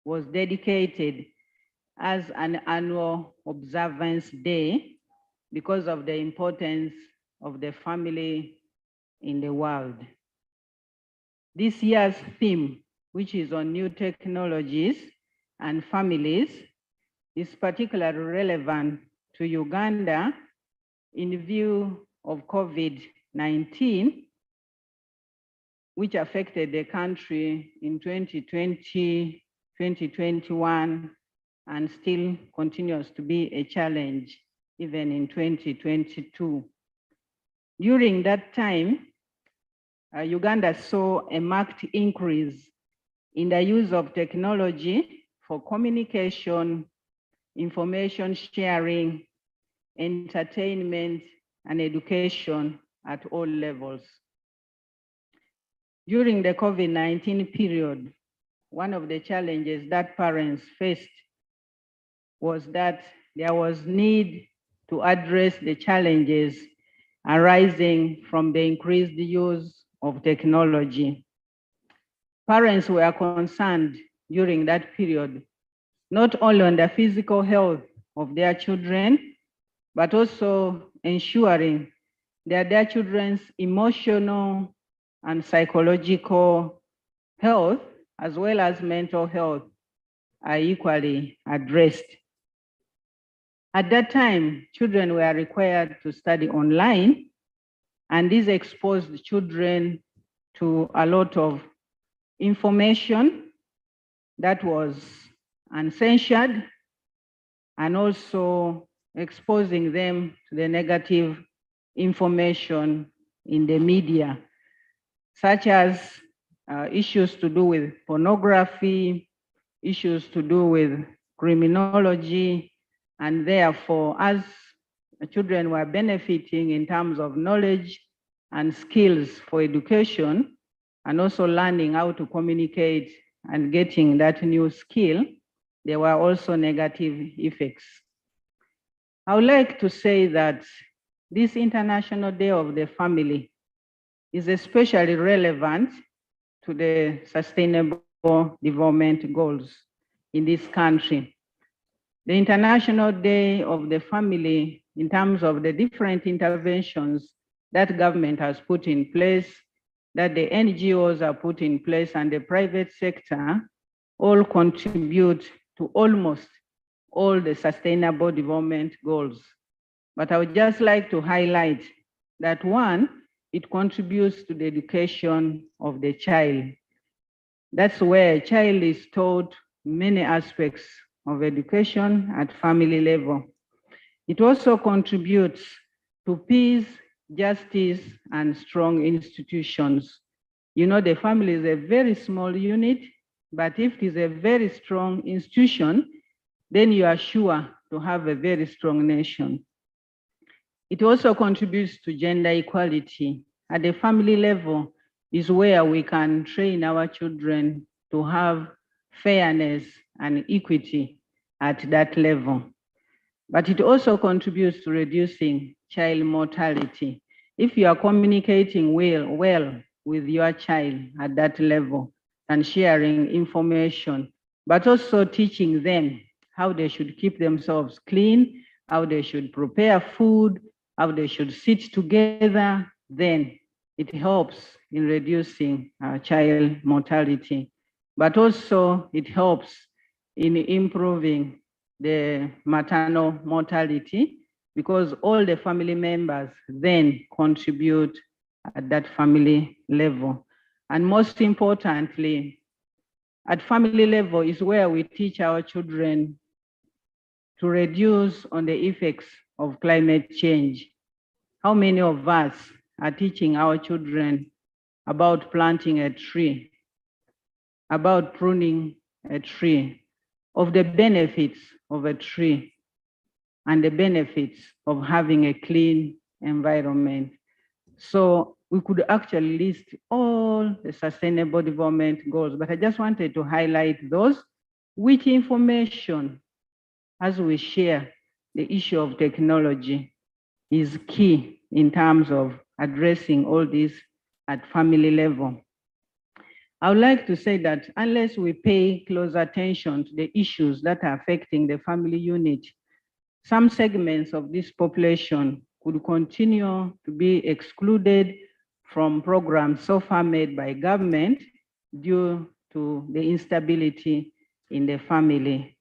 was dedicated as an annual observance day because of the importance of the family in the world. This year's theme, which is on new technologies and families, is particularly relevant to Uganda in view of COVID-19, which affected the country in 2020, 2021, and still continues to be a challenge even in 2022. During that time, Uganda saw a marked increase in the use of technology for communication, information sharing, entertainment, and education at all levels. During the COVID-19 period, one of the challenges that parents faced was that there was need to address the challenges arising from the increased use of technology. Parents were concerned during that period, not only on the physical health of their children, but also ensuring that their children's emotional and psychological health, as well as mental health, are equally addressed. At that time, children were required to study online, and this exposed children to a lot of information that was uncensored, and also exposing them to the negative information in the media, such as issues to do with pornography, issues to do with criminology, and therefore, as children were benefiting in terms of knowledge and skills for education, and also learning how to communicate and getting that new skill, there were also negative effects. I would like to say that this International Day of the Family is especially relevant to the Sustainable Development Goals in this country. The International Day of the Family, in terms of the different interventions that government has put in place, that the NGOs are put in place, and the private sector, all contribute to almost all the Sustainable Development Goals. But I would just like to highlight that one, it contributes to the education of the child. That's where a child is taught many aspects of education at family level. It also contributes to peace, justice, and strong institutions. You know, the family is a very small unit, but if it is a very strong institution, then you are sure to have a very strong nation. It also contributes to gender equality. At the family level is where we can train our children to have fairness and equity at that level. But it also contributes to reducing child mortality. If you are communicating well with your child at that level and sharing information, but also teaching them how they should keep themselves clean, how they should prepare food, how they should sit together, then it helps in reducing child mortality. But also it helps in improving the maternal mortality, because all the family members then contribute at that family level. And most importantly, at family level is where we teach our children to reduce on the effects of climate change. How many of us are teaching our children about planting a tree, about pruning a tree, of the benefits of a tree, and the benefits of having a clean environment? So we could actually list all the Sustainable Development Goals, but I just wanted to highlight those with information as we share the issue of technology is key in terms of addressing all this at family level. I would like to say that unless we pay close attention to the issues that are affecting the family unit, some segments of this population could continue to be excluded from programs so far made by government due to the instability in the family.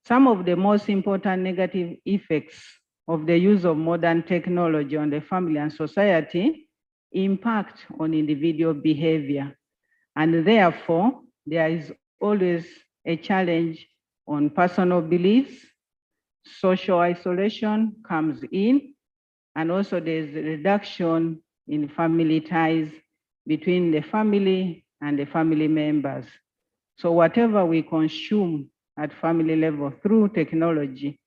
Some of the most important negative effects of the use of modern technology on the family and society impact on individual behavior. And therefore, there is always a challenge on personal beliefs. Social isolation comes in, and also there's a reduction in family ties between the family and the family members. So whatever we consume at family level through technology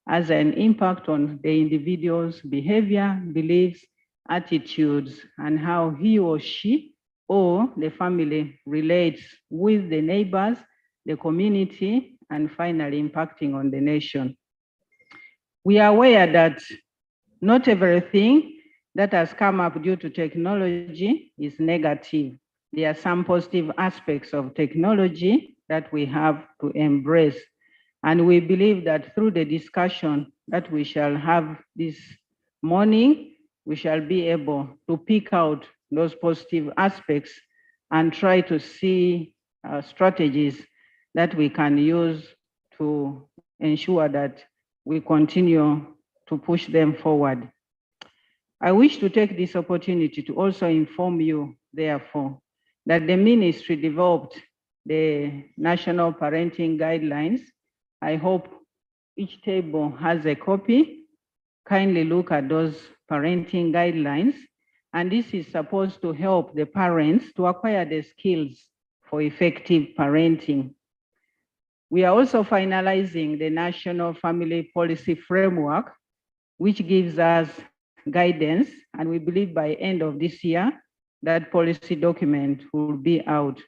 has an impact on the individual's behavior, beliefs, attitudes, and how he or she or the family relates with the neighbors, the community, and finally impacting on the nation. We are aware that not everything that has come up due to technology is negative. There are some positive aspects of technology that we have to embrace. And we believe that through the discussion that we shall have this morning, we shall be able to pick out those positive aspects and try to see strategies that we can use to ensure that we continue to push them forward. I wish to take this opportunity to also inform you, therefore, that the ministry developed the National Parenting Guidelines. I hope each table has a copy. Kindly look at those parenting guidelines. And this is supposed to help the parents to acquire the skills for effective parenting. We are also finalizing the National Family Policy Framework, which gives us guidance, and we believe by end of this year, that policy document will be out.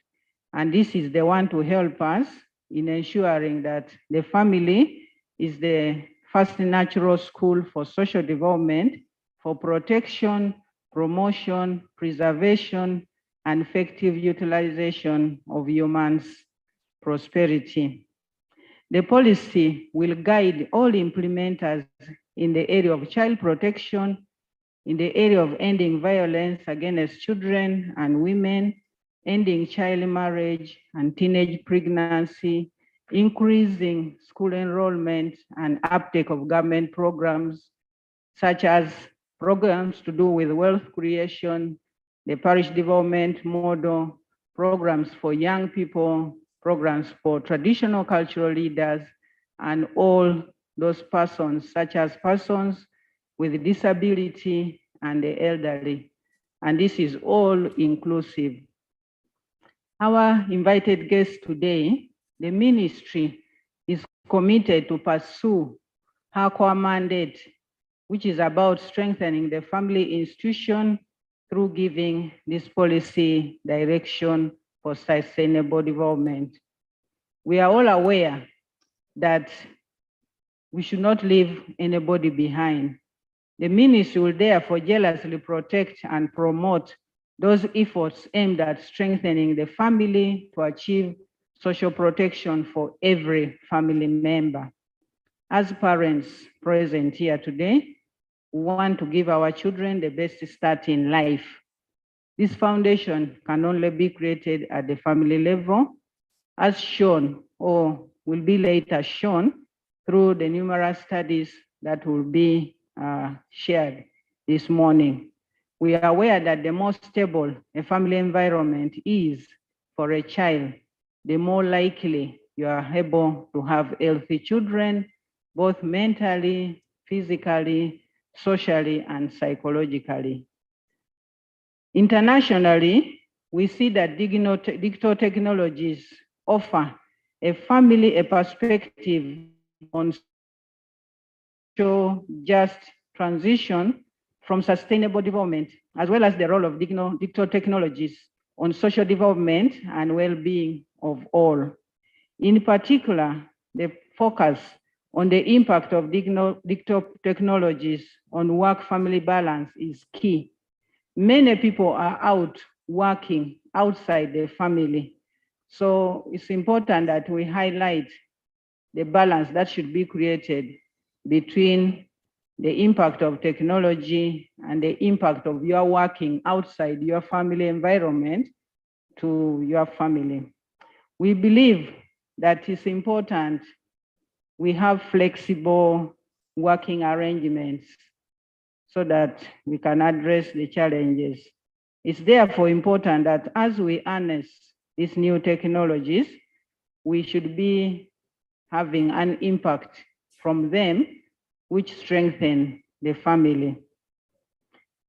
And this is the one to help us in ensuring that the family is the first natural school for social development, for protection, promotion, preservation, and effective utilization of humans' prosperity. The policy will guide all implementers in the area of child protection, in the area of ending violence against children and women, ending child marriage and teenage pregnancy, increasing school enrollment and uptake of government programs, such as programs to do with wealth creation, the parish development model, programs for young people, programs for traditional cultural leaders, and all those persons, such as persons with disability and the elderly. And this is all inclusive. Our invited guest today, the ministry is committed to pursue her core mandate, which is about strengthening the family institution through giving this policy direction for sustainable development. We are all aware that we should not leave anybody behind. The ministry will therefore jealously protect and promote those efforts aimed at strengthening the family to achieve social protection for every family member. As parents present here today, we want to give our children the best start in life. This foundation can only be created at the family level, as shown or will be later shown through the numerous studies that will be shared this morning. We are aware that the more stable a family environment is for a child, the more likely you are able to have healthy children, both mentally, physically, socially, and psychologically. Internationally, we see that digital technologies offer a family a perspective on just transition from sustainable development, as well as the role of digital technologies on social development and well-being of all. In particular, the focus on the impact of digital technologies on work-family balance is key. Many people are out working outside the family. So it's important that we highlight the balance that should be created between the impact of technology and the impact of your working outside your family environment to your family. We believe that it's important we have flexible working arrangements so that we can address the challenges. It's therefore important that as we harness these new technologies, we should be having an impact from them, which strengthen the family.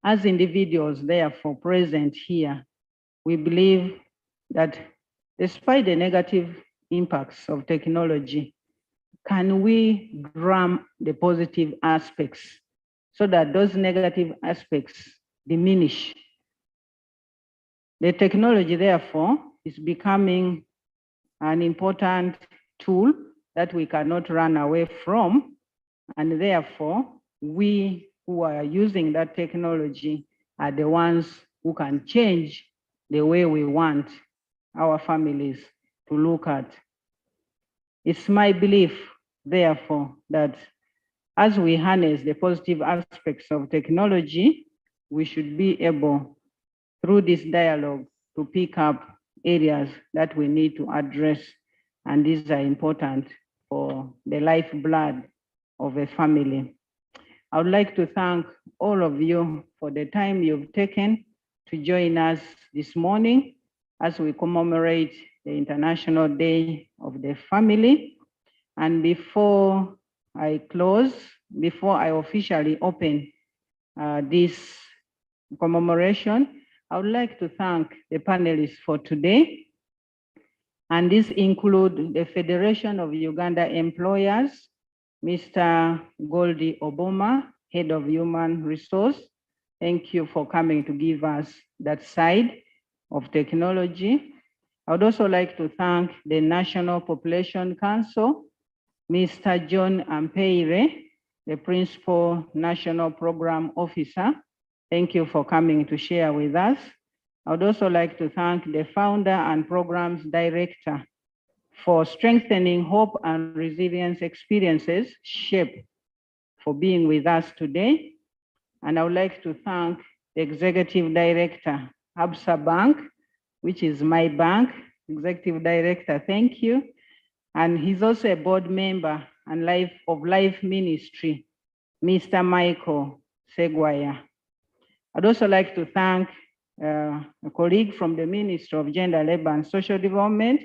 As individuals, therefore, present here, we believe that despite the negative impacts of technology, can we grasp the positive aspects so that those negative aspects diminish? The technology, therefore, is becoming an important tool that we cannot run away from, and therefore, we who are using that technology are the ones who can change the way we want our families to look at. It's my belief, therefore, that as we harness the positive aspects of technology, we should be able, through this dialogue, to pick up areas that we need to address, and these are important for the lifeblood of a family. I would like to thank all of you for the time you've taken to join us this morning as we commemorate the International Day of the Family. And before I close, before I officially open this commemoration, I would like to thank the panelists for today. And this include the Federation of Uganda Employers, Mr. Goldie Oboma, Head of Human Resource. Thank you for coming to give us that side of technology. I would also like to thank the National Population Council, Mr. John Ampeire, the Principal National Program Officer. Thank you for coming to share with us. I would also like to thank the Founder and Programs Director for strengthening hope and resilience experiences, SHAPE, for being with us today. And I would like to thank the Executive Director, Absa Bank, which is my bank. Executive Director, thank you. And he's also a board member and Life Ministry, Mr. Michael Segwaya. I'd also like to thank a colleague from the Ministry of Gender, Labor and Social Development,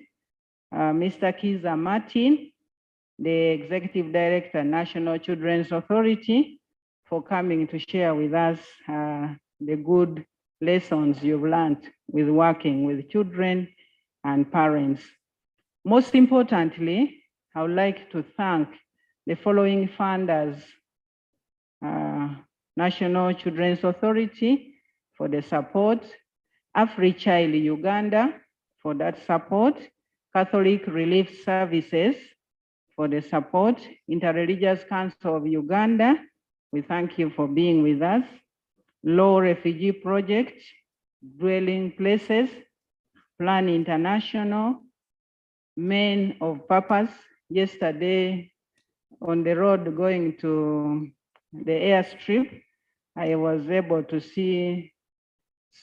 Mr. Kiza Martin, the Executive Director, National Children's Authority, for coming to share with us the good lessons you've learned with working with children and parents. Most importantly, I would like to thank the following funders: National Children's Authority for the support, AfriChild Uganda for that support, Catholic Relief Services for the support, Interreligious Council of Uganda, we thank you for being with us, Law Refugee Project, Dwelling Places, Plan International, Men of Purpose. Yesterday on the road going to the airstrip, I was able to see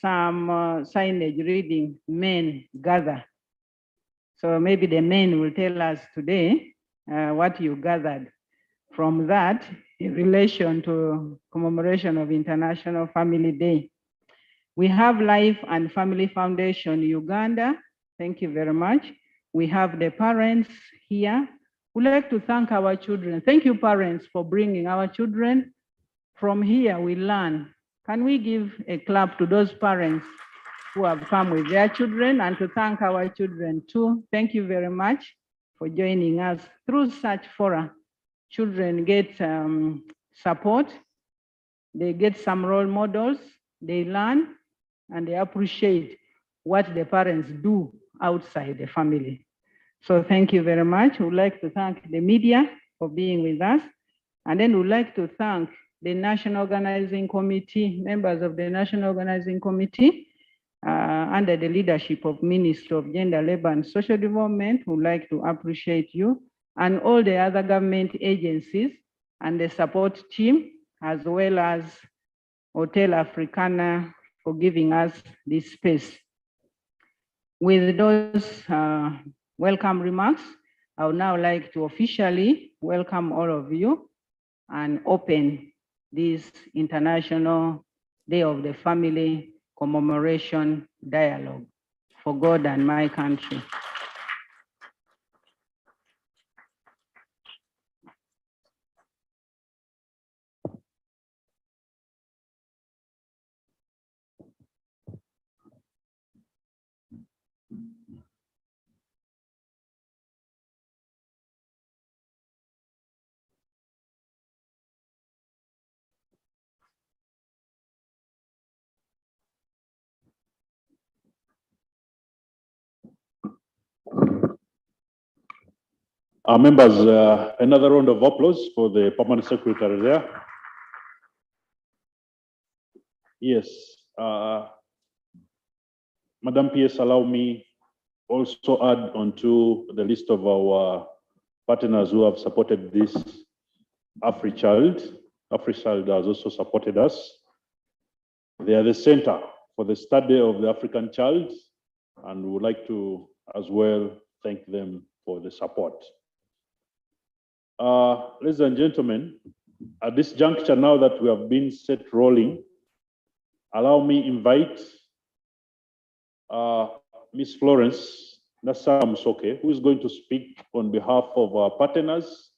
some signage reading "Men Gather." So maybe the men will tell us today what you gathered from that in relation to commemoration of International Family Day. We have Life and Family Foundation Uganda. Thank you very much. We have the parents here. We'd like to thank our children. Thank you, parents, for bringing our children. From here, we learn. Can we give a clap to those parents who have come with their children, and to thank our children too? Thank you very much for joining us. Through such fora, children get support, they get some role models, they learn, and they appreciate what the parents do outside the family. So thank you very much. We'd like to thank the media for being with us. And then we'd like to thank the National Organizing Committee, members of the National Organizing Committee, under the leadership of Minister of Gender, Labor and Social Development, would like to appreciate you and all the other government agencies and the support team, as well as Hotel Africana for giving us this space. With those welcome remarks, I would now like to officially welcome all of you and open this International Day of the Family Commemoration Dialogue for God and my country. Our members, another round of applause for the Permanent Secretary there. Yes, Madam PS, allow me also add onto the list of our partners who have supported this AfriChild. AfriChild has also supported us. They are the center for the study of the African child, and we would like to as well thank them for the support. Ladies and gentlemen, at this juncture, now that we have been set rolling, allow me invite Ms. Florence Nassar-Musoke, who is going to speak on behalf of our partners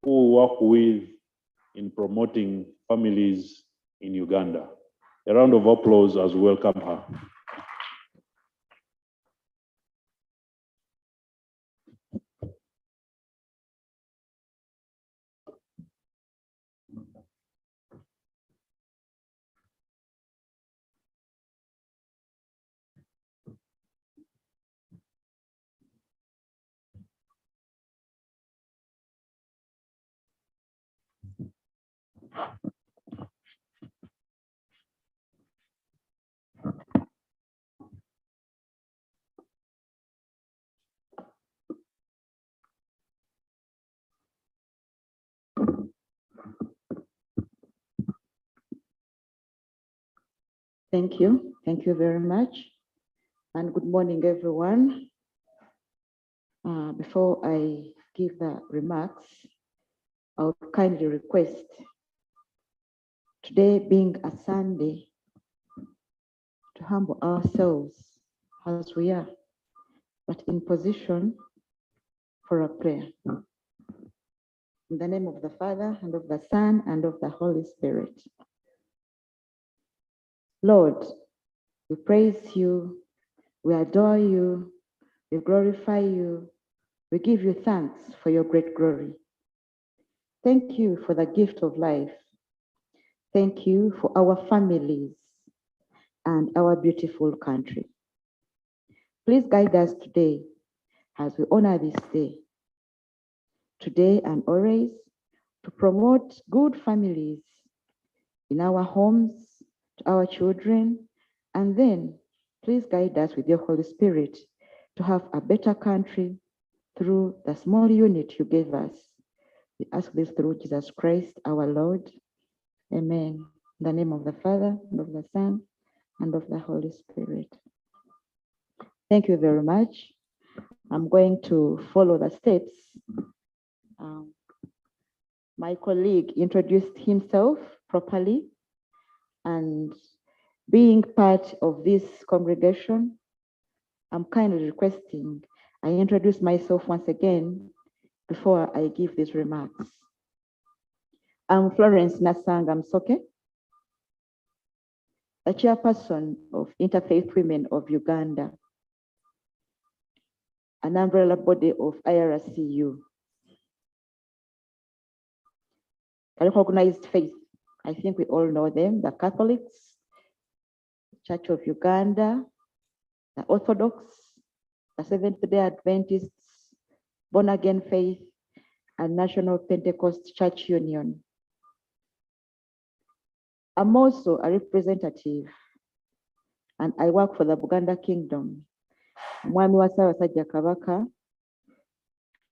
who work with in promoting families in Uganda. A round of applause as we welcome her. Thank you. Thank you very much. And good morning, everyone. Before I give the remarks, I would kindly request, today being a Sunday, to humble ourselves as we are, but in position for a prayer. In the name of the Father, and of the Son, and of the Holy Spirit. Lord, we praise you, we adore you, we glorify you, we give you thanks for your great glory. Thank you for the gift of life. Thank you for our families and our beautiful country. Please guide us today as we honor this day, today and always, to promote good families in our homes, to our children, and then please guide us with your Holy Spirit to have a better country through the small unit you gave us. We ask this through Jesus Christ, our Lord. Amen. In the name of the Father, and of the Son, and of the Holy Spirit. Thank you very much. I'm going to follow the steps. My colleague introduced himself properly, and being part of this congregation, I'm kindly requesting I introduce myself once again before I give these remarks. I'm Florence Nassar-Musoke, the chairperson of Interfaith Women of Uganda, an umbrella body of IRCU. A recognized faith, I think we all know them, the Catholics, Church of Uganda, the Orthodox, the Seventh-day Adventists, Born Again Faith, and National Pentecost Church Union. I'm also a representative and I work for the Buganda Kingdom. Mwami wa Ssaabasajja Kabaka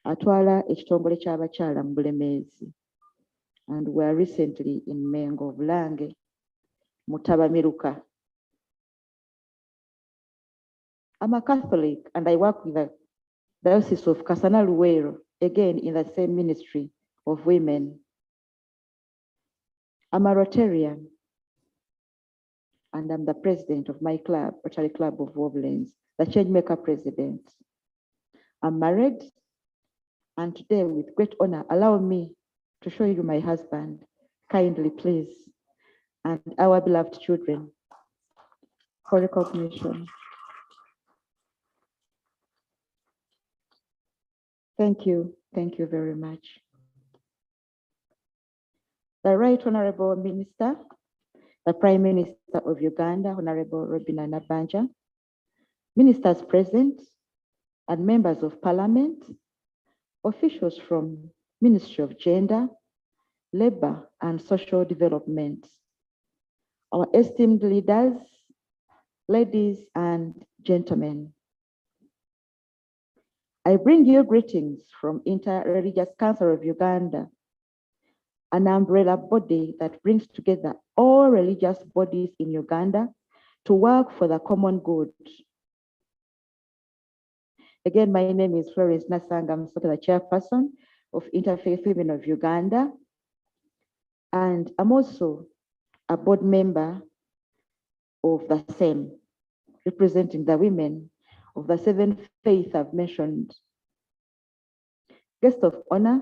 atwala ekitongole ky'abakyala mu Bulemeezi. And we are recently in Mengo, Bulange, Mutabamiruka. I'm a Catholic and I work with the Diocese of Kasana Luwero, again in the same ministry of women. I'm a Rotarian and I'm the president of my club, Rotary Club of Woblands, the Changemaker president. I'm married, and today with great honor, allow me to show you my husband, kindly please, and our beloved children for recognition. Thank you very much. The Right Honorable Minister, the Prime Minister of Uganda, Honorable Robina Nabanja, ministers present, and members of Parliament, officials from Ministry of Gender, Labor and Social Development, our esteemed leaders, ladies and gentlemen. I bring you greetings from Interreligious Council of Uganda, an umbrella body that brings together all religious bodies in Uganda to work for the common good. Again, my name is Florence Nasanga. I'm the chairperson of Interfaith Women of Uganda, and I'm also a board member of the same, representing the women of the seven faiths I've mentioned. Guest of honor,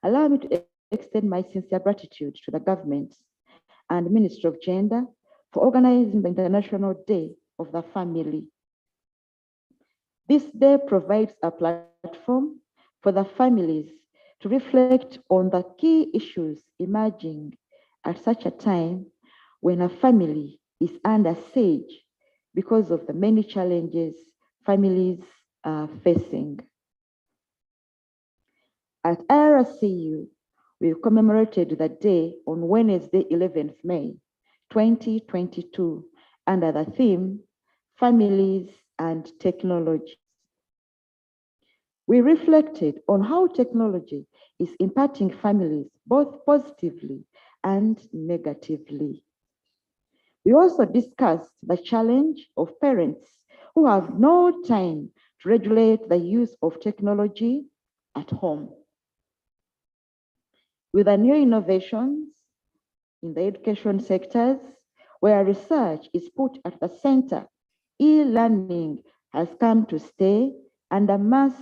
allow me to extend my sincere gratitude to the government and Ministry of Gender for organizing the International Day of the Family. This day provides a platform for the families to reflect on the key issues emerging at such a time when a family is under siege because of the many challenges families are facing. At IRCU, we commemorated the day on Wednesday, 11th May, 2022, under the theme, Families and Technology. We reflected on how technology is impacting families both positively and negatively. We also discussed the challenge of parents who have no time to regulate the use of technology at home. With the new innovations in the education sectors, where research is put at the center, e-learning has come to stay and a must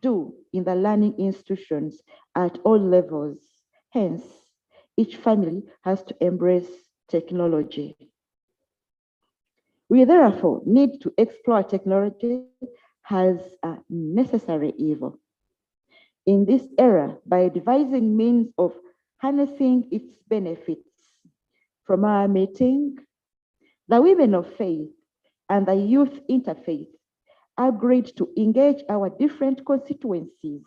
do in the learning institutions at all levels. Hence, each family has to embrace technology. We therefore need to explore technology as a necessary evil in this era by devising means of harnessing its benefits. From our meeting, the women of faith and the youth interfaith agreed to engage our different constituencies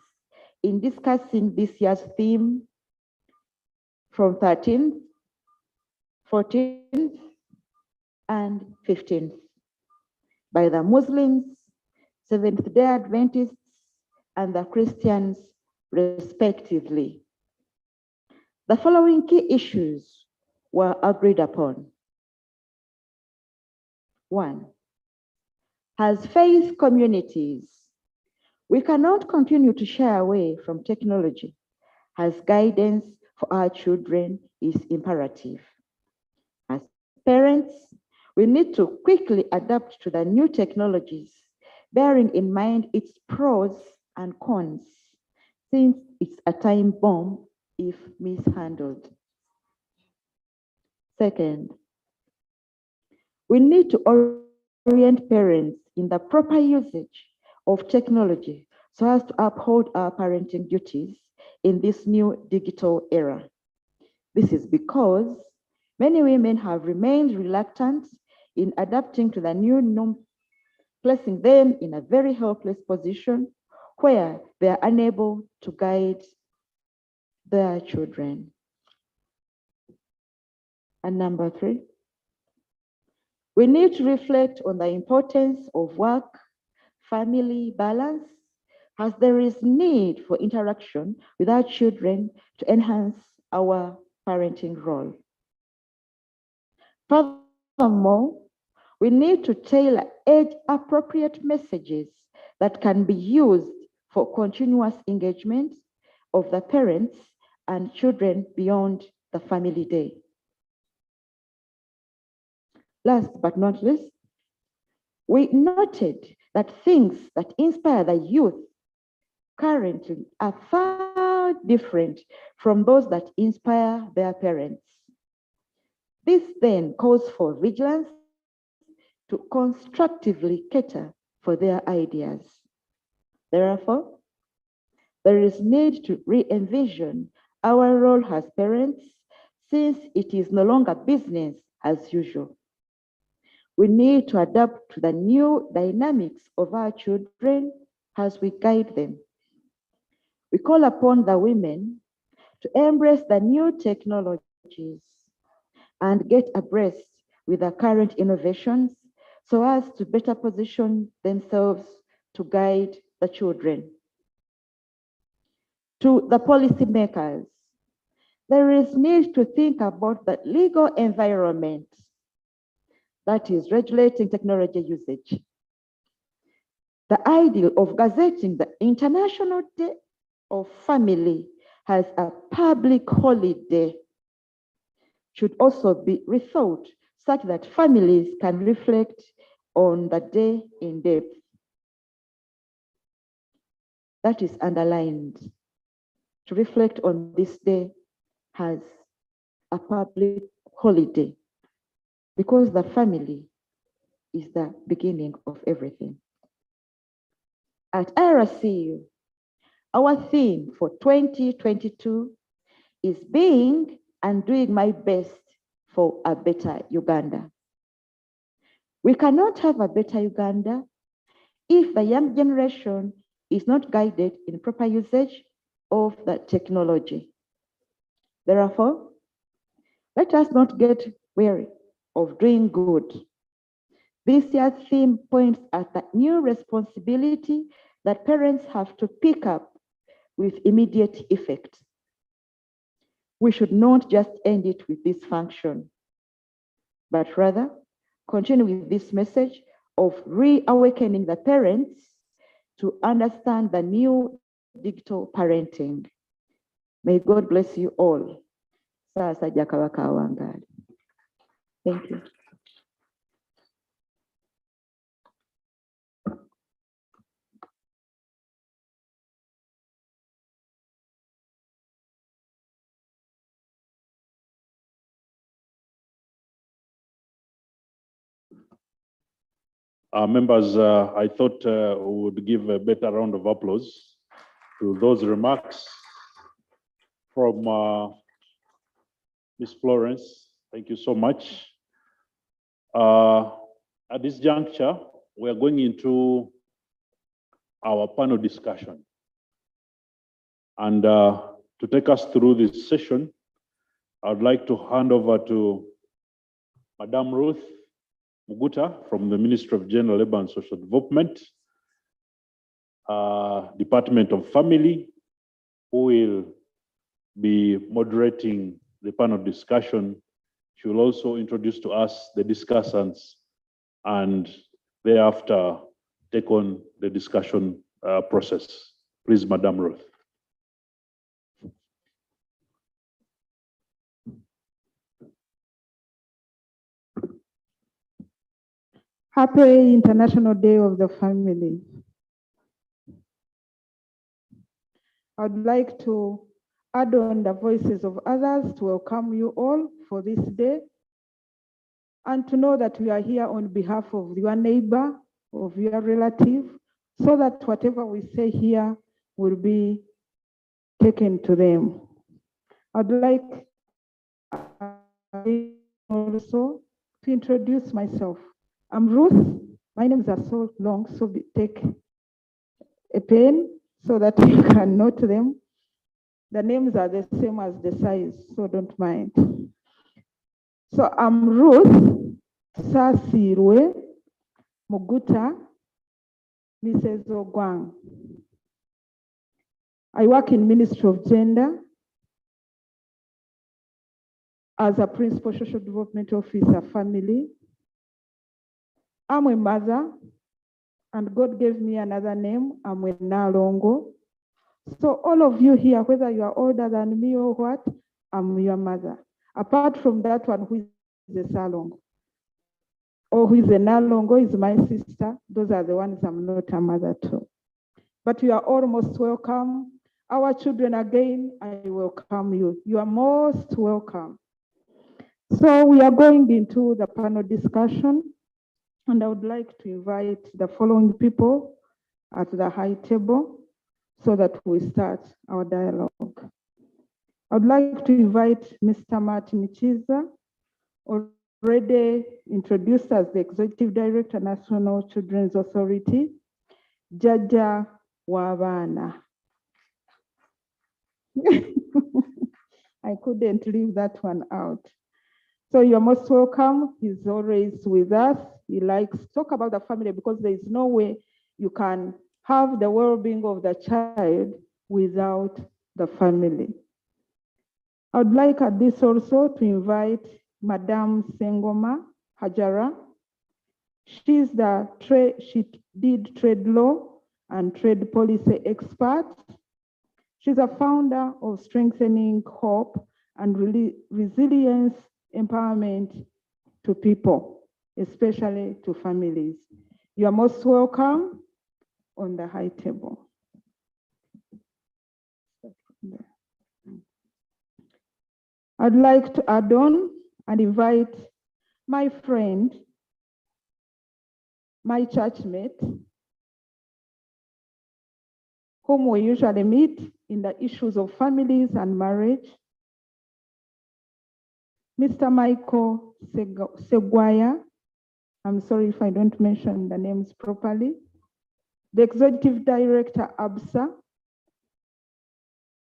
in discussing this year's theme from 13th, 14th, and 15th by the Muslims, Seventh-day Adventists, and the Christians, respectively. The following key issues were agreed upon. 1. As faith communities, we cannot continue to shy away from technology as guidance for our children is imperative. As parents, we need to quickly adapt to the new technologies, bearing in mind its pros and cons, since it's a time bomb if mishandled. Second, we need to orient parents in the proper usage of technology so as to uphold our parenting duties in this new digital era. This is because many women have remained reluctant in adapting to the new norm, placing them in a very helpless position where they are unable to guide their children. And number 3, We need to reflect on the importance of work-family balance, as there is need for interaction with our children to enhance our parenting role. Furthermore, we need to tailor age-appropriate messages that can be used for continuous engagement of the parents and children beyond the family day. Last but not least, we noted that things that inspire the youth currently are far different from those that inspire their parents. This then calls for vigilance to constructively cater for their ideas. Therefore, there is need to re-envision our role as parents, since it is no longer business as usual. We need to adapt to the new dynamics of our children as we guide them. We call upon the women to embrace the new technologies and get abreast with the current innovations so as to better position themselves to guide the children. To the policymakers, there is need to think about the legal environment that is regulating technology usage. The idea of gazetting the International Day of Family as a public holiday should also be rethought, such that families can reflect on the day in depth. That is underlined, to reflect on this day as a public holiday, because the family is the beginning of everything. At IRCU, our theme for 2022 is being and doing my best for a better Uganda. We cannot have a better Uganda if the young generation is not guided in proper usage of the technology. Therefore, let us not get weary of doing good. This year's theme points at the new responsibility that parents have to pick up with immediate effect. We should not just end it with this function, but rather continue with this message of reawakening the parents to understand the new digital parenting. May God bless you all. Sasa Jakawaka Wangari. Thank you. Members, I thought we would give a better round of applause to those remarks from Ms. Florence. Thank you so much. At this juncture, we are going into our panel discussion. And to take us through this session, I would like to hand over to Madam Ruth Muguta from the Ministry of Gender, Labor and Social Development, Department of Family, who will be moderating the panel discussion. She will also introduce to us the discussants and thereafter take on the discussion process. Please, Madam Ruth. Happy International Day of the Family. I'd like to add on the voices of others to welcome you all for this day and to know that we are here on behalf of your neighbor, of your relative, so that whatever we say here will be taken to them. I'd like also to introduce myself. I'm Ruth. My name is so long, so take a pen so that you can note them. The names are the same as the size, so don't mind. So I'm Ruth. Sasirwe Muguta, Mrs. Ogwang. I work in Ministry of Gender as a Principal Social Development Officer, Family. I'm a mother, and God gave me another name. I'm a Nalongo. So all of you here, whether you are older than me or what, I'm your mother. Apart from that one, who is a Salongo, or who is a Nalongo is my sister. Those are the ones I'm not a mother to. But you are all most welcome. Our children, again, I welcome you. You are most welcome. So we are going into the panel discussion, and I would like to invite the following people at the high table so that we start our dialogue. I would like to invite Mr. Martin Chiza, already introduced as the Executive Director, National Children's Authority, Jaja Wabana. I couldn't leave that one out. So you're most welcome. He's always with us. He likes to talk about the family because there is no way you can have the well-being of the child without the family. I would like at this also to invite Madame Sengoma Hajara. She did trade law and trade policy expert. She's a founder of Strengthening Hope and Resilience Empowerment to People, especially to families. You are most welcome on the high table. I'd like to add on and invite my friend, my churchmate, whom we usually meet in the issues of families and marriage, Mr. Michael Seguaya. I'm sorry if I don't mention the names properly. The Executive Director, ABSA,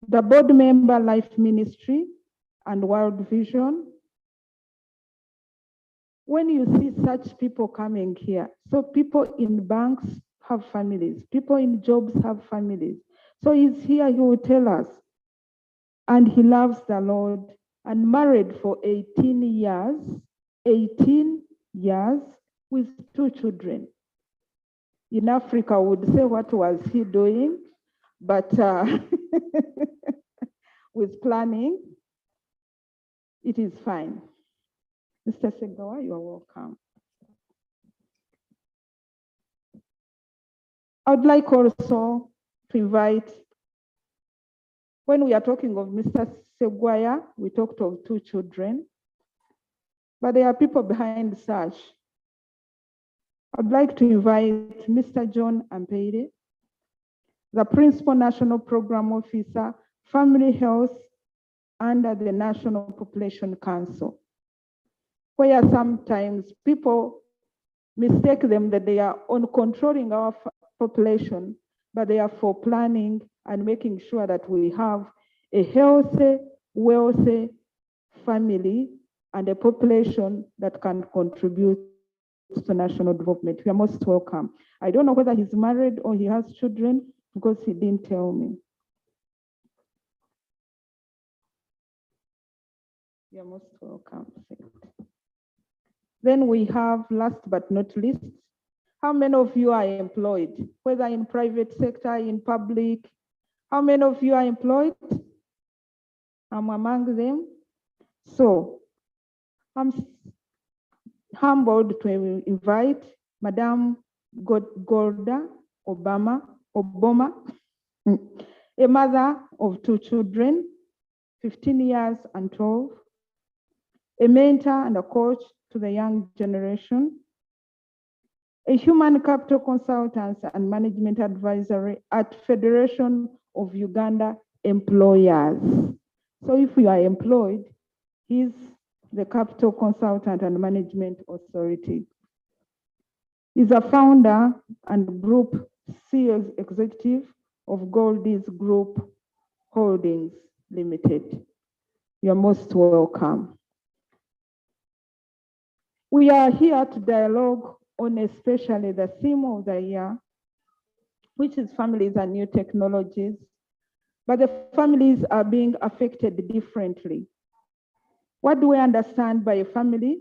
the board member, Life Ministry and World Vision. When you see such people coming here, so people in banks have families, people in jobs have families. So he's here, he will tell us. And he loves the Lord and married for 18 years with 2 children. In Africa, we would say, what was he doing? But with planning, it is fine. Mr. Segawa, you are welcome. I would like also to invite, when we are talking of Mr. Seguaya, we talked of 2 children, but there are people behind such. I'd like to invite Mr. John Ampeire, the Principal National Program Officer, Family Health under the National Population Council, where sometimes people mistake them that they are on controlling our population, but they are for planning and making sure that we have a healthy, wealthy family and a population that can contribute to national development. You are most welcome. I don't know whether he's married or he has children because he didn't tell me. You are most welcome. Then we have, last but not least, how many of you are employed, whether in private sector, in public? How many of you are employed? I'm among them. So I'm humbled to invite Madame Gorda Obama, a mother of 2 children, 15 years and 12, a mentor and a coach to the young generation, a human capital consultant and management advisory at Federation of Uganda Employers. So if you are employed, he's the capital consultant and management authority. He's a founder and group CEO executive of Goldies Group Holdings Limited. You're most welcome. We are here to dialogue on especially the theme of the year, which is families and new technologies, but the families are being affected differently. What do we understand by a family?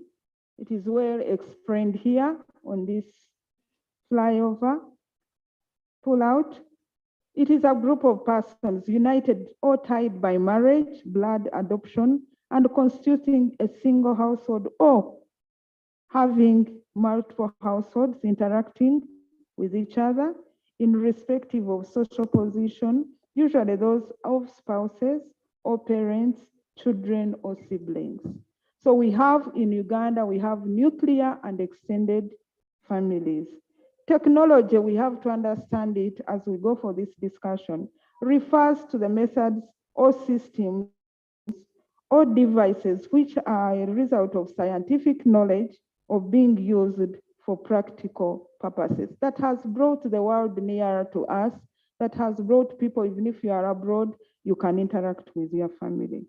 It is well explained here on this flyover pullout. It is a group of persons united or tied by marriage, blood, adoption, and constituting a single household or having multiple households interacting with each other in respective of social position, usually those of spouses or parents, children or siblings. So we have in Uganda, we have nuclear and extended families. Technology, we have to understand it as we go for this discussion, refers to the methods or systems or devices which are a result of scientific knowledge of being used for practical purposes. That has brought the world nearer to us, that has brought people, even if you are abroad, you can interact with your family.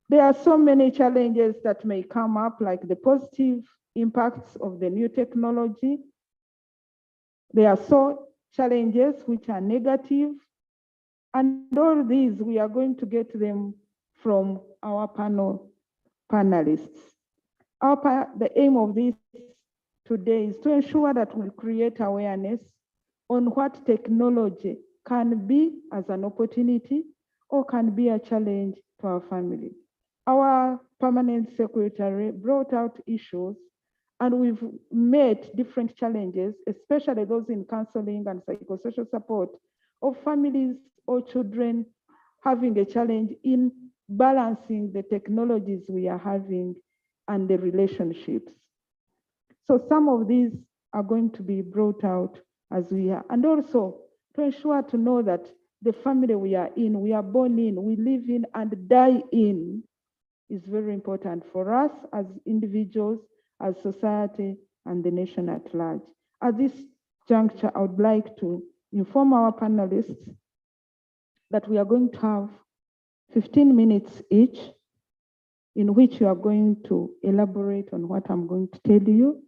There are so many challenges that may come up, like the positive impacts of the new technology. There are so challenges which are negative, and all these, we are going to get them from our panelists. The aim of this today is to ensure that we create awareness on what technology can be as an opportunity or can be a challenge to our family. Our permanent secretary brought out issues, and we've met different challenges, especially those in counseling and psychosocial support of families or children having a challenge in balancing the technologies we are having and the relationships. So some of these are going to be brought out as we are, and also to ensure to know that the family we are in, we are born in, we live in and die in, is very important for us as individuals, as society, and the nation at large. At this juncture, I would like to inform our panelists that we are going to have 15 minutes each, in which you are going to elaborate on what I'm going to tell you.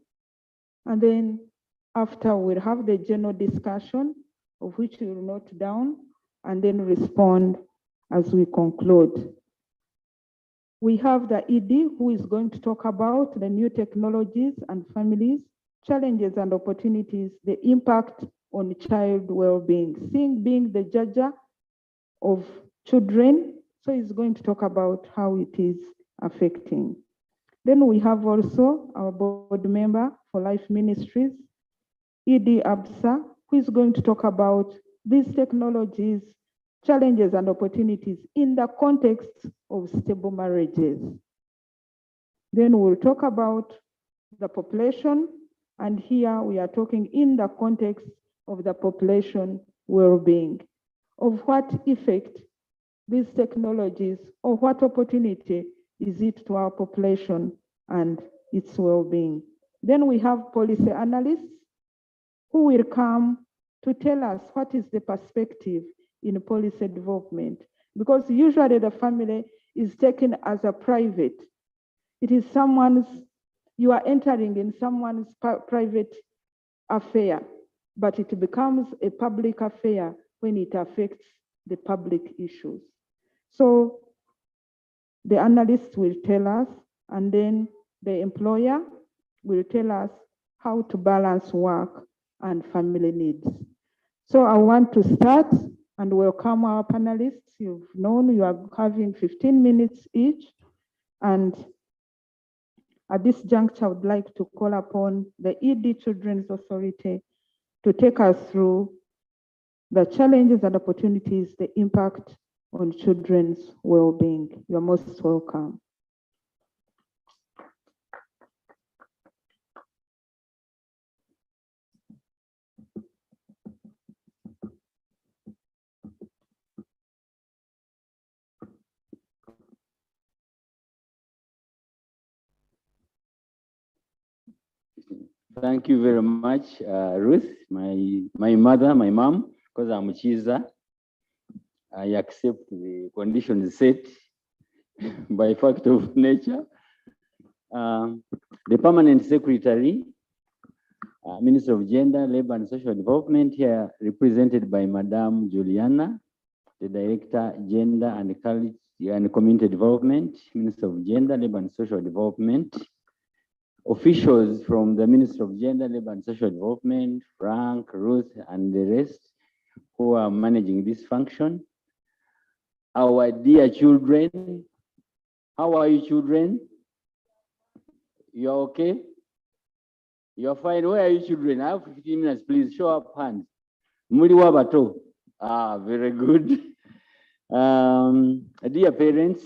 And then after, we'll have the general discussion, of which you will note down, and then respond as we conclude. We have the ED, who is going to talk about the new technologies and families, challenges and opportunities, the impact on child well-being. Seeing being the judge of children, so he's going to talk about how it is affecting. Then we have also our board member for Life Ministries, ED Absa, who is going to talk about these technologies, challenges and opportunities in the context of stable marriages. Then we'll talk about the population, and here we are talking in the context of the population well-being, of what effect these technologies or what opportunity is it to our population and its well-being. Then we have policy analysts who will come to tell us what is the perspective in policy development, because usually the family is taken as a private. It is you are entering in someone's private affair, but it becomes a public affair when it affects the public issues. So the analyst will tell us, and then the employer will tell us how to balance work and family needs. So I want to start and welcome our panelists. You've known you are having 15 minutes each. And at this juncture, I would like to call upon the ED Children's Authority to take us through the challenges and opportunities, the impact on children's well-being. You're most welcome. Thank you very much, Ruth, my mother, my mom, because I'm Chiza. I accept the conditions set by fact of nature. The permanent secretary, Minister of Gender, Labor and Social Development, here represented by Madame Juliana, the Director, Gender and Culture and Community Development, Minister of Gender, Labor and Social Development, officials from the Ministry of Gender, Labor and Social Development, Frank, Ruth, and the rest who are managing this function. Our dear children, how are you children? You're okay? You're fine. Where are you children? I have 15 minutes, please show up hands. Muri wabato. Ah, very good. Dear parents,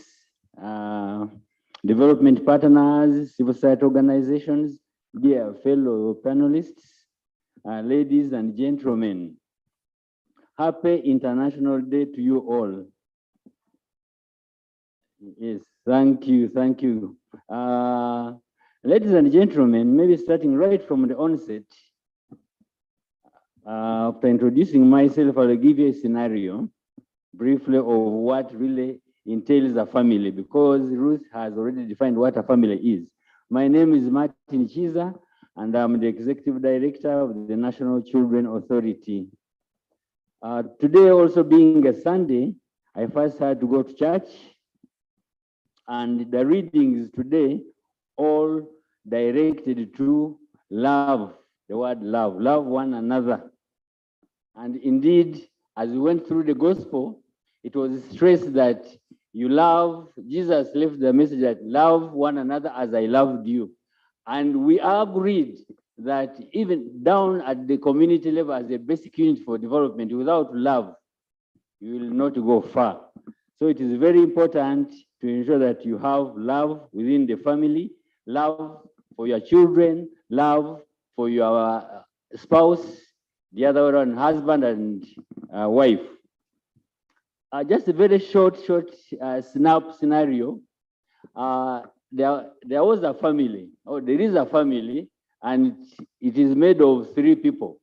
development partners, civil society organizations, dear fellow panelists, ladies and gentlemen, happy International Day to you all. Yes, thank you, thank you. Ladies and gentlemen, maybe starting right from the onset, after introducing myself, I'll give you a scenario briefly of what really entails a family, because Ruth has already defined what a family is. My name is Martin Chiza, and I'm the Executive Director of the National Children Authority. Today also being a Sunday, I first had to go to church, and the readings today all directed to love, the word love, love one another. And indeed, as we went through the gospel, it was stressed that you love, Jesus left the message that love one another as I loved you. And we agreed that even down at the community level as a basic unit for development, without love, you will not go far. So it is very important to ensure that you have love within the family, love for your children, love for your spouse, the other one, husband and wife. Just a very short scenario. There was a family, or there is a family, and it is made of 3 people: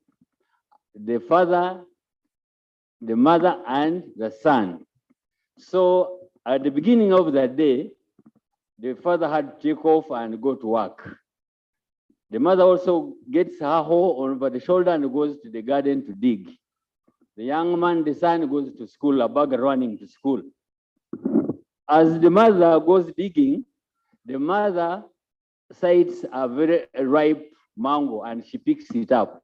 the father, the mother, and the son. So at the beginning of the day, the father had to take off and go to work. The mother also gets her hoe over the shoulder and goes to the garden to dig. The young man, the son, goes to school, a bugger running to school. As the mother goes digging, the mother sights a very ripe mango and she picks it up.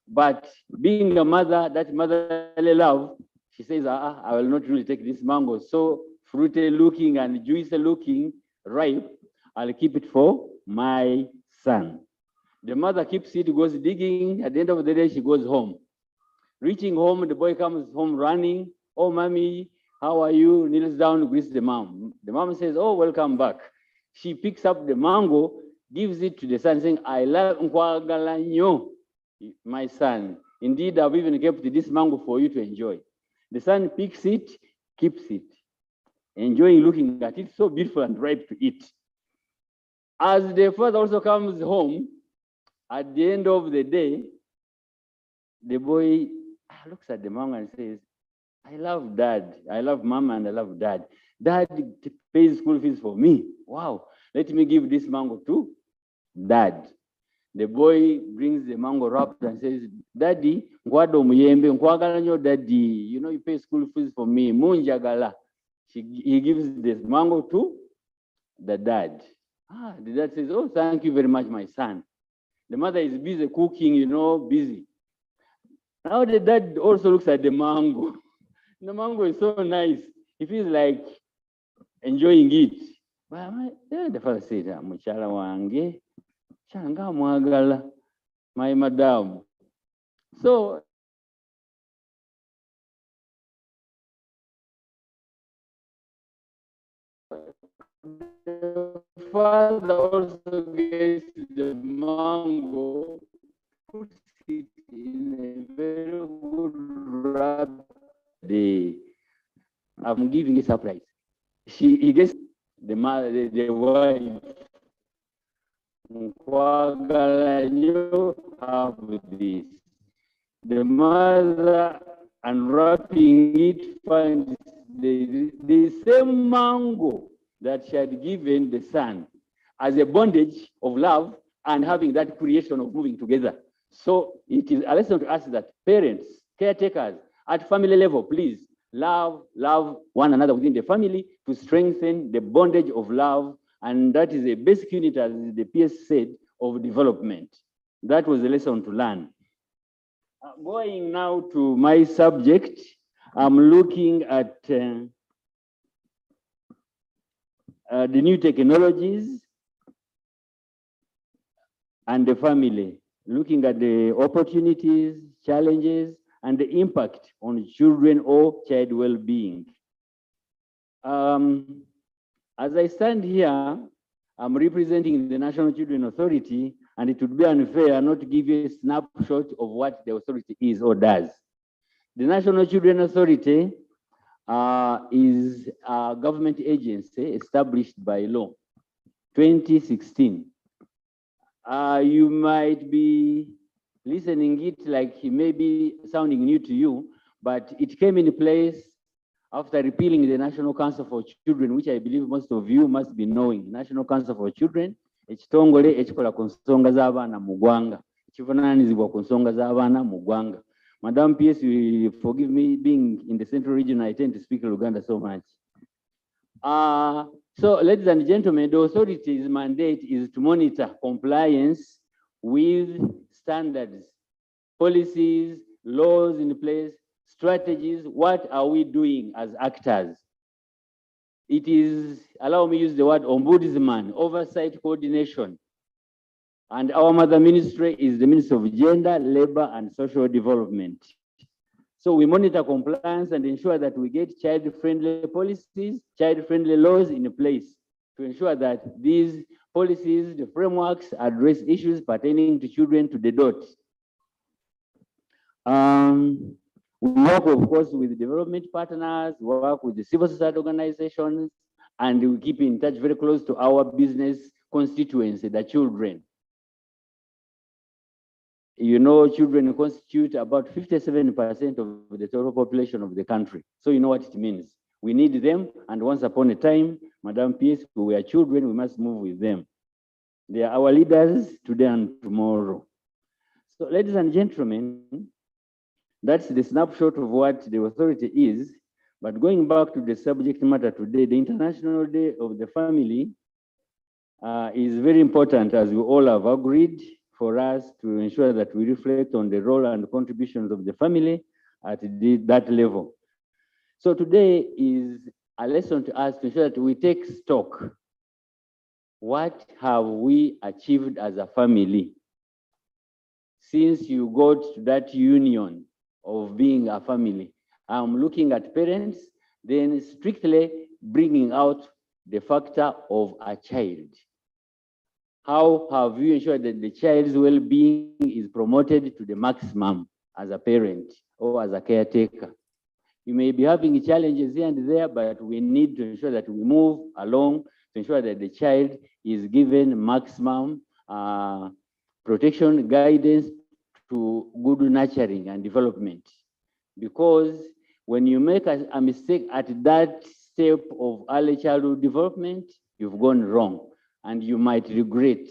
But being a mother, that motherly love, she says, I will not really take this mango. So fruity looking and juicy looking, ripe, I'll keep it for my son. The mother keeps it, goes digging. At the end of the day, she goes home. Reaching home, the boy comes home running. Oh, mommy, how are you? Kneels down, greets the mom. The mom says, oh, welcome back. She picks up the mango, gives it to the son, saying, I love Nkwagalanyo, my son. Indeed, I've even kept this mango for you to enjoy. The son picks it, keeps it, enjoying looking at it, so beautiful and ripe to eat. As the father also comes home, at the end of the day, the boy looks at the mom and says, I love dad. I love mama and I love dad. Dad pays school fees for me. Wow, let me give this mango to dad. The boy brings the mango wrapped and says, Daddy, daddy, you know, you pay school fees for me. Munjagala. He gives this mango to the dad. The dad says, oh, thank you very much, my son. The mother is busy cooking, you know, busy. Now the dad also looks at the mango. The mango is so nice. He feels like enjoying it. But the father said, Muchala wange, changa mwagala, my madam. So the father also gets the mango, puts it in a very good wrap. I'm giving a surprise. He gets the wife. Have this. The mother unwrapping it finds the same mango that she had given the son, as a bondage of love and having that creation of moving together. So it is a lesson to us that parents, caretakers, at family level, please love one another within the family to strengthen the bondage of love. And that is a basic unit, as the PS said, of development. That was a lesson to learn. Going now to my subject, I'm looking at the new technologies and the family, looking at the opportunities, challenges, and the impact on children or child well-being. As I stand here, I'm representing the National Children Authority, and it would be unfair not to give you a snapshot of what the authority is or does. The National Children Authority is a government agency established by law, 2016. You might be listening it like it may be sounding new to you, but it came in place after repealing the National Council for Children, which I believe most of you must be knowing. National Council for Children, ekitongole ekikola ku nsonga z'abaana mu ggwanga, ekivunaanyizibwa ku nsonga z'abaana mu ggwanga. Madam PS, you forgive me, being in the Central Region, I tend to speak Luganda so much. So, ladies and gentlemen, the authority's mandate is to monitor compliance with standards, policies, laws in place, strategies. What are we doing as actors? It is, allow me to use the word ombudsman, oversight, coordination. And our mother ministry is the Ministry of Gender, Labor, and Social Development. So we monitor compliance and ensure that we get child-friendly policies, child-friendly laws in place to ensure that these policies, the frameworks address issues pertaining to children to the dot. We work, of course, with development partners, we work with the civil society organizations, and we keep in touch very close to our business constituency, the children. You know, children constitute about 57% of the total population of the country. So you know what it means. We need them, and once upon a time, Madam PS, we are children, we must move with them. They are our leaders today and tomorrow. So, ladies and gentlemen, that's the snapshot of what the authority is. But going back to the subject matter today, the International Day of the Family is very important, as we all have agreed, for us to ensure that we reflect on the role and contributions of the family at that level. So today is a lesson to us to ensure that we take stock. What have we achieved as a family since you got to that union of being a family? I'm looking at parents, then strictly bringing out the factor of a child. How have you ensured that the child's well-being is promoted to the maximum as a parent or as a caretaker? You may be having challenges here and there, but we need to ensure that we move along to ensure that the child is given maximum protection, guidance to good nurturing and development. Because when you make a mistake at that step of early childhood development, you've gone wrong and you might regret.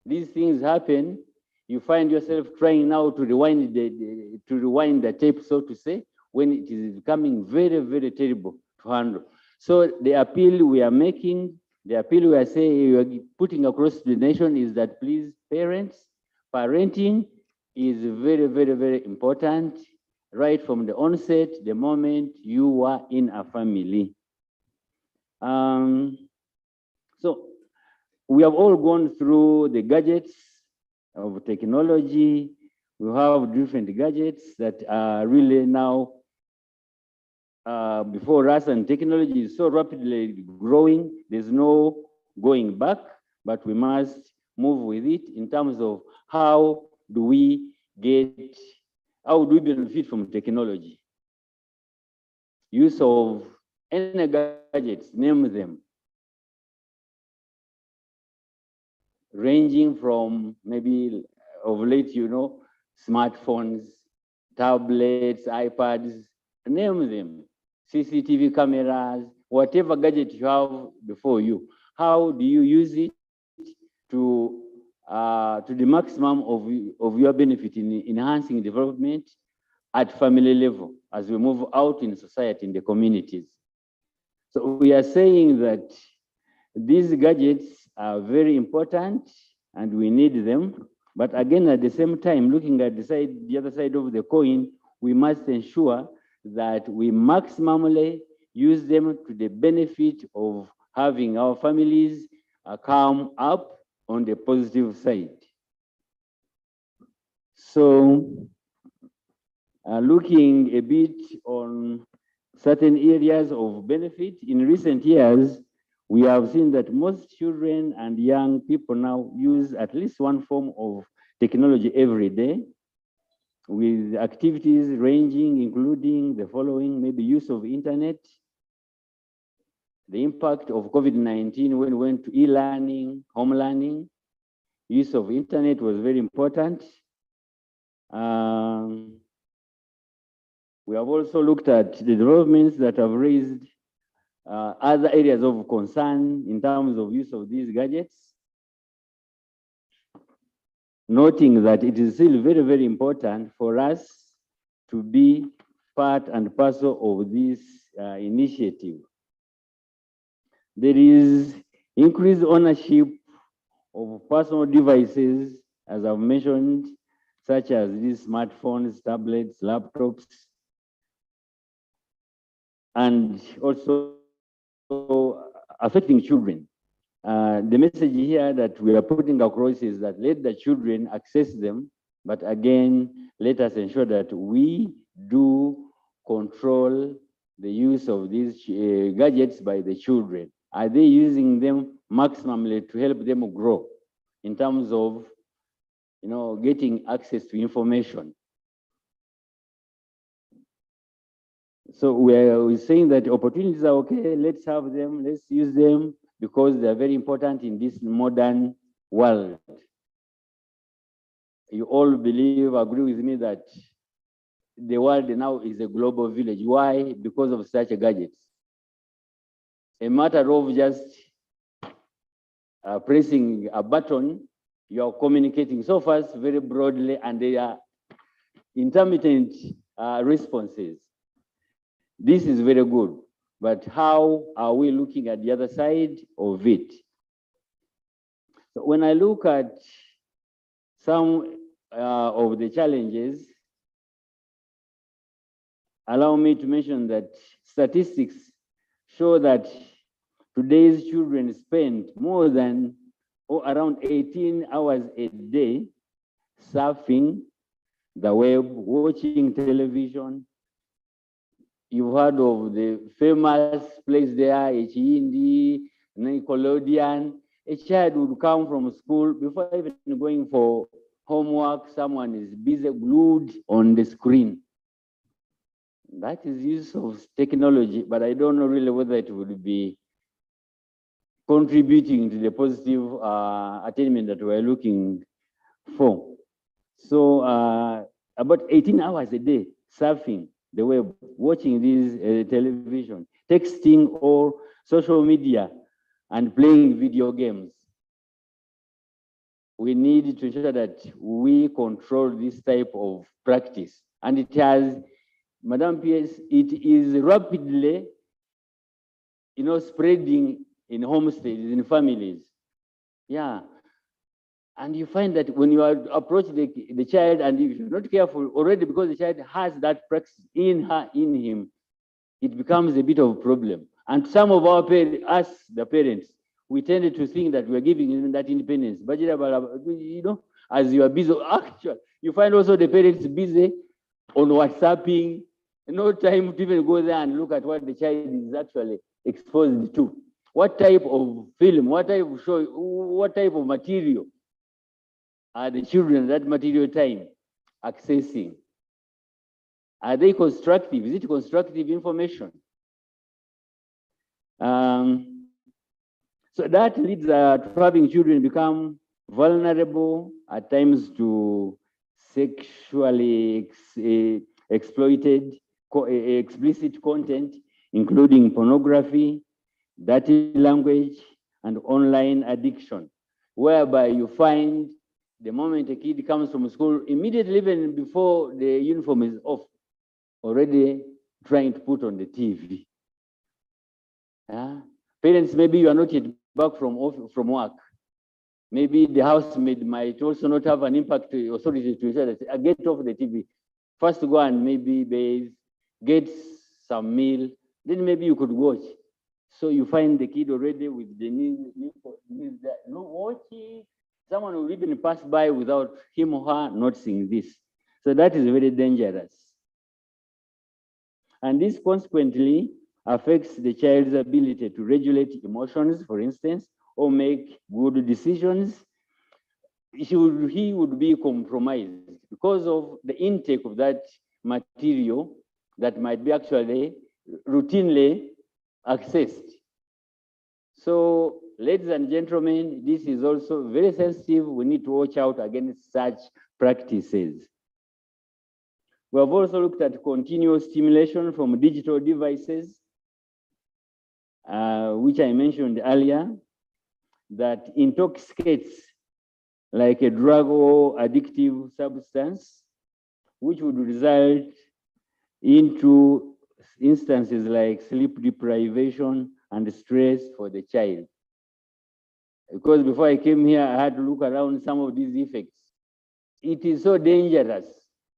These things happen. You find yourself trying now to rewind the tape, so to say, when it is becoming very, very terrible to handle. So the appeal we are making, the appeal we are saying, we are putting across the nation is that please, parents, parenting is very, very, very important right from the onset, the moment you are in a family. So we have all gone through the gadgets of technology. We have different gadgets that are really now before us, and technology is so rapidly growing, there's no going back, but we must move with it in terms of how do we benefit from technology? Use of any gadgets, name them. Ranging from maybe of late, you know, smartphones, tablets, iPads, name them. CCTV cameras, whatever gadget you have before you. How do you use it to the maximum of your benefit in enhancing development at family level as we move out in society, in the communities. So we are saying that these gadgets are very important and we need them. But again, at the same time, looking at the other side of the coin, we must ensure that we maximally use them to the benefit of having our families come up on the positive side. So, looking a bit on certain areas of benefit, in recent years, we have seen that most children and young people now use at least one form of technology every day, with activities ranging, including the following: maybe use of internet, the impact of COVID-19 when we went to e-learning, home learning. Use of internet was very important. We have also looked at the developments that have raised other areas of concern in terms of use of these gadgets, noting that it is still very, very important for us to be part and parcel of this initiative. There is increased ownership of personal devices, as I've mentioned, such as these smartphones, tablets, laptops, and also affecting children. The message here that we are putting across is that let the children access them, but again, let us ensure that we do control the use of these gadgets by the children. Are they using them maximally to help them grow in terms of, getting access to information? So we're saying that opportunities are okay, let's have them, let's use them, because they're very important in this modern world. You all agree with me that the world now is a global village. Why? Because of such gadgets. A matter of just pressing a button, you are communicating so fast, very broadly, and they are intermittent responses. This is very good, but how are we looking at the other side of it? So when I look at some of the challenges, allow me to mention that statistics show that today's children spend more than around 18 hours a day surfing the web, watching television. You've heard of the famous place there, Echindi, Nickelodeon. A child would come from school, before even going for homework, someone is busy, glued on the screen. That is use of technology, but I don't know really whether it would be contributing to the positive attainment that we're looking for. So about 18 hours a day surfing the web, watching this television, texting or social media, and playing video games. We need to ensure that we control this type of practice. And it has, Madam PS, it is rapidly, spreading in homesteads, in families. Yeah. And you find that when you approach the child, and if you're not careful already, because the child has that practice in him, it becomes a bit of a problem. And some of our parents, us, the parents, we tended to think that we're giving them that independence. But, as you are busy, actually, you find also the parents busy on WhatsApping, no time to even go there and look at what the child is actually exposed to. What type of film, what type of show, what type of material are the children at that material time accessing? Are they constructive? Is it constructive information? So that leads to having children become vulnerable at times to sexually exploited, explicit content, including pornography, dirty language, and online addiction. whereby you find the moment a kid comes from school, immediately, even before the uniform is off, already trying to put on the TV. Parents, maybe you are not yet back from work. Maybe the housemaid might also not have an impact authority to say that get off the TV. First go and maybe bathe, get some meal, then maybe you could watch. So you find the kid already with the knees there, no watching. Someone will even pass by without him or her noticing this. So that is very dangerous. And this consequently affects the child's ability to regulate emotions, for instance, or make good decisions. He would be compromised because of the intake of that material that might be actually routinely accessed. So, ladies and gentlemen, this is also very sensitive. We need to watch out against such practices. We have also looked at continuous stimulation from digital devices, which I mentioned earlier, that intoxicates like a drug or addictive substance, which would result into instances like sleep deprivation and stress for the child. Because before I came here, I had to look around some of these effects. It is so dangerous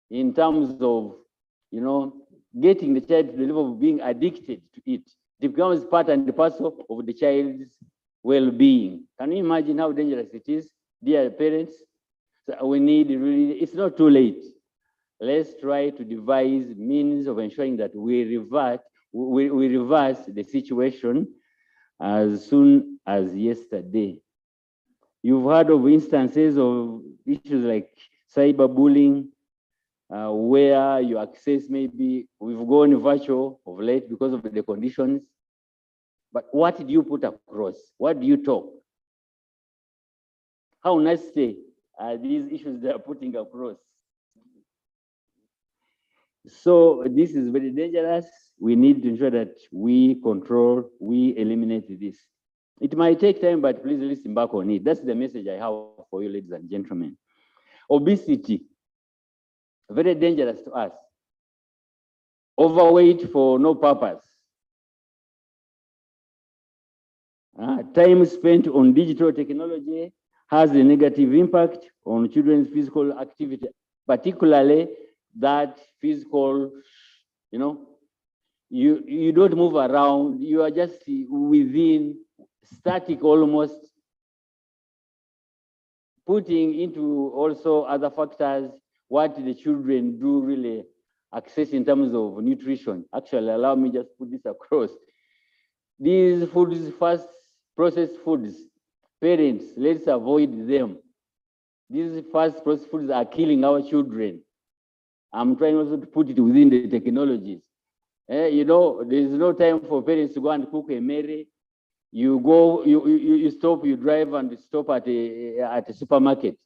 in terms of, getting the child to the level of being addicted to it. It becomes part and parcel of the child's well-being. Can you imagine how dangerous it is, dear parents? So we need really, it's not too late. Let's try to devise means of ensuring that we reverse the situation as soon as yesterday. You've heard of instances of issues like cyberbullying, where you access maybe, we've gone virtual of late because of the conditions. But what did you put across? What do you talk? How nasty are these issues they are putting across? So this is very dangerous. We need to ensure that we control, we eliminate this. It might take time, but please listen back on it. That's the message I have for you, ladies and gentlemen. Obesity, very dangerous to us. Overweight for no purpose. Time spent on digital technology has a negative impact on children's physical activity, particularly that physical, you don't move around, you are just within, static almost, putting into also other factors what the children do really access in terms of nutrition. Actually, allow me just put this across. These foods, fast processed foods, parents, let's avoid them. These fast processed foods are killing our children. I'm trying also to put it within the technologies. There is no time for parents to go and cook a Mary. You go, you stop, you drive and stop at a supermarket.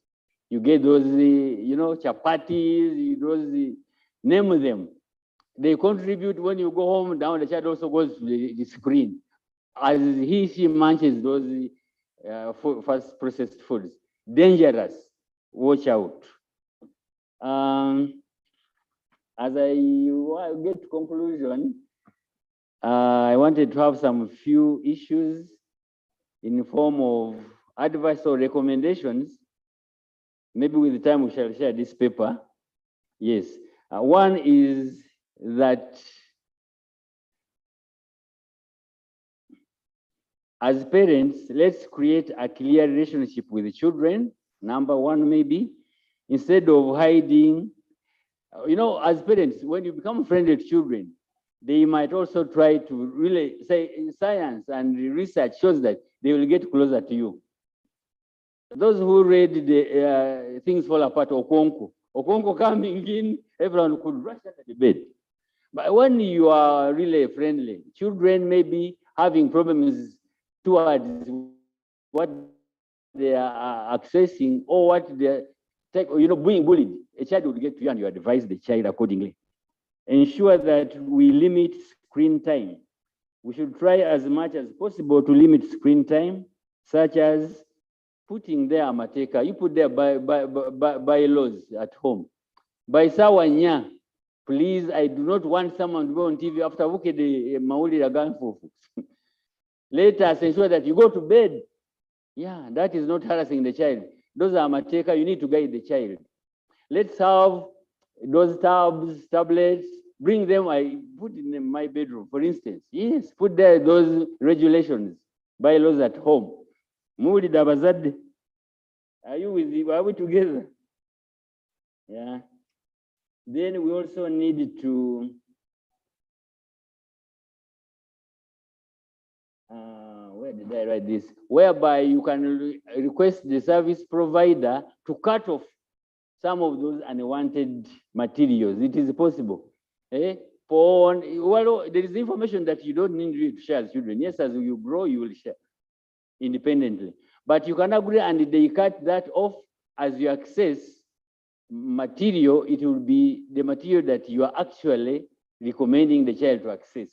You get those, chapatis, those, name them. They contribute when you go home, down the child also goes to the screen. As she munches those fast processed foods. Dangerous, watch out. As I get to conclusion, I wanted to have some few issues in the form of advice or recommendations. Maybe with the time we shall share this paper. Yes. One is that as parents, let's create a clear relationship with the children. Number one, maybe, instead of hiding. As parents, when you become friendly with children, they might also try to really say science and research shows that they will get closer to you. Those who read the Things Fall Apart, Okonko coming in, everyone could rush out of the bed. But when you are really friendly, children may be having problems towards what they are accessing or what they're being bullied. A child will get to you and you advise the child accordingly. Ensure that we limit screen time. We should try as much as possible to limit screen time, such as putting there Amateka, you put there bylaws at home. By Sawanya, please, I do not want someone to go on TV after the Mauli Raganfu. Let us ensure that you go to bed. Yeah, that is not harassing the child. Those are Amateka, you need to guide the child. Let's have those tabs, tablets, bring them, I put in my bedroom, for instance. Yes, put there those regulations, bylaws at home. Muli Dabazad, are you with you? Are we together? Yeah. Then we also need to where did I write this? Whereby you can request the service provider to cut off some of those unwanted materials. It is possible. Well, there is information that you don't need to share as children. Yes, as you grow, you will share independently. But you can agree and they cut that off as you access material. It will be the material that you are actually recommending the child to access.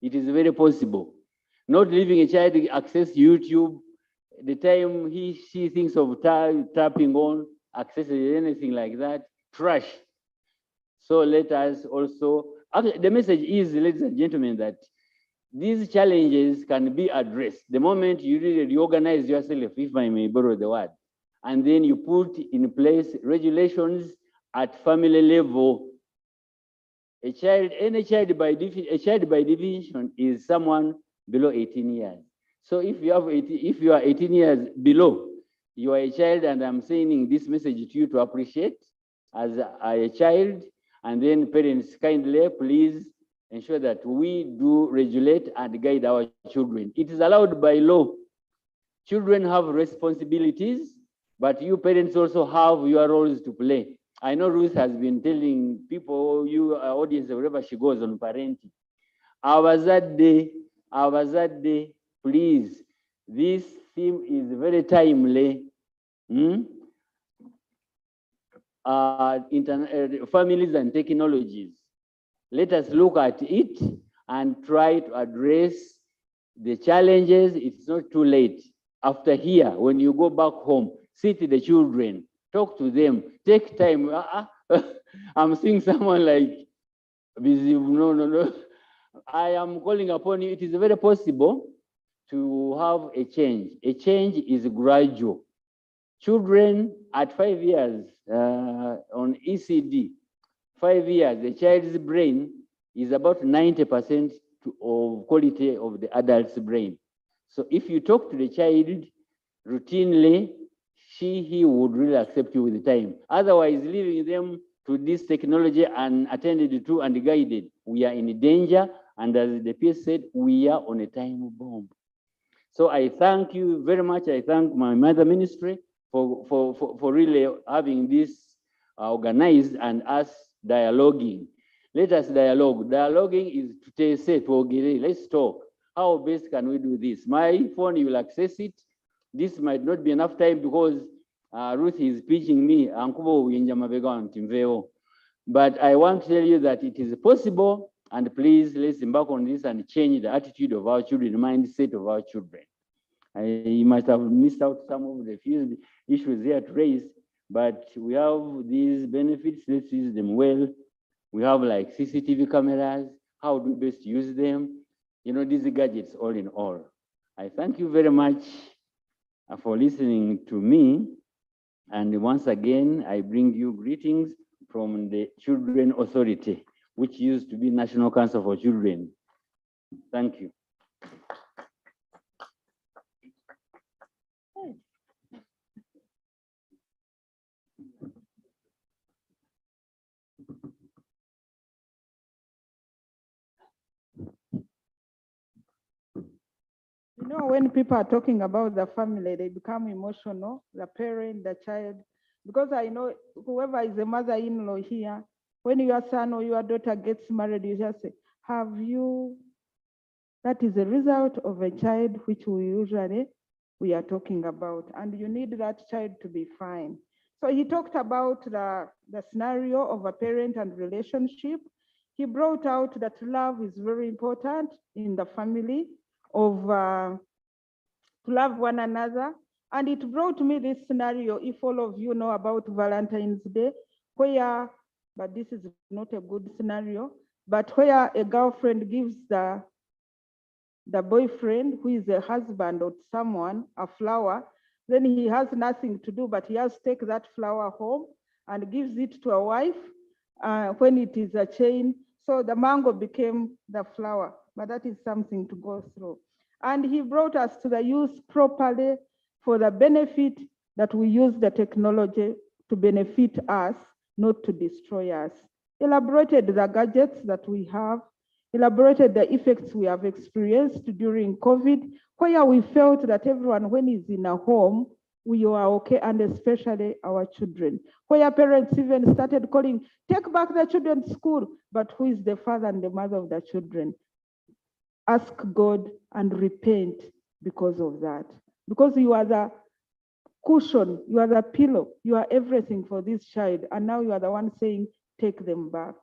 It is very possible. Not leaving a child access YouTube, the time she thinks of tapping on, accessing anything like that, trash. So let us also, the message is, ladies and gentlemen, that these challenges can be addressed the moment you really reorganize yourself, if I may borrow the word, and then you put in place regulations at family level. A child by definition is someone below 18 years. So if you are 18 years below, you are a child, and I'm sending this message to you to appreciate as a child, and then parents, kindly please ensure that we do regulate and guide our children. It is allowed by law. Children have responsibilities, but you parents also have your roles to play. I know Ruth has been telling people, you audience, wherever she goes on parenting, our day, please. This theme is very timely. Families and technologies. Let us look at it and try to address the challenges. It's not too late. After here, when you go back home, sit with the children, talk to them, take time. I'm seeing someone like busy. No. I am calling upon you. It is very possible to have a change. A change is gradual. Children at 5 years on ECD, 5 years, the child's brain is about 90% of quality of the adult's brain. So if you talk to the child routinely, he would really accept you with the time. Otherwise, leaving them to this technology unattended to and guided, we are in danger. And as the PS said, we are on a time bomb. So I thank you very much. I thank my mother ministry for really having this organized and us dialoguing. Let us dialogue. Dialoguing is to say, let's talk. How best can we do this? My phone, you will access it. This might not be enough time because Ruth is pitching me, but I want to tell you that it is possible, and please let's embark on this and change the attitude of our children, the mindset of our children. I might have missed out some of the few issues here to raise, but we have these benefits. Let's use them well. We have like CCTV cameras. How do we best use them? These gadgets all in all. I thank you very much for listening to me. And once again, I bring you greetings from the Children Authority, which used to be National Council for Children. Thank you. When people are talking about the family, they become emotional, the parent, the child, because I know whoever is the mother-in-law here, when your son or your daughter gets married, you just say, have you? That is a result of a child which we are talking about, and you need that child to be fine. So he talked about the scenario of a parent and relationship. He brought out that love is very important in the family, of to love one another And it brought me this scenario, if all of you know about Valentine's Day, where, but this is not a good scenario, but where a girlfriend gives the boyfriend, who is a husband or someone, a flower, then he has nothing to do, but he has to take that flower home and gives it to a wife when it is a chain. So the mango became the flower, but that is something to go through. And he brought us to the use properly for the benefit that we use the technology to benefit us, not to destroy us. Elaborated the gadgets that we have, elaborated the effects we have experienced during COVID, where we felt that everyone, when he's in a home, we are okay, and especially our children, where parents even started calling, take back the children to school, but who is the father and the mother of the children? Ask God and repent because of that. Because you are the cushion, you are the pillow, you are everything for this child, and now you are the one saying, take them back.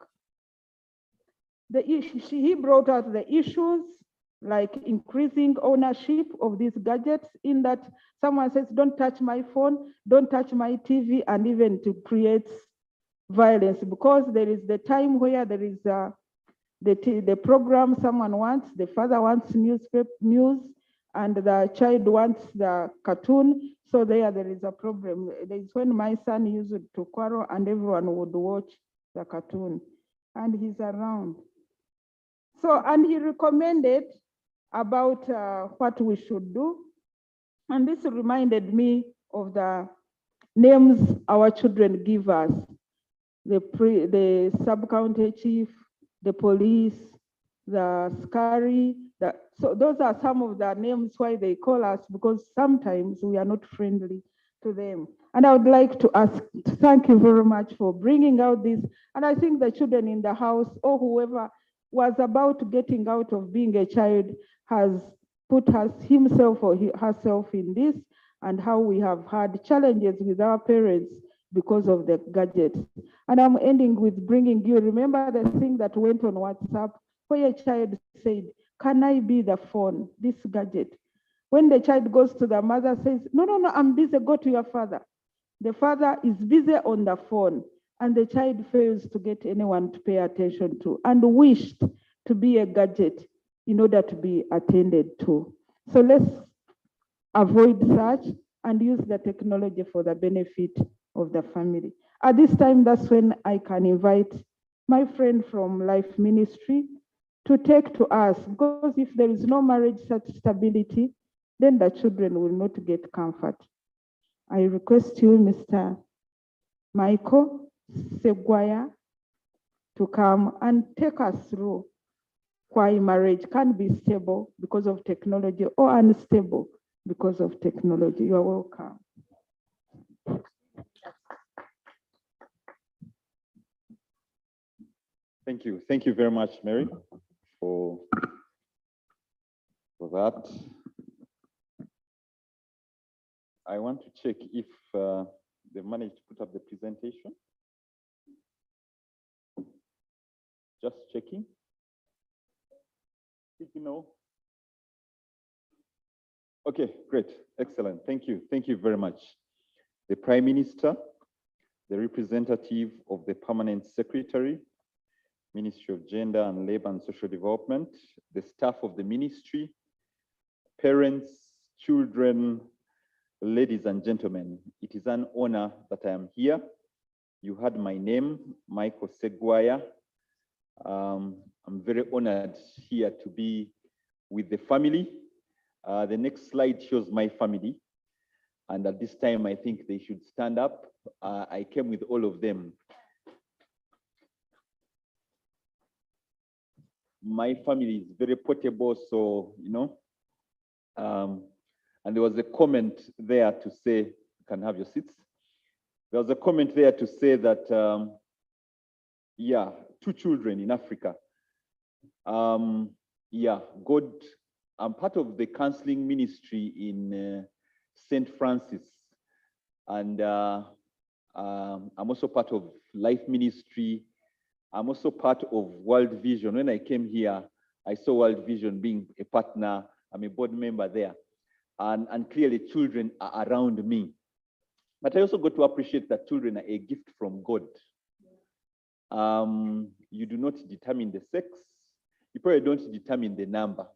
He brought out the issues like increasing ownership of these gadgets, in that someone says, don't touch my phone, don't touch my TV, and even to create violence, because there is the time where there is the program someone wants, the father wants news, and the child wants the cartoon. So there is a problem. It's when my son used it to quarrel and everyone would watch the cartoon, and he's around. So, and he recommended about what we should do. And this reminded me of the names our children give us, the sub-county chief, the police, the SCARI. So those are some of the names why they call us, because sometimes we are not friendly to them. And I would like to thank you very much for bringing out this. And I think the children in the house, or whoever was about getting out of being a child, has put himself or herself in this, and how we have had challenges with our parents because of the gadgets. And I'm ending with bringing you, remember the thing that went on WhatsApp, where a child said, can I be the phone, this gadget? When the child goes to the mother, says, no, I'm busy, go to your father. The father is busy on the phone, and the child fails to get anyone to pay attention to, and wished to be a gadget in order to be attended to. So let's avoid such and use the technology for the benefit of the family. At this time, that's when I can invite my friend from Life Ministry to take to us, because if there is no marriage stability, then the children will not get comfort. I request you, Mr. Michael Seguaya, to come and take us through why marriage can be stable because of technology, or unstable because of technology. You are welcome. Thank you. Thank you very much, Mary, for that. I want to check if they managed to put up the presentation. Just checking. Signal. Okay, great. Excellent. Thank you. Thank you very much. The Prime Minister, the representative of the Permanent Secretary, Ministry of Gender and Labor and Social Development, the staff of the ministry, parents, children, ladies and gentlemen, it is an honor that I am here. You heard my name, Michael Seguaya. I'm very honored here to be with the family. The next slide shows my family. And at this time, I think they should stand up. I came with all of them. My family is very portable, so, you know, and there was a comment there to say, you can have your seats. There was a comment there to say that, yeah, 2 children in Africa. Yeah, God, I'm part of the counseling ministry in St. Francis, and I'm also part of Life Ministry. I'm also part of World Vision. When I came here, I saw World Vision being a partner. I'm a board member there. and clearly children are around me. But I also got to appreciate that children are a gift from God. You do not determine the sex. You probably don't determine the number.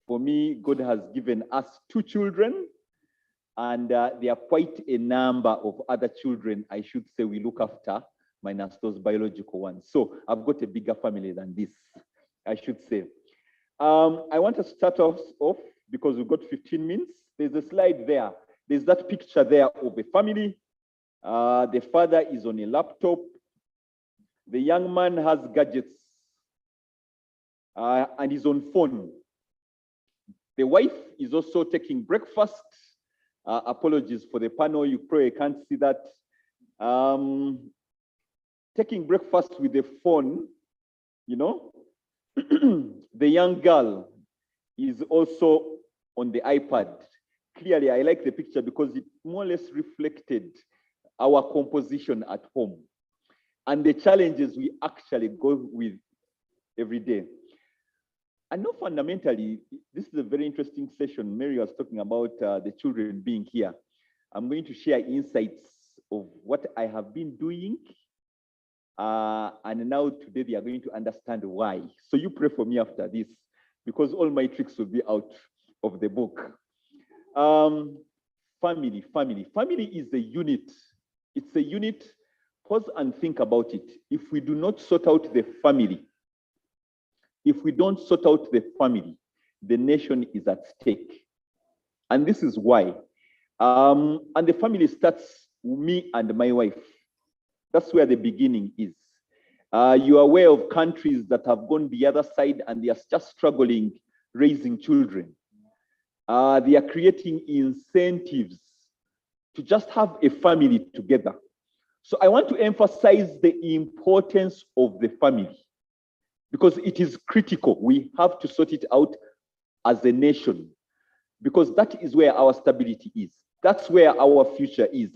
For me, God has given us 2 children, and there are quite a number of other children, I should say, we look after, minus those biological ones. So I've got a bigger family than this, I should say. I want to start off because we've got 15 minutes. There's a slide there. There's that picture there of a family. The father is on a laptop. The young man has gadgets and he's on phone. The wife is also taking breakfast. Apologies for the panel, you probably can't see that. Taking breakfast with the phone, you know. The young girl is also on the iPad. Clearly, I like the picture because it more or less reflected our composition at home and the challenges we actually go with every day. I know fundamentally, this is a very interesting session. Mary was talking about the children being here. I'm going to share insights of what I have been doing. And now today they are going to understand why. So you pray for me after this, because all my tricks will be out of the book. Family is a unit. It's a unit. Pause and think about it. If we do not sort out the family, if we don't sort out the family, the nation is at stake. And this is why. And the family starts with me and my wife. That's where the beginning is. You are aware of countries that have gone the other side and they are just struggling raising children. They are creating incentives to just have a family together. So I want to emphasize the importance of the family because it is critical. We have to sort it out as a nation because that is where our stability is. That's where our future is.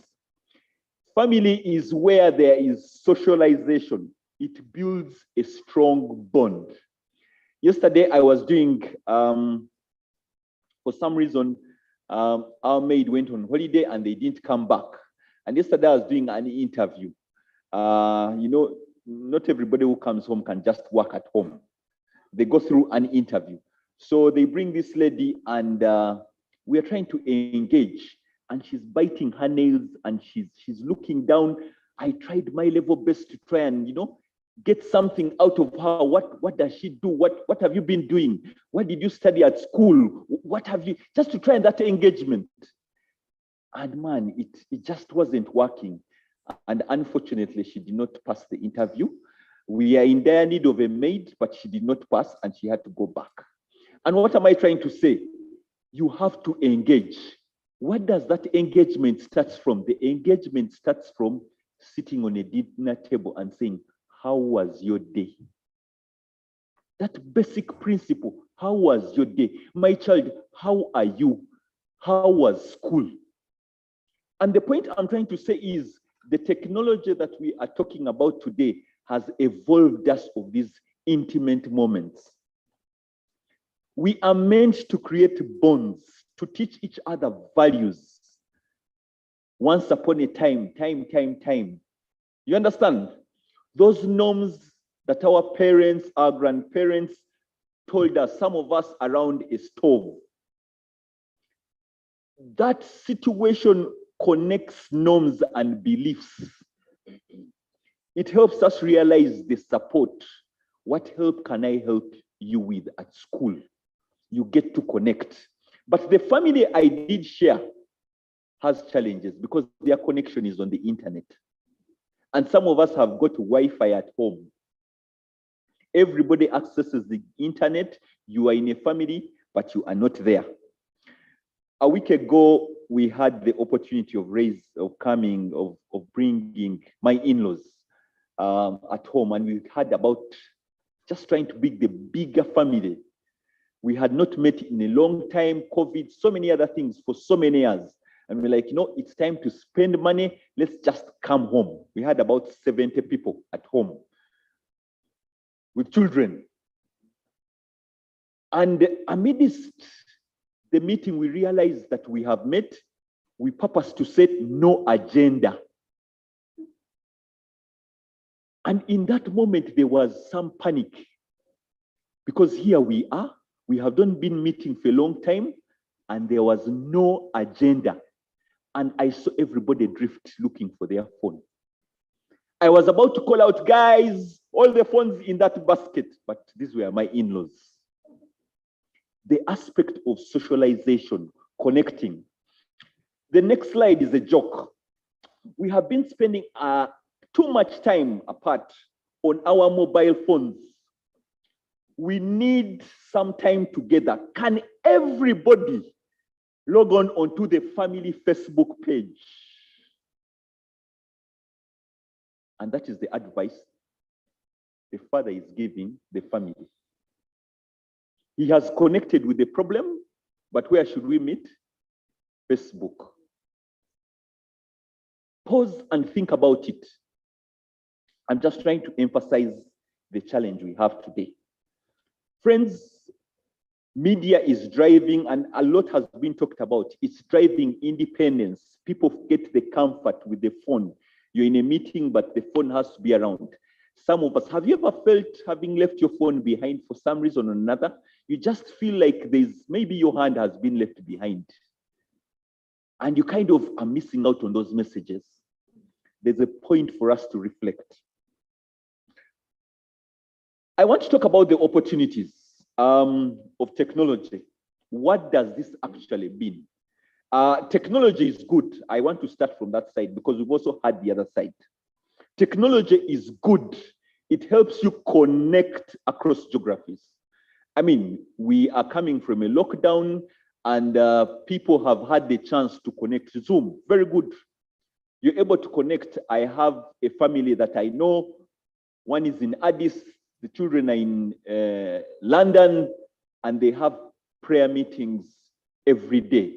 Family is where there is socialization. It builds a strong bond. Yesterday, I was doing, for some reason, our maid went on holiday and they didn't come back. And yesterday, I was doing an interview. You know, not everybody who comes home can just work at home. They go through an interview. So they bring this lady and we are trying to engage. And she's biting her nails and she's looking down. I tried my level best to try and, you know, get something out of her. What does she do? What have you been doing? What did you study at school? What have you, just to try that engagement. And man, it just wasn't working. And unfortunately, she did not pass the interview. We are in dire need of a maid, but she did not pass and she had to go back. And what am I trying to say? You have to engage. What does that engagement start from? The engagement starts from sitting on a dinner table and saying, how was your day? That basic principle, how was your day? My child, how are you? How was school? And the point I'm trying to say is the technology that we are talking about today has evolved us of these intimate moments. We are meant to create bonds, to teach each other values. Once upon a time. You understand? Those norms that our parents, our grandparents told us, some of us around a stove. That situation connects norms and beliefs. It helps us realize the support. What help can I help you with at school? You get to connect. But the family I did share has challenges because their connection is on the internet. And some of us have got Wi-Fi at home. Everybody accesses the internet. You are in a family, but you are not there. A week ago, we had the opportunity of bringing my in-laws at home. And we had about just trying to build the bigger family. We had not met in a long time, COVID, so many other things for so many years. And we're like, you know, it's time to spend money. Let's just come home. We had about 70 people at home with children. And amidst the the meeting, we realized that we have met. We purpose to set no agenda. And in that moment, there was some panic because here we are. We have not been meeting for a long time and there was no agenda. And I saw everybody drift looking for their phone. I was about to call out, guys, all the phones in that basket, but these were my in-laws. The aspect of socialization, connecting. The next slide is a joke. We have been spending too much time apart on our mobile phones. We need some time together. Can everybody log on onto the family Facebook page? And that is the advice the father is giving the family. He has connected with the problem, but where should we meet? Facebook. Pause and think about it. I'm just trying to emphasize the challenge we have today. Friends, media is driving, and a lot has been talked about. It's driving independence. People get the comfort with the phone. You're in a meeting, but the phone has to be around. Some of us, have you ever felt having left your phone behind for some reason or another? You just feel like maybe your hand has been left behind. And you kind of are missing out on those messages. There's a point for us to reflect. I want to talk about the opportunities of technology. What does this actually mean? Technology is good. I want to start from that side because we've also had the other side. Technology is good. It helps you connect across geographies. I mean, we are coming from a lockdown and people have had the chance to connect. Zoom, very good. You're able to connect. I have a family that I know. One is in Addis, the children are in London, and they have prayer meetings every day.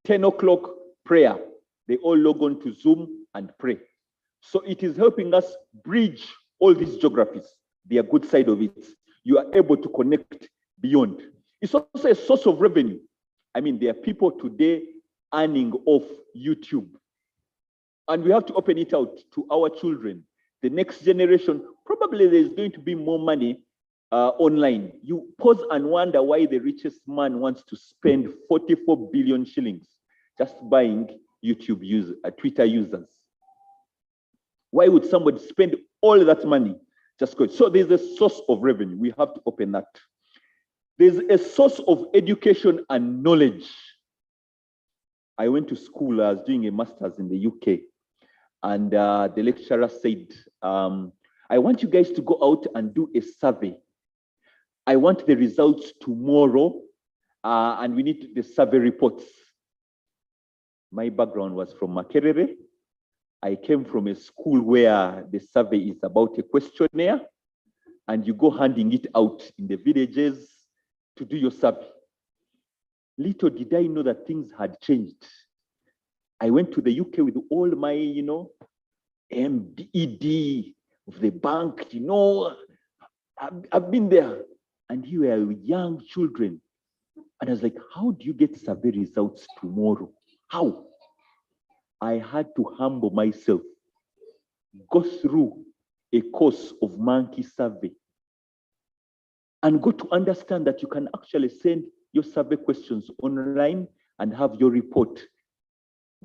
10 o'clock prayer. They all log on to Zoom and pray. So it is helping us bridge all these geographies, the good side of it. You are able to connect beyond. It's also a source of revenue. I mean, there are people today earning off YouTube. And we have to open it out to our children. The next generation, probably there's going to be more money online. You pause and wonder why the richest man wants to spend 44 billion shillings just buying YouTube Twitter users. Why would somebody spend all that money just going? So there's a source of revenue. We have to open that. There's a source of education and knowledge. I went to school. I was doing a master's in the UK. And the lecturer said, I want you guys to go out and do a survey. I want the results tomorrow, and we need the survey reports. My background was from Makerere. I came from a school where the survey is about a questionnaire, and you go handing it out in the villages to do your survey. Little did I know that things had changed. I went to the UK with all my, MDED of the bank, I've been there. And here were young children. And I was like, how do you get survey results tomorrow? How? I had to humble myself, go through a course of monkey survey, and go to understand that you can actually send your survey questions online and have your report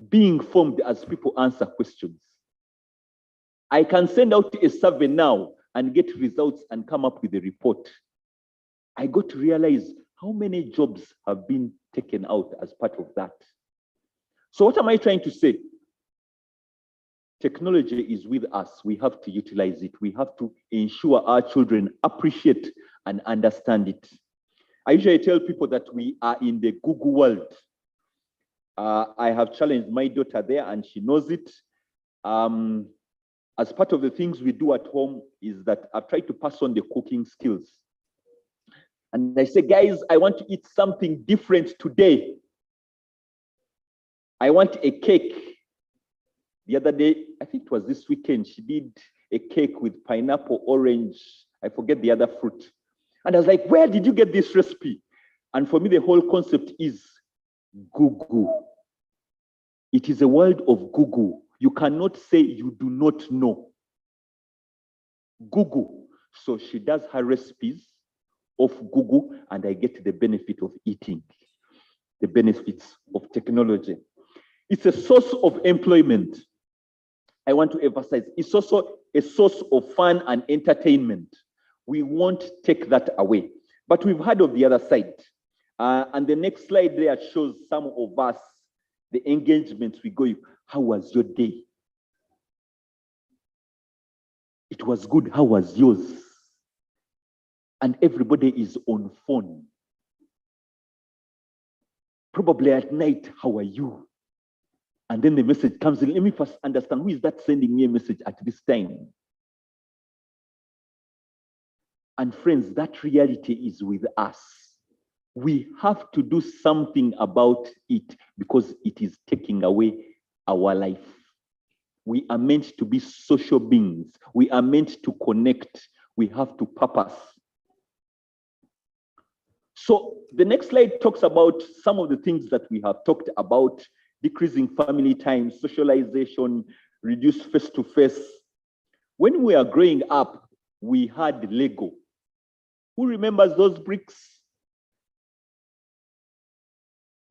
being formed as people answer questions. I can send out a survey now and get results and come up with a report. I got to realize how many jobs have been taken out as part of that. So what am I trying to say? Technology is with us. We have to utilize it. We have to ensure our children appreciate and understand it. I usually tell people that we are in the Google world. I have challenged my daughter there and she knows it. As part of the things we do at home is that I've tried to pass on the cooking skills. And I say, guys, I want to eat something different today. I want a cake. The other day, I think it was this weekend, she did a cake with pineapple, orange, I forget the other fruit. And I was like, where did you get this recipe? And for me, the whole concept is Google. It is a world of Google. You cannot say you do not know. Google. So she does her recipes of Google, and I get the benefit of eating, the benefits of technology. It's a source of employment. I want to emphasize, it's also a source of fun and entertainment. We won't take that away. But we've heard of the other side. And the next slide there shows some of us, the engagements we go. How was your day? It was good. How was yours? And everybody is on phone. Probably at night, how are you? And then the message comes in. Let me first understand, who is that sending me a message at this time? And friends, that reality is with us. We have to do something about it because it is taking away our life. We are meant to be social beings. We are meant to connect. We have to purpose. So the next slide talks about some of the things that we have talked about: decreasing family time, socialization, reduce face-to-face. When we are growing up, we had Lego. Who remembers those bricks?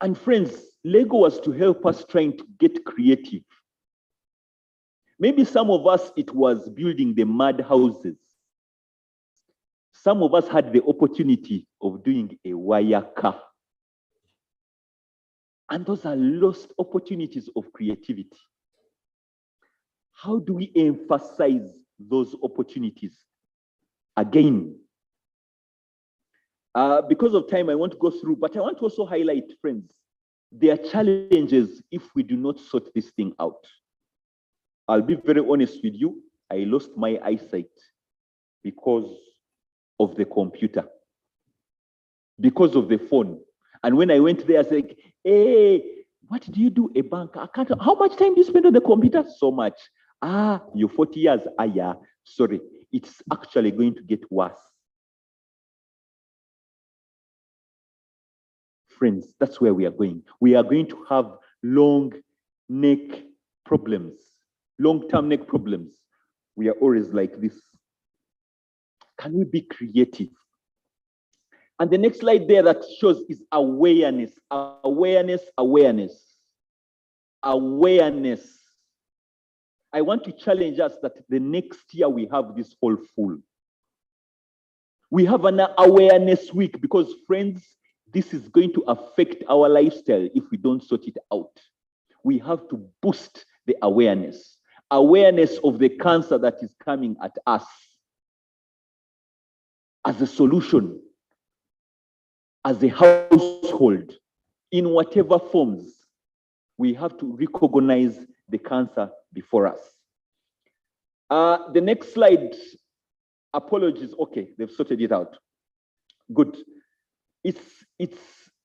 And friends, Lego was to help us trying to get creative. Maybe some of us, it was building the mud houses. Some of us had the opportunity of doing a wire car. And those are lost opportunities of creativity. How do we emphasize those opportunities? Again, because of time, I want to go through, but I want to also highlight, friends, there are challenges if we do not sort this thing out. I'll be very honest with you. I lost my eyesight because of the computer, because of the phone. And when I went there, I said, hey, what do you do? A bank? I can't. How much time do you spend on the computer? So much. You're 40 years. Yeah, sorry. It's actually going to get worse. Friends, that's where we are going. We are going to have long neck problems, long-term neck problems. We are always like this. Can we be creative? And the next slide there that shows is awareness, awareness, awareness, awareness. I want to challenge us that the next year we have this hall full. We have an awareness week because, friends, this is going to affect our lifestyle if we don't sort it out. We have to boost the awareness of the cancer that is coming at us as a solution, as a household, in whatever forms. We have to recognize the cancer before us. The next slide, apologies. Okay, they've sorted it out. Good. It's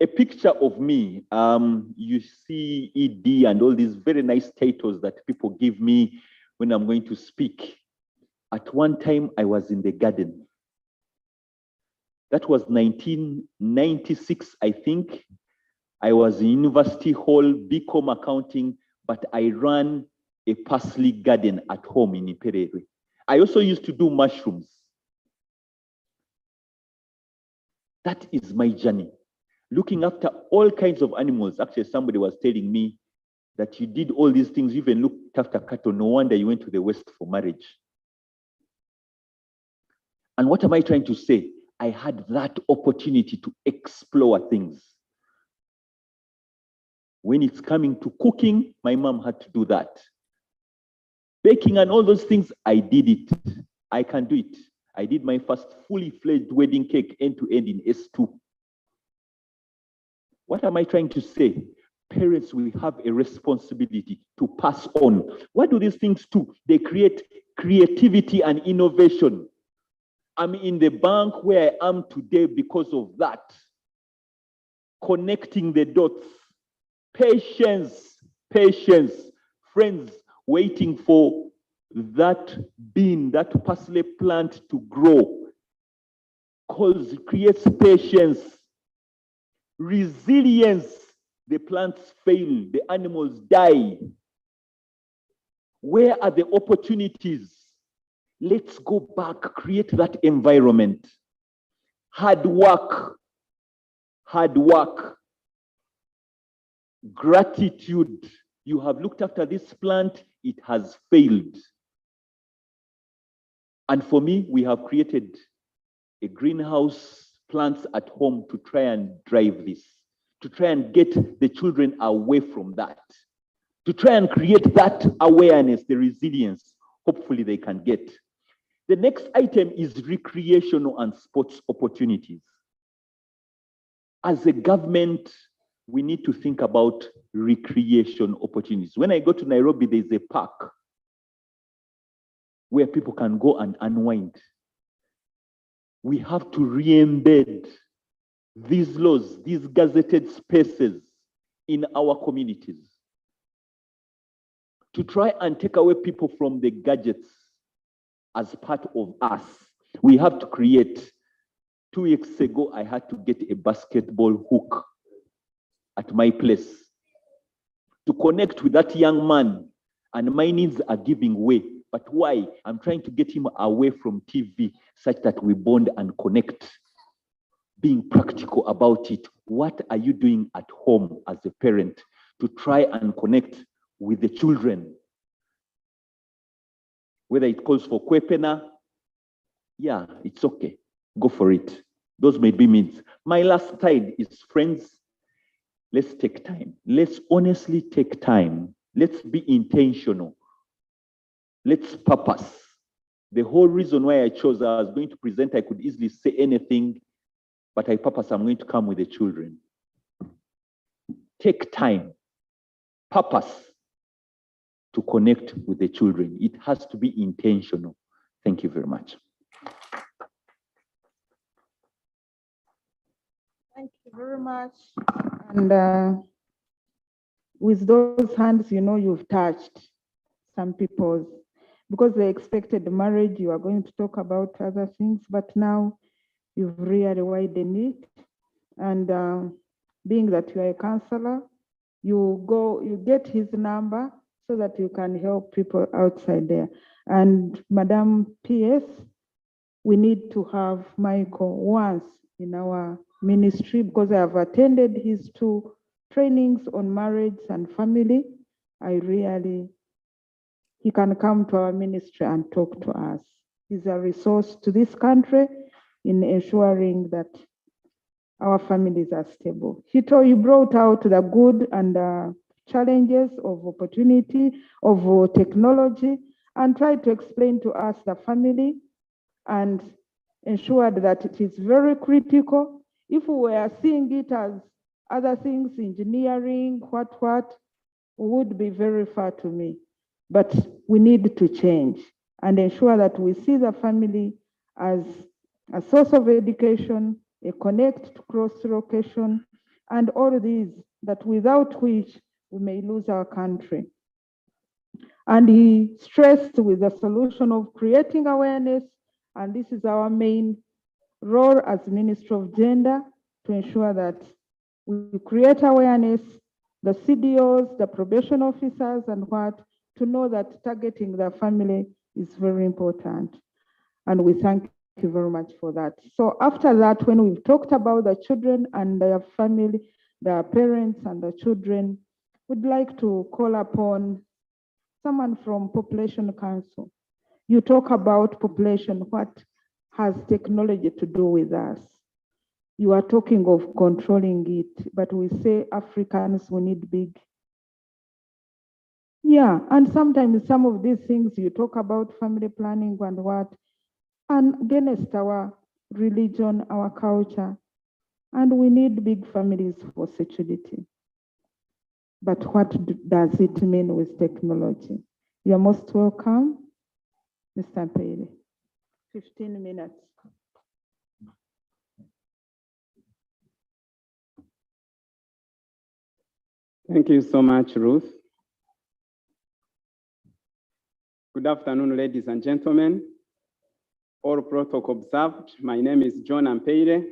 a picture of me. You see ED and all these very nice titles that people give me when I'm going to speak. At one time, I was in the garden. That was 1996, I think. I was in University Hall, BCom accounting, but I ran a parsley garden at home in Iperere. I also used to do mushrooms. That is my journey. Looking after all kinds of animals. Actually, somebody was telling me that you did all these things, you even looked after cattle. No wonder you went to the West for marriage. And what am I trying to say? I had that opportunity to explore things. When it's coming to cooking, my mom had to do that. Baking and all those things, I did it. I can do it. I did my first fully fledged wedding cake end to end in S2. What am I trying to say? Parents will have a responsibility to pass on. What do these things do? They create creativity and innovation. I'm in the bank where I am today because of that. Connecting the dots. Patience, patience. Friends, waiting for that bean, that parsley plant to grow. Creates patience. Resilience. the plants fail, the animals die. Where are the opportunities? Let's go back, create that environment. Hard work, gratitude. You have looked after this plant, it has failed. And for me, we have created a greenhouse, plants at home to try and drive this, to try and get the children away from that, to try and create that awareness, the resilience, hopefully they can get. The next item is recreational and sports opportunities. As a government, we need to think about recreation opportunities. When I go to Nairobi, there's a park where people can go and unwind. We have to re-embed these laws, these gazetted spaces in our communities to try and take away people from the gadgets as part of us. We have to create. 2 weeks ago, I had to get a basketball hook at my place to connect with that young man, and my needs are giving way. But why? I'm trying to get him away from TV such that we bond and connect. Being practical about it. What are you doing at home as a parent to try and connect with the children? Whether it calls for kwepena, yeah, it's okay. Go for it. Those may be means. My last slide is, friends, let's take time. Let's honestly take time. Let's be intentional. Let's purpose. The whole reason why I chose, I was going to present, I could easily say anything, but I purpose I'm going to come with the children. Take time. Purpose to connect with the children. It has to be intentional. Thank you very much. Thank you very much. And with those hands, you know, you've touched some people's, because they expected marriage, you are going to talk about other things, but now you've really widened it. And being that you are a counselor, you get his number so that you can help people outside there. And Madam PS, we need to have Michael once in our ministry, because I have attended his 2 trainings on marriage and family. He can come to our ministry and talk to us. He's a resource to this country in ensuring that our families are stable. He brought out the good and challenges of opportunity, of technology, and tried to explain to us the family and ensured that it is very critical. If we were seeing it as other things, engineering, what, would be very far to me. But we need to change and ensure that we see the family as a source of education, a connect to cross-location, and all these, that without which we may lose our country. And he stressed with the solution of creating awareness, and this is our main role as Ministry of Gender, to ensure that we create awareness, the CDOs, the probation officers, and to know that targeting the family is very important. And we thank you very much for that. So after that, when we've talked about the children and their family, their parents and the children, we'd like to call upon someone from Population Council. You talk about population, what has technology to do with us? You are talking of controlling it, but we say Africans, we need big. Yeah, and sometimes some of these things you talk about family planning and against our religion, our culture, and we need big families for security. But what does it mean with technology? You're most welcome, Mr. Mpere. 15 minutes. Thank you so much, Ruth. Good afternoon, ladies and gentlemen. All protocol observed. My name is John Mpere.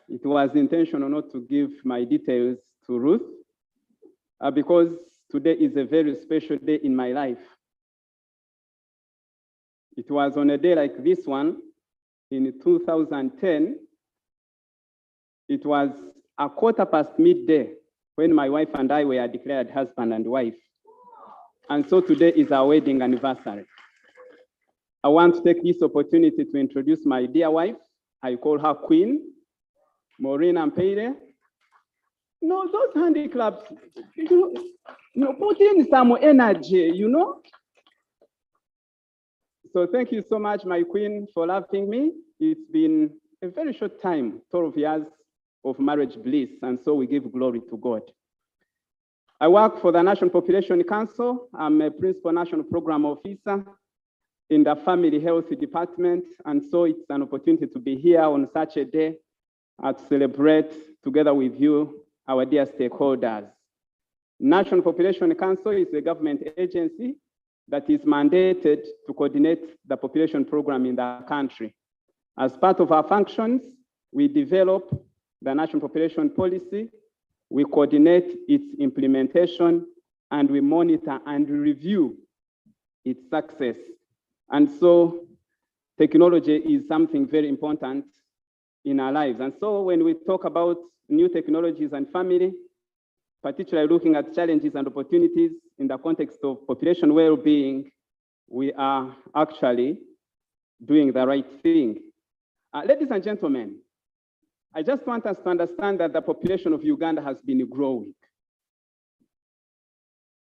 It was intentional not to give my details to Ruth because today is a very special day in my life. It was on a day like this one in 2010. It was a 1:15 midday when my wife and I were declared husband and wife. And so today is our wedding anniversary. I want to take this opportunity to introduce my dear wife. I call her Queen, Maureen Ampeire. No, those handicrafts, put in some energy, So thank you so much, my queen, for loving me. It's been a very short time, 12 years of marriage bliss, and so we give glory to God. I work for the National Population Council. I'm a principal national program officer in the Family Health Department, and so it's an opportunity to be here on such a day to celebrate together with you, our dear stakeholders. National Population Council is a government agency that is mandated to coordinate the population program in the country. As part of our functions, we develop the National Population Policy, we coordinate its implementation, and we monitor and review its success. And so technology is something very important in our lives. And so when we talk about new technologies and family, particularly looking at challenges and opportunities in the context of population well-being, we are actually doing the right thing. Ladies and gentlemen, I just want us to understand that the population of Uganda has been growing.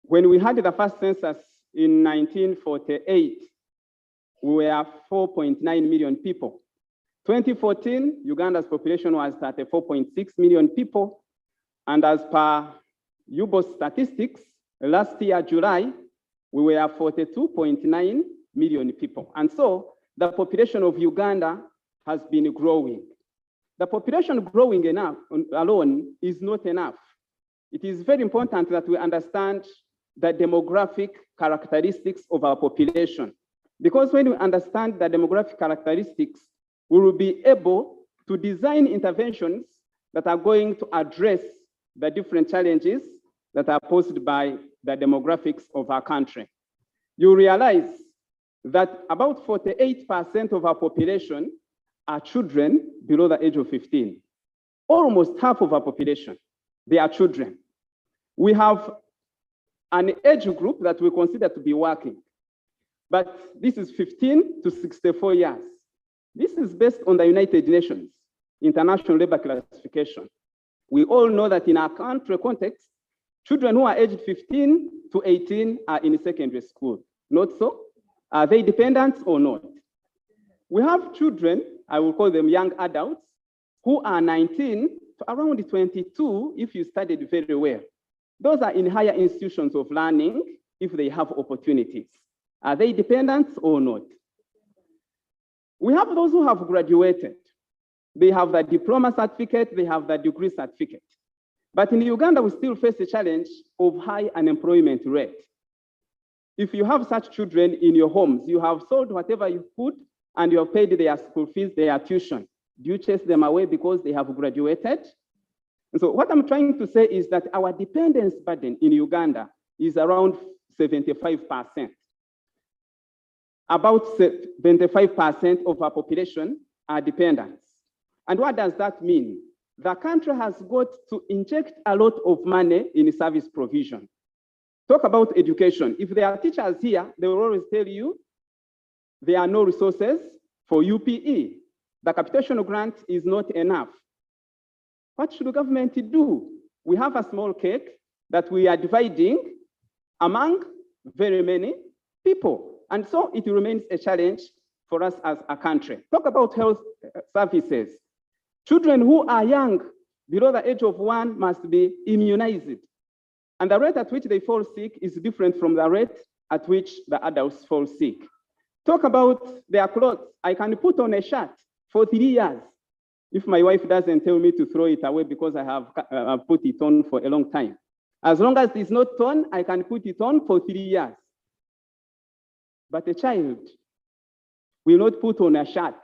When we had the first census in 1948, we were 4.9 million people. 2014, Uganda's population was 34.6 million people. And as per UBOS statistics, last year, July, we were 42.9 million people. And so the population of Uganda has been growing. The population growing enough alone is not enough. It is very important that we understand the demographic characteristics of our population. Because when we understand the demographic characteristics, we will be able to design interventions that are going to address the different challenges that are posed by the demographics of our country. You realize that about 48% of our population are children below the age of 15. Almost half of our population, they are children. We have an age group that we consider to be working, but this is 15 to 64 years. This is based on the United Nations International Labor Classification. We all know that in our country context, children who are aged 15 to 18 are in secondary school. Not so? Are they dependent or not? We have children, I will call them young adults, who are 19 to around 22 if you studied very well. Those are in higher institutions of learning if they have opportunities. Are they dependent or not? We have those who have graduated. They have the diploma certificate, they have the degree certificate. But in Uganda, we still face a challenge of high unemployment rate. If you have such children in your homes, you have sold whatever you could and you have paid their school fees, their tuition. Do you chase them away because they have graduated? And so what I'm trying to say is that our dependence burden in Uganda is around 75%. About 75% of our population are dependents. And what does that mean? The country has got to inject a lot of money in service provision. Talk about education. If there are teachers here, they will always tell you there are no resources for UPE. The capitation grant is not enough. What should the government do? We have a small cake that we are dividing among very many people. And so it remains a challenge for us as a country. Talk about health services. Children who are young, below the age of 1, must be immunized. And the rate at which they fall sick is different from the rate at which the adults fall sick. Talk about their clothes. I can put on a shirt for 3 years if my wife doesn't tell me to throw it away because I have put it on for a long time. As long as it's not torn, I can put it on for 3 years. But a child will not put on a shirt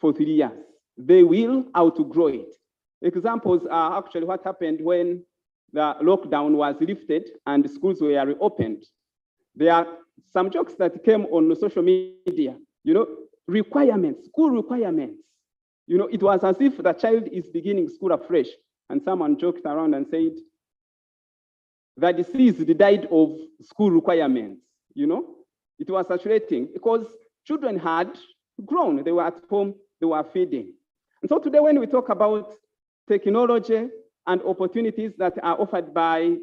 for 3 years. They will outgrow it. Examples are actually what happened when the lockdown was lifted and schools were reopened, there are some jokes that came on social media, requirements, school requirements. It was as if the child is beginning school afresh. And someone joked around and said, the deceased died of school requirements. It was saturating because children had grown. They were at home, they were feeding. And so today, when we talk about technology and opportunities that are offered by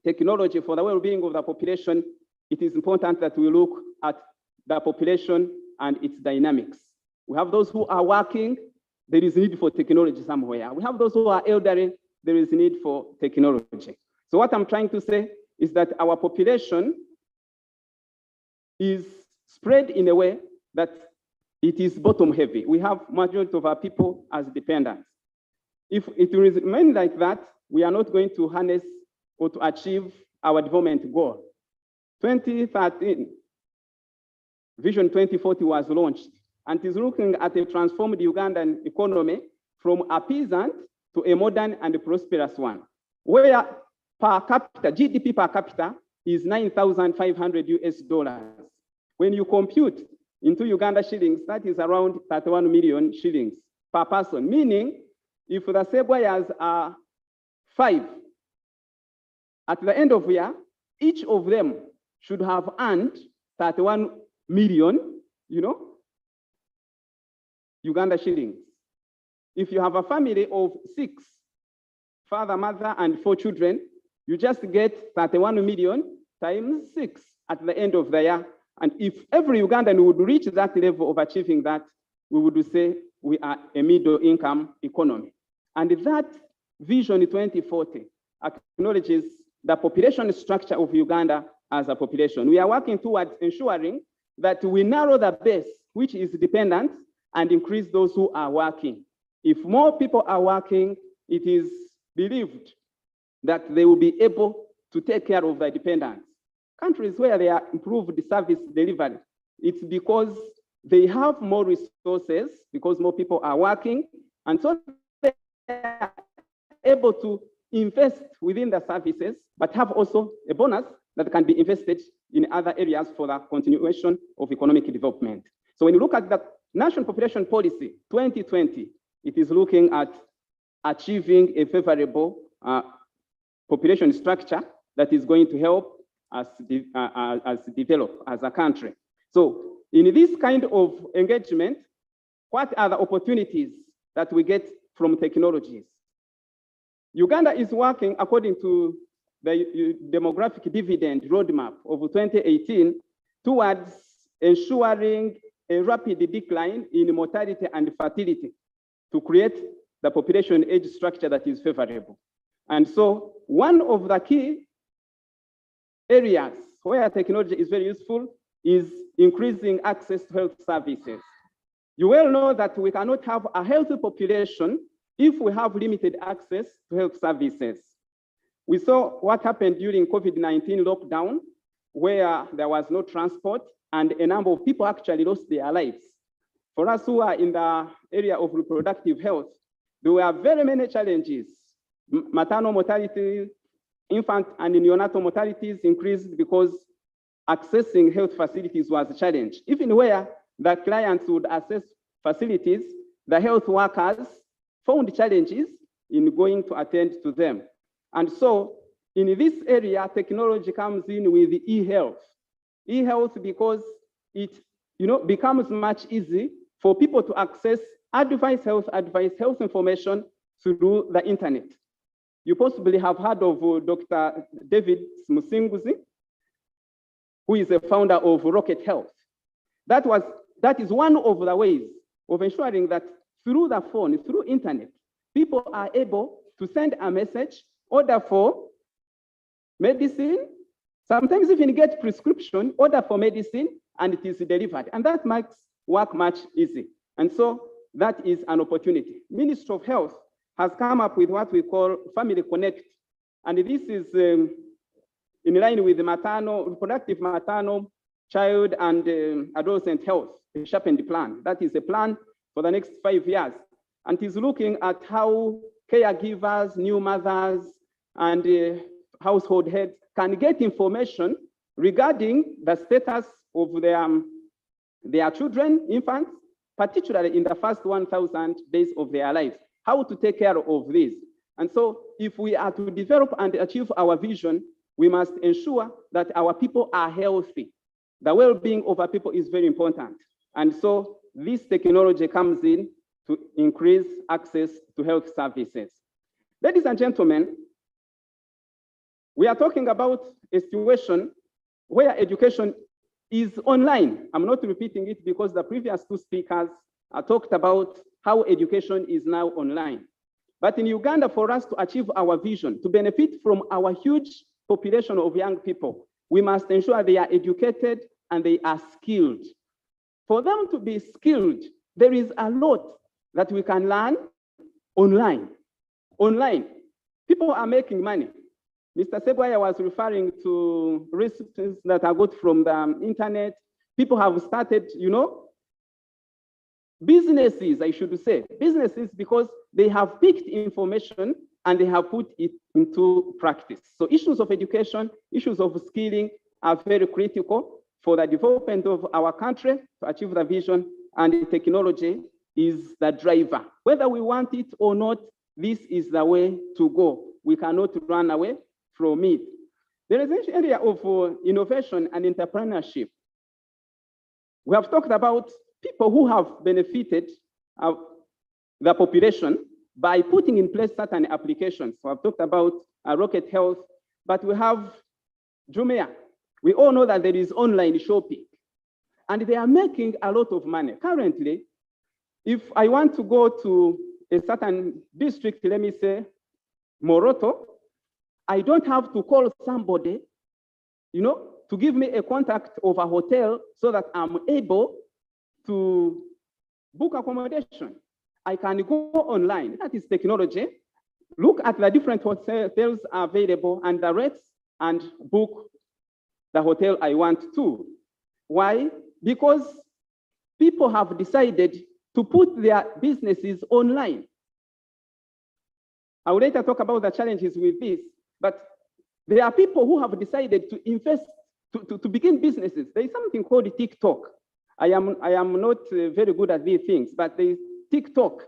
technology for the well-being of the population, it is important that we look at the population and its dynamics. We have those who are working, there is need for technology somewhere. We have those who are elderly, there is need for technology. So what I'm trying to say is that our population is spread in a way that it is bottom heavy. We have majority of our people as dependents. If it will remain like that, we are not going to harness or to achieve our development goal. 2013, Vision 2040 was launched and is looking at a transformed Ugandan economy from a peasant to a modern and prosperous one, where per capita, GDP per capita is $9,500. When you compute into Uganda shillings, that is around 31 million shillings per person, meaning if the Segwayas are 5, at the end of the year, each of them should have earned 31 million, Uganda shillings. If you have a family of 6, father, mother, and 4 children, you just get 31 million times 6 at the end of the year. And if every Ugandan would reach that level of achieving that, we would say we are a middle income economy. And that Vision 2040 acknowledges the population structure of Uganda as a population. We are working towards ensuring that we narrow the base, which is dependent, and increase those who are working. If more people are working, it is believed that they will be able to take care of the dependents. Countries where they are improved service delivery, it's because they have more resources, because more people are working, and so they are able to invest within the services, but have also a bonus that can be invested in other areas for the continuation of economic development. So when you look at the National Population Policy 2020, it is looking at achieving a favorable population structure that is going to help us develop as a country. So in this kind of engagement, what are the opportunities that we get from technologies? Uganda is working according to the demographic dividend roadmap of 2018 towards ensuring a rapid decline in mortality and fertility to create the population age structure that is favorable. And so one of the key areas where technology is very useful is increasing access to health services. You well know that we cannot have a healthy population if we have limited access to health services. We saw what happened during COVID-19 lockdown, where there was no transport and a number of people actually lost their lives. For us who are in the area of reproductive health, there were very many challenges. Maternal mortality, infant and neonatal mortalities increased because accessing health facilities was a challenge. Even where the clients would access facilities, the health workers found challenges in going to attend to them. And so in this area, technology comes in with e-health. E-health because it becomes much easier for people to access health information through the internet. You possibly have heard of Dr. David Musinguzi, who is the founder of Rocket Health. That is one of the ways of ensuring that through the phone, through internet, people are able to send a message, order for medicine, sometimes even get prescription, order for medicine, and it is delivered. And that makes work much easier. And so that is an opportunity. Ministry of Health has come up with what we call Family Connect. And this is in line with the reproductive maternal, child, and adolescent health, a sharpened plan. That is a plan for the next 5 years. And is looking at how caregivers, new mothers, and household heads can get information regarding the status of their children, infants, particularly in the first 1,000 days of their lives, how to take care of this. And so if we are to develop and achieve our vision, we must ensure that our people are healthy. The well-being of our people is very important. And so this technology comes in to increase access to health services. Ladies and gentlemen, we are talking about a situation where education is online. I'm not repeating it because the previous two speakers talked about how education is now online. But in Uganda, for us to achieve our vision, to benefit from our huge population of young people, we must ensure they are educated and they are skilled. For them to be skilled, there is a lot that we can learn online. Online, people are making money. Mr. Segwaya was referring to recipes that are got from the internet. People have started, businesses, I should say, businesses because they have picked information and they have put it into practice. So issues of education, issues of skilling are very critical for the development of our country to achieve the vision, and technology is the driver. Whether we want it or not, this is the way to go. We cannot run away from it. There is an area of innovation and entrepreneurship. We have talked about people who have benefited the population by putting in place certain applications. So I've talked about Rocket Health, but we have Jumia. We all know that there is online shopping, and they are making a lot of money. Currently, if I want to go to a certain district, let me say Moroto, I don't have to call somebody, to give me a contact of a hotel so that I'm able to book accommodation. I can go online. That is technology. Look at the different hotels available and the rates and book the hotel I want to. Why? Because people have decided to put their businesses online. I will later talk about the challenges with this, but there are people who have decided to invest, to begin businesses. There is something called TikTok. I am not very good at these things, but there is TikTok.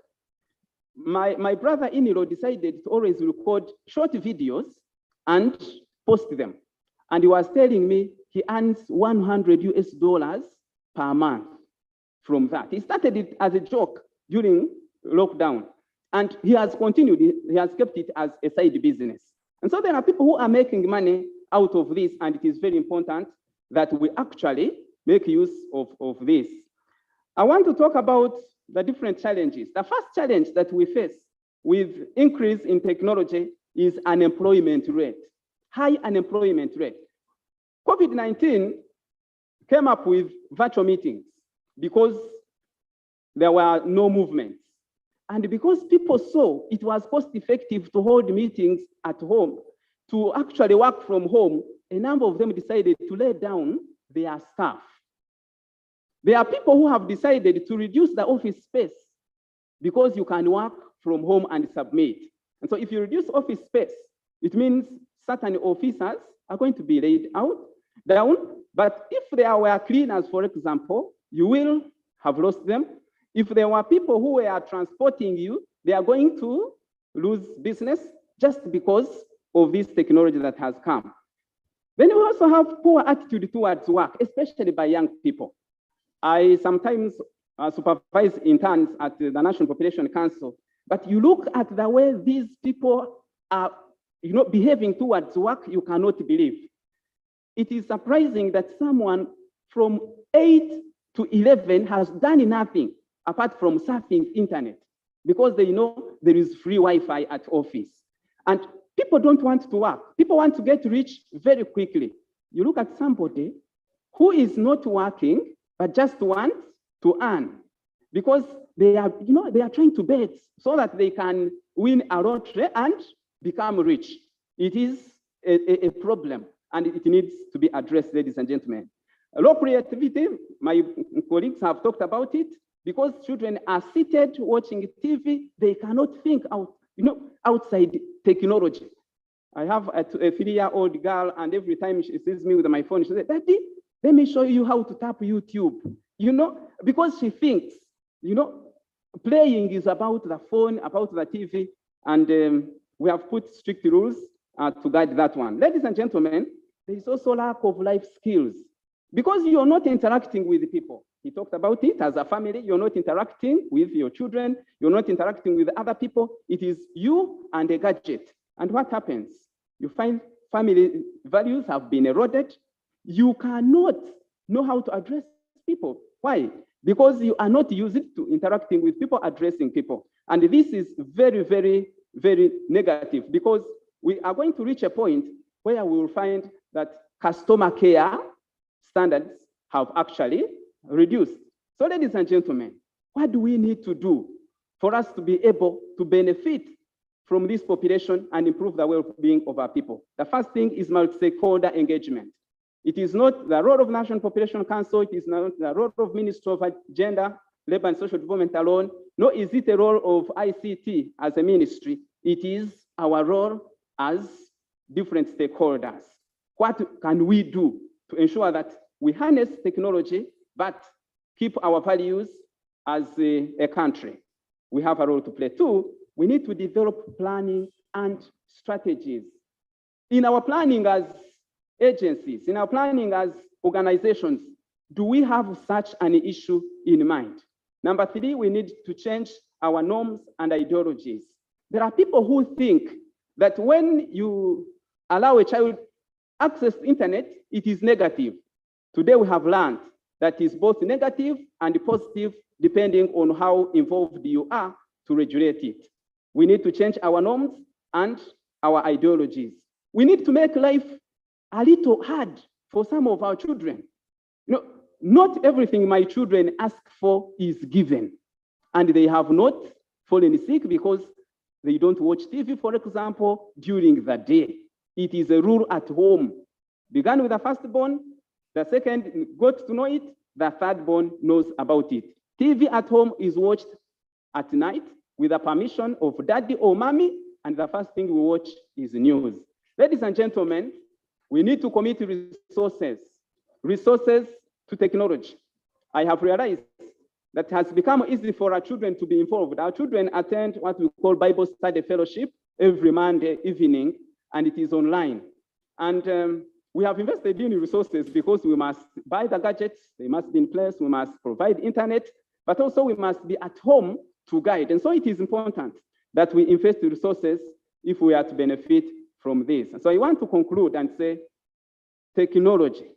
My brother-in-law decided to always record short videos and post them. And he was telling me he earns $100 per month from that. He started it as a joke during lockdown, and he has continued, he has kept it as a side business. And so there are people who are making money out of this, and it is very important that we actually make use of this. I want to talk about the different challenges. The first challenge that we face with increase in technology is unemployment rate, high unemployment rate. COVID-19 came up with virtual meetings because there were no movements. And because people saw it was cost effective to hold meetings at home, to actually work from home, a number of them decided to lay down their staff. There are people who have decided to reduce the office space because you can work from home and submit. And so if you reduce office space, it means certain officers are going to be laid down. But if there were cleaners, for example, you will have lost them. If there were people who were transporting you, they are going to lose business just because of this technology that has come. Then we also have poor attitude towards work, especially by young people. I sometimes supervise interns at the National Population Council, but you look at the way these people are behaving towards work, you cannot believe. It is surprising that someone from 8 to 11 has done nothing apart from surfing internet because they know there is free Wi-Fi at office. And people don't want to work. People want to get rich very quickly. You look at somebody who is not working, but just wants to earn because they are trying to bet so that they can win a lottery and become rich. It is a problem, and it needs to be addressed, ladies and gentlemen. Low creativity, my colleagues have talked about it, because children are seated watching TV, they cannot think outside technology. I have a 3-year-old girl, and every time she sees me with my phone, she says, "Daddy, let me show you how to tap YouTube." Because she thinks, playing is about the phone, about the TV, and we have put strict rules to guide that one. Ladies and gentlemen, there is also lack of life skills because you're not interacting with the people. He talked about it as a family. You're not interacting with your children. You're not interacting with other people. It is you and a gadget. And what happens? You find family values have been eroded. You cannot know how to address people. Why? Because you are not used to interacting with people, addressing people. And this is very, very, very negative because we are going to reach a point where we will find that customer care standards have actually reduced. So ladies and gentlemen, what do we need to do for us to be able to benefit from this population and improve the well-being of our people? The first thing is multi-stakeholder engagement. It is not the role of National Population Council, it is not the role of Ministry of Gender, Labor and Social Development alone, nor is it a role of ICT as a ministry. It is our role as different stakeholders. What can we do to ensure that we harness technology, but keep our values as a country? We have a role to play too. We need to develop planning and strategies. In our planning as agencies, in our planning as organizations, do we have such an issue in mind? Number 3, we need to change our norms and ideologies. There are people who think that when you allow a child access to internet, it is negative. Today we have learned that is both negative and positive depending on how involved you are to regulate it. We need to change our norms and our ideologies. We need to make life a little hard for some of our children. Not everything my children ask for is given, and they have not fallen sick because they don't watch TV, for example, during the day. It is a rule at home. Began with the firstborn, the second got to know it, the thirdborn knows about it. TV at home is watched at night with the permission of daddy or mommy, and the first thing we watch is news. Ladies and gentlemen, we need to commit resources to technology. I have realized that it has become easy for our children to be involved. Our children attend what we call Bible study fellowship every Monday evening, and it is online. And we have invested in resources because we must buy the gadgets, they must be in place, we must provide internet, but also we must be at home to guide. And so it is important that we invest in resources if we are to benefit from this. So I want to conclude and say technology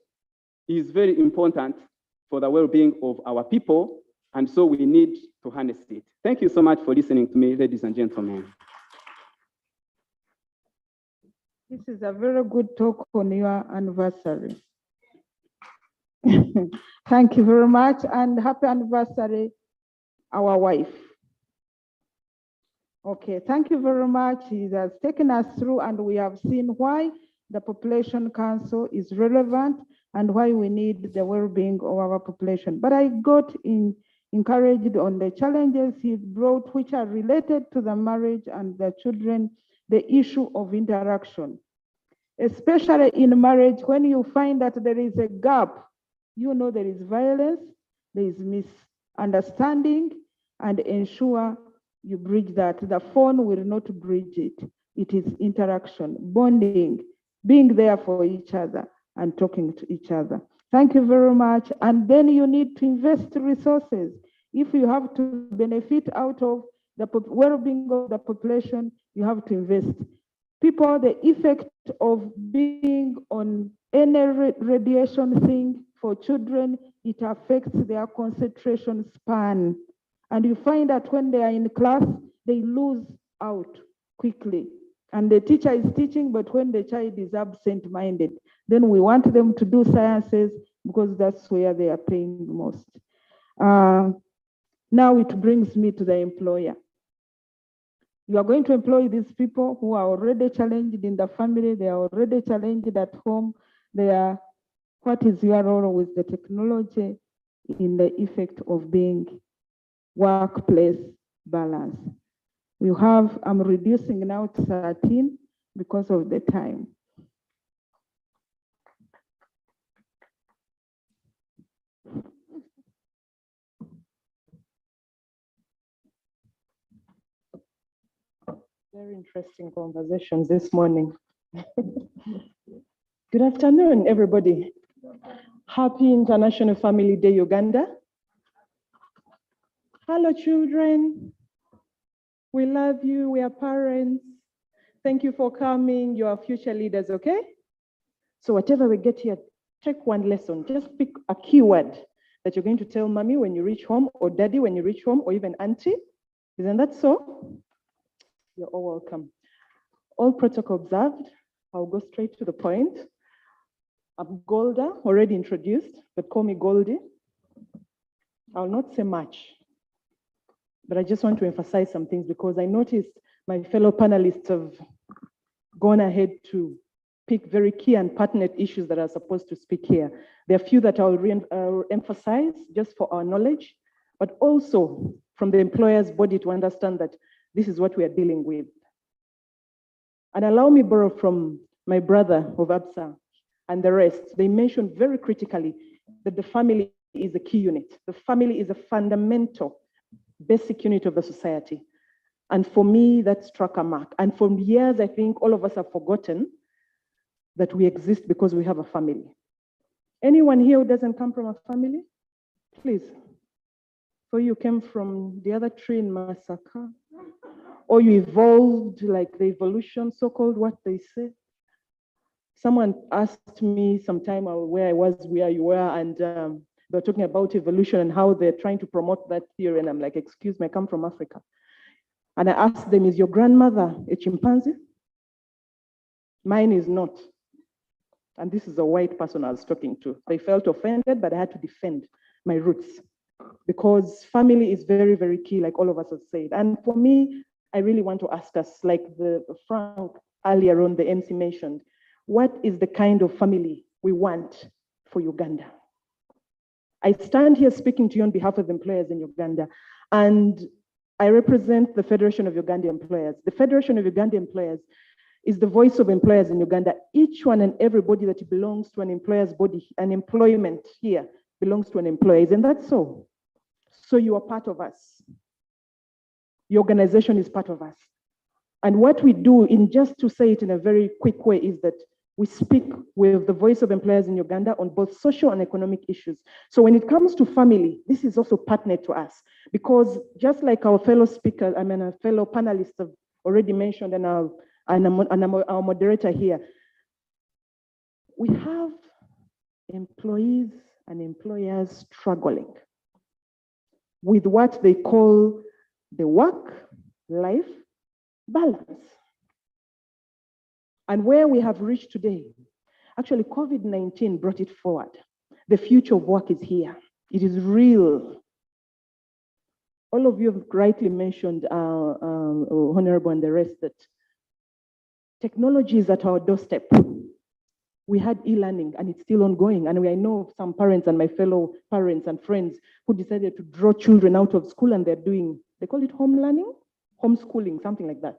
is very important for the well-being of our people, and so we need to harness it. Thank you so much for listening to me, ladies and gentlemen. This is a very good talk on your anniversary. Thank you very much, and happy anniversary, our wife. Okay, thank you very much. He has taken us through, and we have seen why the Population Council is relevant and why we need the well-being of our population. But I got encouraged on the challenges he brought, which are related to the marriage and the children, the issue of interaction. Especially in marriage, when you find that there is a gap, there is violence, there is misunderstanding, and ensure you bridge that. The phone will not bridge it. It is interaction, bonding, being there for each other and talking to each other. Thank you very much. And then you need to invest resources. If you have to benefit out of the well-being of the population, you have to invest. People, the effect of being on any radiation thing for children, it affects their concentration span. And you find that when they are in class, they lose out quickly. And the teacher is teaching, but when the child is absent-minded, then we want them to do sciences because that's where they are paying the most. Now it brings me to the employer. You are going to employ these people who are already challenged in the family, they are already challenged at home. What is your role with the technology in the effect of being workplace balance? I'm reducing now to 13. because of the time. Very interesting conversations this morning. Good afternoon, everybody. Happy International Family Day, Uganda. Hello, children. We love you. We are parents. Thank you for coming. You are future leaders, okay? So whatever we get here, take one lesson. Just pick a keyword that you're going to tell mommy when you reach home, or daddy when you reach home, or even auntie. Isn't that so? You're all welcome. All protocol observed. I'll go straight to the point. I'm Golda, already introduced, but call me Goldie. I'll not say much, but I just want to emphasize some things because I noticed my fellow panelists have gone ahead to pick very key and pertinent issues that are supposed to speak here. There are a few that I'll emphasize just for our knowledge, but also from the employer's body to understand that this is what we are dealing with. And allow me borrow from my brother of ABSA and the rest. They mentioned very critically that the family is a key unit. The family is a fundamental, basic unit of the society. And for me, that struck a mark. And for years, I think all of us have forgotten that we exist because we have a family. Anyone here who doesn't come from a family? Please. So you came from the other tree in Masaka? Or you evolved like the evolution, so-called, what they say? Someone asked me sometime where I was, where you were, and they were talking about evolution and how they're trying to promote that theory. And I'm like, excuse me, I come from Africa. And I asked them, is your grandmother a chimpanzee? Mine is not. And this is a white person I was talking to. They felt offended, but I had to defend my roots because family is very, very key, like all of us have said. And for me, I really want to ask us, like the Frank earlier on, the MC mentioned, what is the kind of family we want for Uganda? I stand here speaking to you on behalf of employers in Uganda, and I represent the Federation of Uganda Employers. The Federation of Uganda Employers is the voice of employers in Uganda. Each one and everybody that belongs to an employer's body, an employment here belongs to an employer. Isn't that so? So you are part of us. Your organization is part of us. And what we do, in just to say it in a very quick way, is that we speak with the voice of employers in Uganda on both social and economic issues. So when it comes to family, this is also pertinent to us because just like our fellow speakers, our fellow panelists have already mentioned and our moderator here, we have employees and employers struggling with what they call the work-life balance. And where we have reached today, actually COVID-19 brought it forward. The future of work is here. It is real. All of you have rightly mentioned, Honorable and the rest, that technology is at our doorstep. We had e-learning and it's still ongoing. And I know of some parents and my fellow parents and friends who decided to draw children out of school and they're doing, they call it home learning, homeschooling, something like that,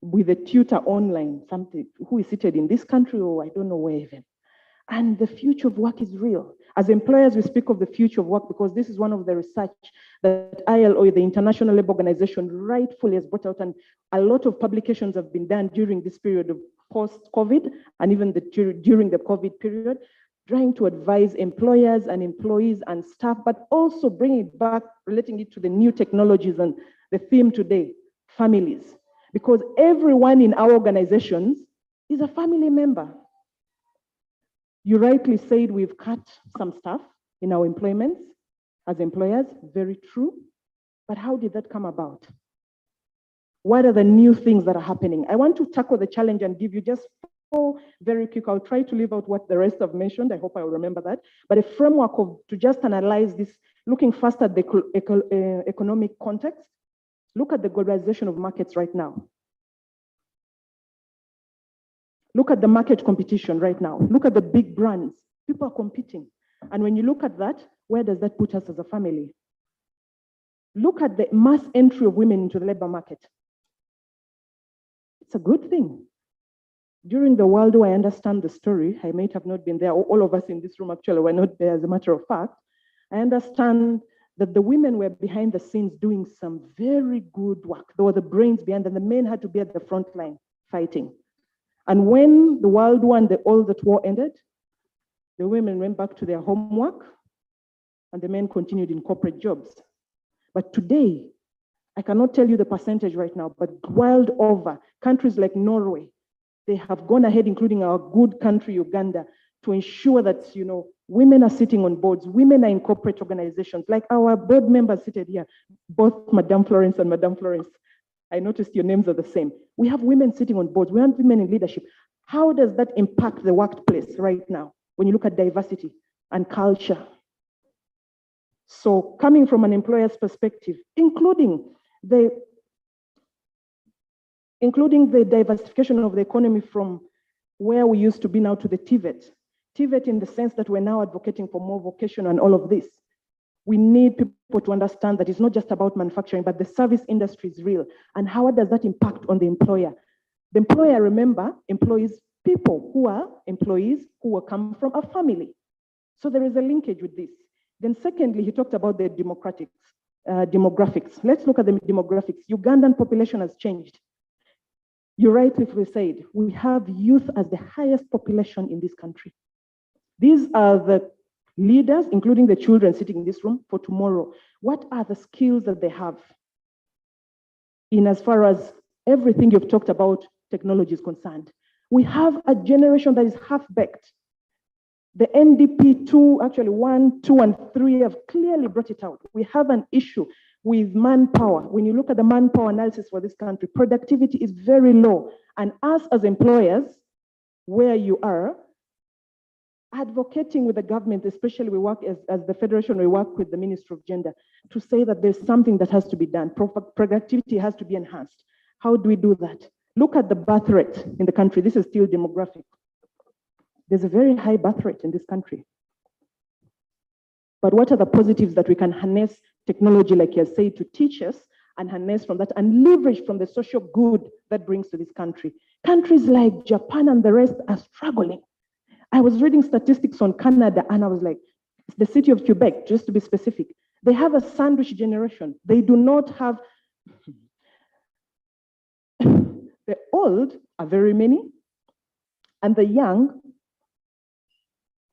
with a tutor online, something who is seated in this country or I don't know where even. And the future of work is real. As employers, we speak of the future of work because this is one of the research that ILO, the International Labour Organization, rightfully has brought out, and a lot of publications have been done during this period of post-COVID and even during the COVID period, trying to advise employers and employees and staff, but also bring it back, relating it to the new technologies and the theme today, families. Because everyone in our organizations is a family member. You rightly said we've cut some stuff in our employments as employers, very true. But how did that come about? What are the new things that are happening? I want to tackle the challenge and give you just 4 very quick. I'll try to leave out what the rest have mentioned. I hope I will remember that. But a framework to just analyze this, looking first at the economic context. Look at the globalization of markets right now. Look at the market competition right now. Look at the big brands. People are competing. And when you look at that, where does that put us as a family? Look at the mass entry of women into the labor market. It's a good thing. during the World War, I understand the story. I might have not been there. All of us in this room actually were not there, as a matter of fact. I understand that the women were behind the scenes doing some very good work. They were the brains behind, and the men had to be at the front line fighting. And when the World War and all that war ended, the women went back to their homework and the men continued in corporate jobs. But today, I cannot tell you the percentage right now, but world over, countries like Norway, they have gone ahead, including our good country, Uganda, to ensure that, you know, women are sitting on boards, women are in corporate organizations, like our board members seated here, both Madame Florence and Madame Florence. I noticed your names are the same. We have women sitting on boards, we have women in leadership. How does that impact the workplace right now when you look at diversity and culture? So coming from an employer's perspective, including the diversification of the economy from where we used to be now to the TVET. TVET in the sense that we're now advocating for more vocation and all of this. We need people to understand that it's not just about manufacturing, but the service industry is real. And how does that impact on the employer? The employer, remember, employs people who are employees who will come from a family. So there is a linkage with this. Then secondly, he talked about the demographics. Let's look at the demographics. Ugandan population has changed. You rightly said, we have youth as the highest population in this country. These are the leaders, including the children sitting in this room, for tomorrow. What are the skills that they have in as far as everything you've talked about technology is concerned? We have a generation that is half-baked. The NDP 1, 2, and 3 have clearly brought it out. We have an issue with manpower. When you look at the manpower analysis for this country, productivity is very low. And us as employers, where you are, advocating with the government, especially we work as the Federation, we work with the Ministry of Gender to say that there's something that has to be done. Productivity has to be enhanced. How do we do that? Look at the birth rate in the country. This is still demographic. There's a very high birth rate in this country. But what are the positives that we can harness technology, like you said, to teach us and harness from that and leverage from the social good that brings to this country? Countries like Japan and the rest are struggling. I was reading statistics on Canada and I was like, the city of Quebec, just to be specific, they have a sandwich generation. They do not have, the old are very many and the young,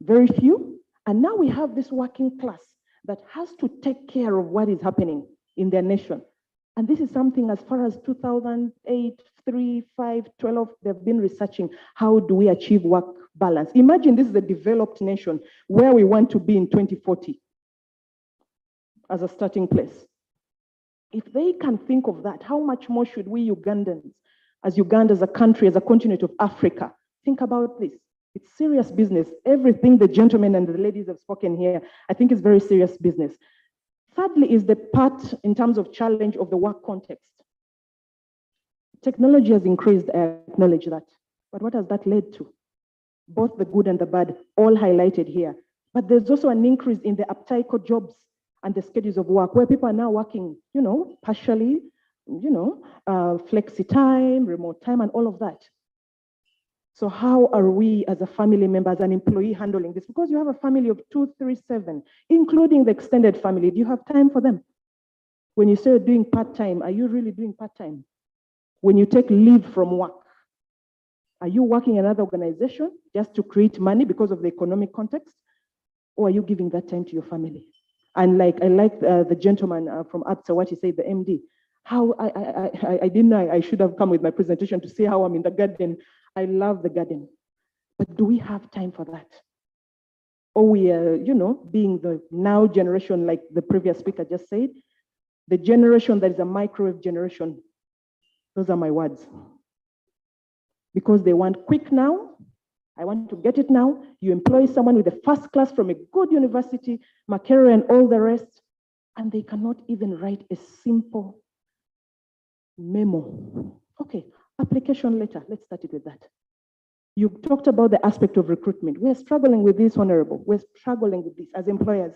very few. And now we have this working class that has to take care of what is happening in their nation. And this is something as far as 2008, 3, 5, 12, they've been researching how do we achieve work balance. Imagine this is a developed nation where we want to be in 2040 as a starting place. If they can think of that, how much more should we Ugandans, as Uganda, as a country, as a continent of Africa, think about this? It's serious business. Everything the gentlemen and the ladies have spoken here, I think is very serious business. Thirdly is the part in terms of challenge of the work context. Technology has increased, I acknowledge that. But what has that led to? Both the good and the bad, all highlighted here. But there's also an increase in the upcycle jobs and the schedules of work where people are now working, you know, partially, you know, flexi time, remote time, and all of that. So how are we as a family member, as an employee handling this? Because you have a family of 2, 3, 7, including the extended family. Do you have time for them? When you say you're doing part-time, are you really doing part-time? When you take leave from work, are you working in another organization just to create money because of the economic context? Or are you giving that time to your family? And like, I like the gentleman from APSA, what he said, the MD. How I didn't know I should have come with my presentation to say how I'm in the garden. I love the garden. But do we have time for that? Or we are, you know, being the now generation, like the previous speaker just said, the generation that is a microwave generation. Those are my words. Because they want quick now. I want to get it now. You employ someone with a first class from a good university, Makerere and all the rest, and they cannot even write a simple memo. Okay, application letter. Let's start it with that. You talked about the aspect of recruitment. We're struggling with this, Honorable. We're struggling with this as employers.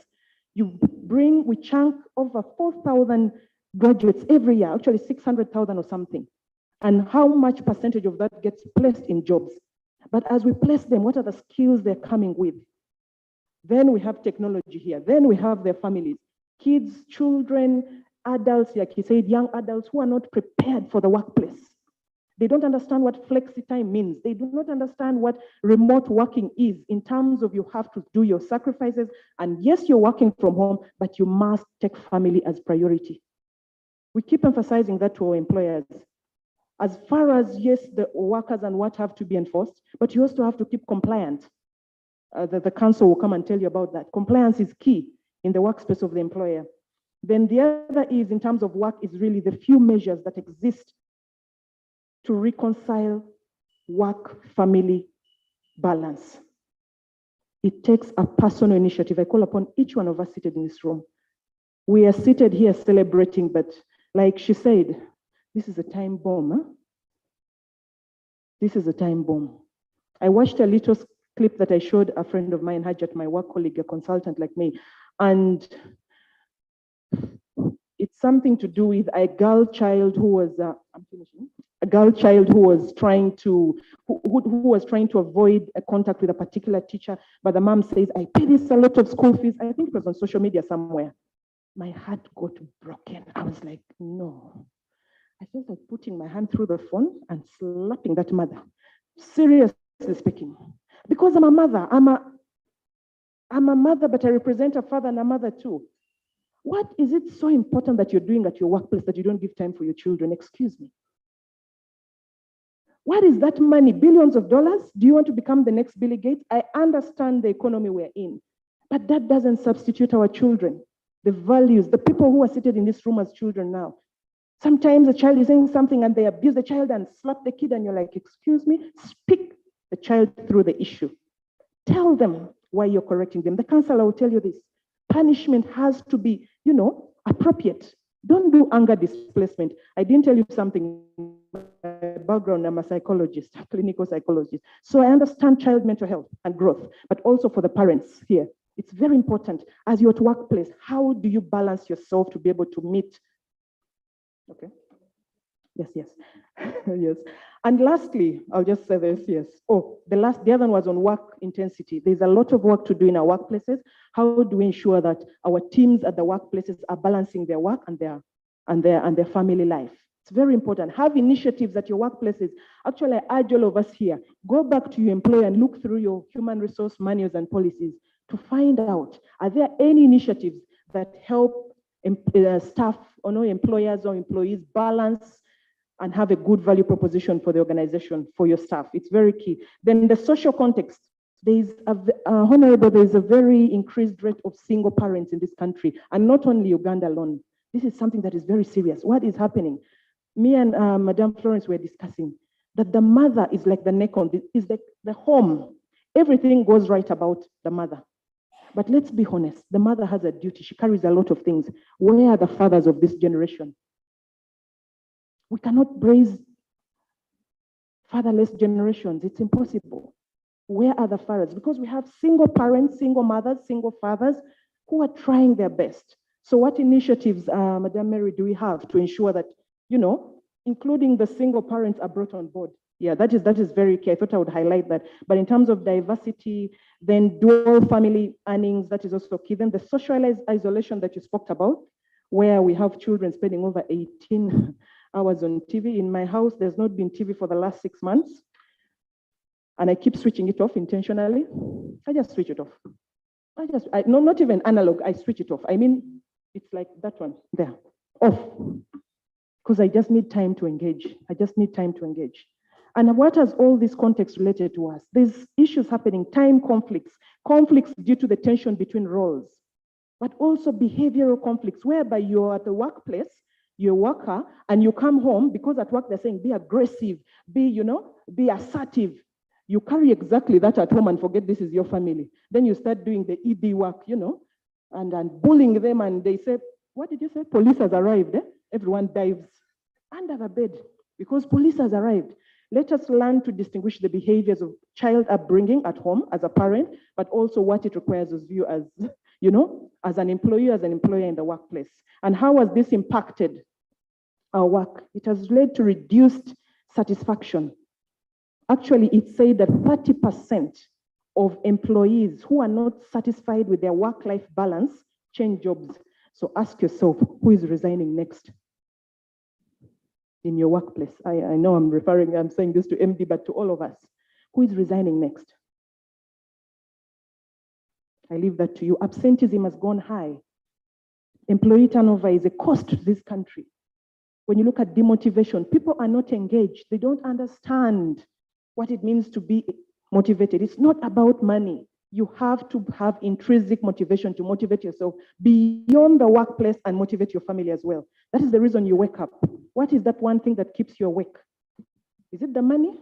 We chunk over 4,000 graduates every year, actually 600,000 or something. And how much percentage of that gets placed in jobs? But as we place them, what are the skills they're coming with? Then we have technology here. Then we have their families, kids, children, adults, like he said, young adults who are not prepared for the workplace. They don't understand what flexi time means. They do not understand what remote working is in terms of you have to do your sacrifices. And yes, you're working from home, but you must take family as priority. We keep emphasizing that to our employers. As far as, yes, the workers and what have to be enforced, but you also have to keep compliant. The council will come and tell you about that. Compliance is key in the workspace of the employer. Then the other is, in terms of work, is really the few measures that exist to reconcile work-family balance. It takes a personal initiative. I call upon each one of us seated in this room. We are seated here celebrating, but like she said, this is a time bomb. Huh? This is a time bomb. I watched a little clip that I showed a friend of mine, Hajat, my work colleague, a consultant like me, and it's something to do with a girl child who was, I'm finishing. A girl child who was trying to, who was trying to avoid a contact with a particular teacher, but the mom says, I pay this a lot of school fees. I think it was on social media somewhere. My heart got broken. I was like, no. I felt like putting my hand through the phone and slapping that mother. Seriously speaking. Because I'm a mother. I'm a mother, but I represent a father and a mother too. What is it so important that you're doing at your workplace that you don't give time for your children? Excuse me. What is that money? Billions of dollars? Do you want to become the next Bill Gates? I understand the economy we're in, but that doesn't substitute our children, the values, the people who are seated in this room as children now. Sometimes a child is saying something and they abuse the child and slap the kid and you're like, excuse me, speak the child through the issue. Tell them why you're correcting them. The counselor will tell you this. Punishment has to be, appropriate. Don't do anger displacement. I didn't tell you something. My background, I'm a psychologist, a clinical psychologist. So I understand child mental health and growth, but also for the parents here. It's very important. As you're at workplace, how do you balance yourself to be able to meet? Okay. Yes. Yes. And lastly, I'll just say this, yes. Oh, the other one was on work intensity. There's a lot of work to do in our workplaces. How do we ensure that our teams at the workplaces are balancing their work and their family life? It's very important. Have initiatives at your workplaces. Actually, I urge all of us here, go back to your employer and look through your human resource manuals and policies to find out, are there any initiatives that help staff or employers or employees balance and have a good value proposition for the organization, for your staff. It's very key. Then the social context, there's a very increased rate of single parents in this country, and not only Uganda alone. This is something that is very serious. What is happening? Me and Madame Florence were discussing that the mother is like the neck on is like the home. Everything goes right about the mother. But let's be honest, the mother has a duty. She carries a lot of things. Where are the fathers of this generation? We cannot raise fatherless generations. It's impossible. Where are the fathers? Because we have single parents, single mothers, single fathers who are trying their best. So what initiatives, Madam Mary, do we have to ensure that, including the single parents are brought on board? Yeah, that is very key. I thought I would highlight that. But in terms of diversity, then dual family earnings, that is also key. Then the social isolation that you spoke about, where we have children spending over 18 hours on TV. In my house, there's not been TV for the last 6 months. And I keep switching it off intentionally. I just switch it off. No, not even analog, I switch it off. I mean, it's like that one there, off. Because I just need time to engage. And what has all this context related to us? There's issues happening, time conflicts due to the tension between roles, but also behavioral conflicts, whereby you're at the workplace, you're a worker, and you come home, because at work they're saying, be aggressive, be assertive. You carry exactly that at home and forget this is your family. Then you start doing the EB work, and bullying them, and they say, what did you say? Police has arrived. Everyone dives under the bed because police has arrived. Let us learn to distinguish the behaviors of child upbringing at home as a parent, but also what it requires of you as, as an employer in the workplace. And how has this impacted our work? It has led to reduced satisfaction. Actually, it said that 30% of employees who are not satisfied with their work-life balance change jobs. So ask yourself, who is resigning next in your workplace? I know I'm saying this to MD, but to all of us. Who is resigning next? I leave that to you. Absenteeism has gone high. Employee turnover is a cost to this country. When you look at demotivation, people are not engaged. They don't understand what it means to be motivated. It's not about money. You have to have intrinsic motivation to motivate yourself beyond the workplace and motivate your family as well. That is the reason you wake up. What is that one thing that keeps you awake? Is it the money?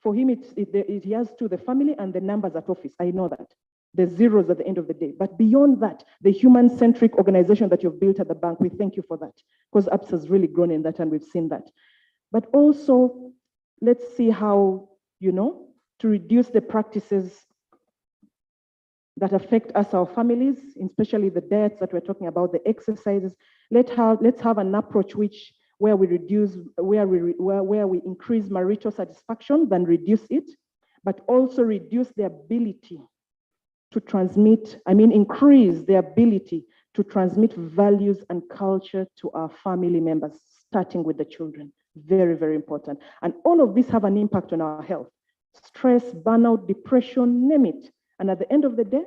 For him, he has to the family and the numbers at office. I know that. The zeros at the end of the day. But beyond that, the human-centric organization that you've built at the bank, we thank you for that, because APS has really grown in that and we've seen that. But also, let's see how, to reduce the practices that affect us, our families, especially the diets that we're talking about, the exercises. Let's have an approach where we increase marital satisfaction than reduce it, but also reduce the ability to increase the ability to transmit values and culture to our family members, starting with the children. Very, very important. And all of these have an impact on our health. Stress, burnout, depression, name it. And at the end of the day,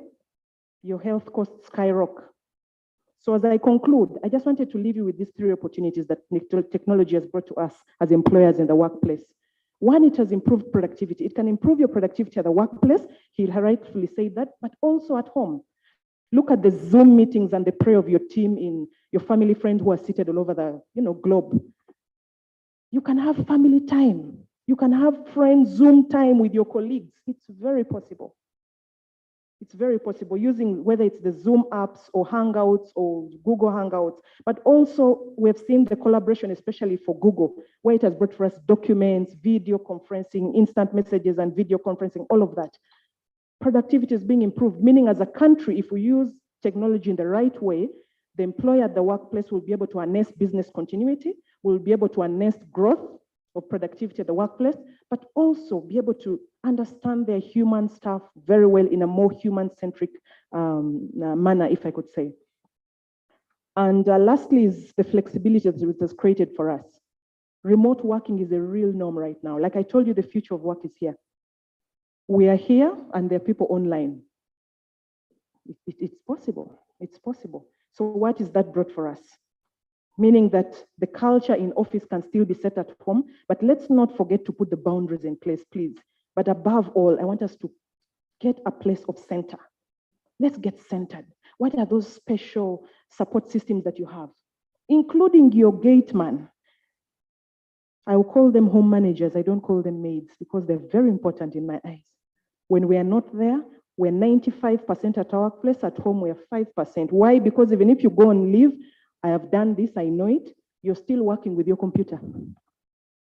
your health costs skyrocket. So as I conclude, I just wanted to leave you with these 3 opportunities that technology has brought to us as employers in the workplace. One, it has improved productivity. It can improve your productivity at the workplace. He rightfully said that, but also at home. Look at the Zoom meetings and the prayer of your team in your family friends who are seated all over the globe. You can have family time. You can have friends Zoom time with your colleagues. It's very possible. It's very possible using whether it's the Zoom apps or Hangouts or Google Hangouts, but also we've seen the collaboration, especially for Google, where it has brought for us documents, video conferencing, instant messages and video conferencing, all of that. Productivity is being improved, meaning as a country, if we use technology in the right way, the employer at the workplace will be able to harness business continuity, will be able to harness growth of productivity at the workplace, but also be able to understand their human staff very well in a more human-centric manner, if I could say. And lastly is the flexibility that it has created for us. Remote working is a real norm right now. Like I told you, the future of work is here. We are here and there are people online. It's possible, it's possible. So what is that brought for us? Meaning that the culture in office can still be set at home, but let's not forget to put the boundaries in place, please. But above all, I want us to get a place of center. Let's get centered. What are those special support systems that you have? Including your gate man. I will call them home managers. I don't call them maids because they're very important in my eyes. When we are not there, we're 95% at our workplace. At home, we're 5%. Why? Because even if you go on leave, I have done this, I know it, you're still working with your computer.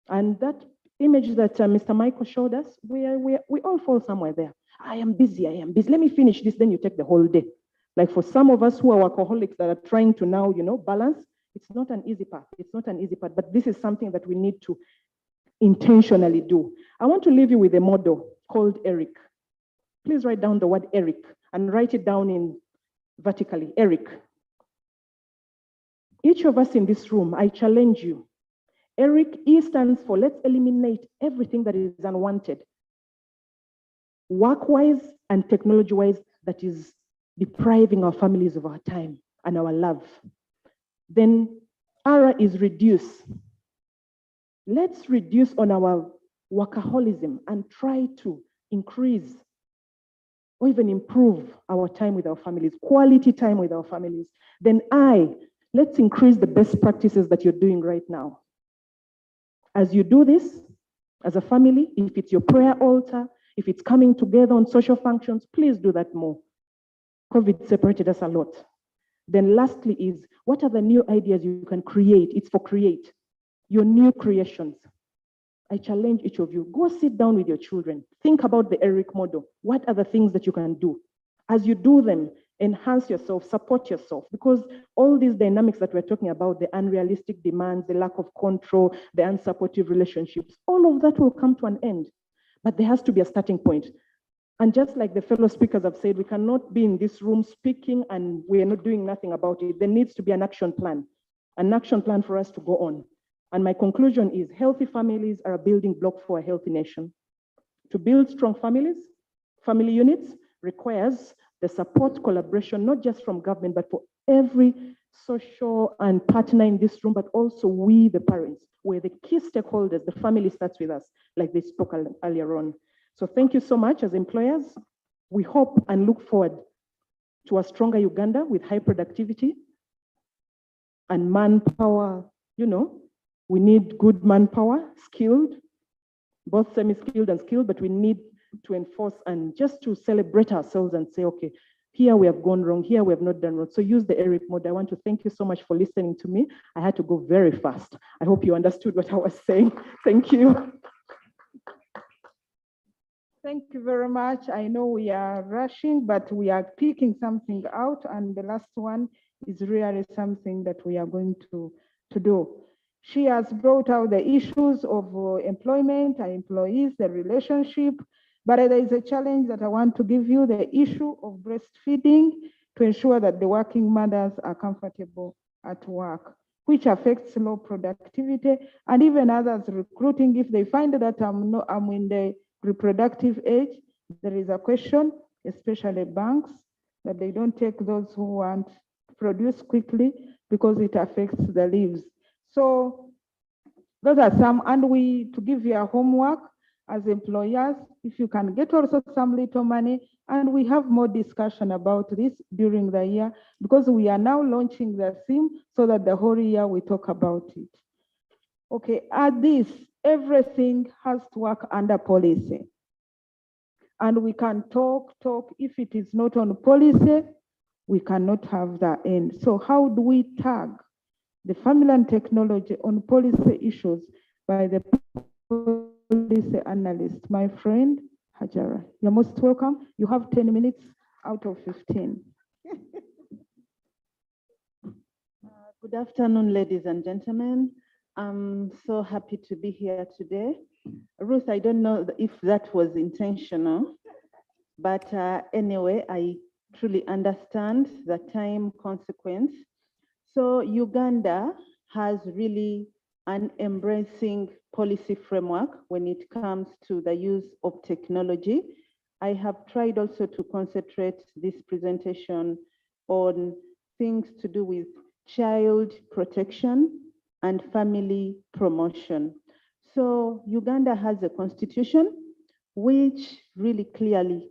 And that image that Mr. Michael showed us, we all fall somewhere there. I am busy. Let me finish this, then you take the whole day. Like for some of us who are workaholics that are trying to now, balance, it's not an easy path. It's not an easy path, but this is something that we need to intentionally do. I want to leave you with a model called ERIC. Please write down the word ERIC and write it down in vertically, ERIC. Each of us in this room, I challenge you. ERIC, E stands for let's eliminate everything that is unwanted, work-wise and technology-wise, that is depriving our families of our time and our love. Then R is reduce. Let's reduce on our workaholism and try to increase or even improve our time with our families, quality time with our families. Then let's increase the best practices that you're doing right now. As you do this, as a family, if it's your prayer altar, if it's coming together on social functions, please do that more. COVID separated us a lot. Then lastly is, what are the new ideas you can create? It's for create, your new creations. I challenge each of you, go sit down with your children. Think about the ERIC model. What are the things that you can do? As you do them, enhance yourself, support yourself, because all these dynamics that we're talking about, the unrealistic demands, the lack of control, the unsupportive relationships, all of that will come to an end. but there has to be a starting point. And just like the fellow speakers have said, we cannot be in this room speaking and we are not doing nothing about it. There needs to be an action plan for us to go on. And my conclusion is healthy families are a building block for a healthy nation. To build strong families, family units requires the support, collaboration, not just from government, but for every social and partner in this room, but also we, the parents, we're the key stakeholders. The family starts with us, like they spoke earlier on. So thank you so much as employers. We hope and look forward to a stronger Uganda with high productivity and manpower. You know, we need good manpower, skilled, both semi-skilled and skilled, but we need to enforce and just to celebrate ourselves and say, okay, here we have gone wrong, here we have not done wrong. So use the ERIC mode. I want to thank you so much for listening to me. I had to go very fast. I hope you understood what I was saying. Thank you. Thank you very much. I know we are rushing, but we are picking something out, and the last one is really something that we are going to do. She has brought out the issues of employment and employees, the relationship, but there is a challenge that I want to give you, the issue of breastfeeding to ensure that the working mothers are comfortable at work, which affects low productivity and even others recruiting. If they find that I'm in the reproductive age, there is a question, especially banks, that they don't take those who want to produce quickly because it affects the leaves. So those are some, and to give you a homework as employers, if you can get also some little money, and we have more discussion about this during the year, because we are now launching the theme so that the whole year we talk about it. Okay, at this, everything has to work under policy. And we can talk, if it is not on policy, we cannot have the end. So how do we tag the family and technology on policy issues by the policy analyst? My friend, Hajara, you're most welcome. You have 10 minutes out of 15. Good afternoon, ladies and gentlemen. I'm so happy to be here today. Ruth, I don't know if that was intentional, but anyway, I truly understand the time consequence. So Uganda has really an embracing policy framework when it comes to the use of technology. I have tried also to concentrate this presentation on things to do with child protection and family promotion. So Uganda has a constitution which really clearly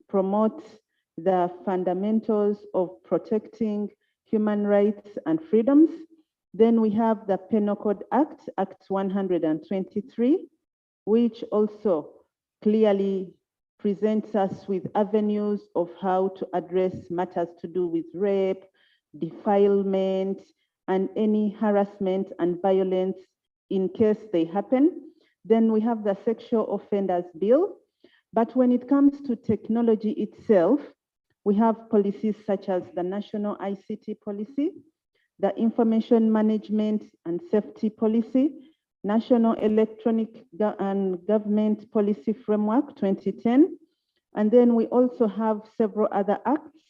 promotes the fundamentals of protecting human rights and freedoms. Then we have the Penal Code Act, Act 123, which also clearly presents us with avenues of how to address matters to do with rape, defilement, and any harassment and violence in case they happen. Then we have the Sexual Offenders Bill. But when it comes to technology itself, we have policies such as the National ICT Policy, the Information Management and Safety Policy, National Electronic and Government Policy Framework 2010. And then we also have several other acts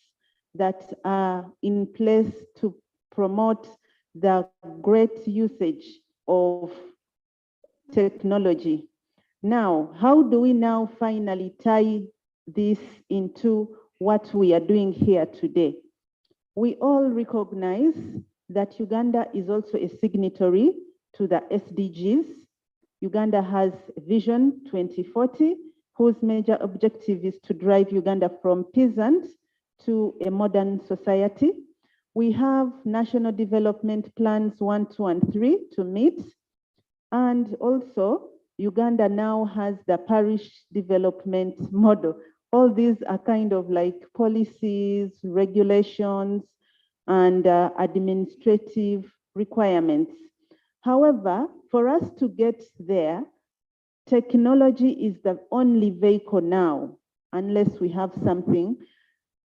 that are in place to promote the great usage of technology. Now, how do we now finally tie this into what we are doing here today? We all recognize that Uganda is also a signatory to the SDGs. Uganda has Vision 2040, whose major objective is to drive Uganda from peasant to a modern society. We have National Development Plans 1, 2, and 3 to meet. And also, Uganda now has the Parish Development Model. All these are kind of like policies, regulations, and administrative requirements. However, for us to get there, technology is the only vehicle now, unless we have something,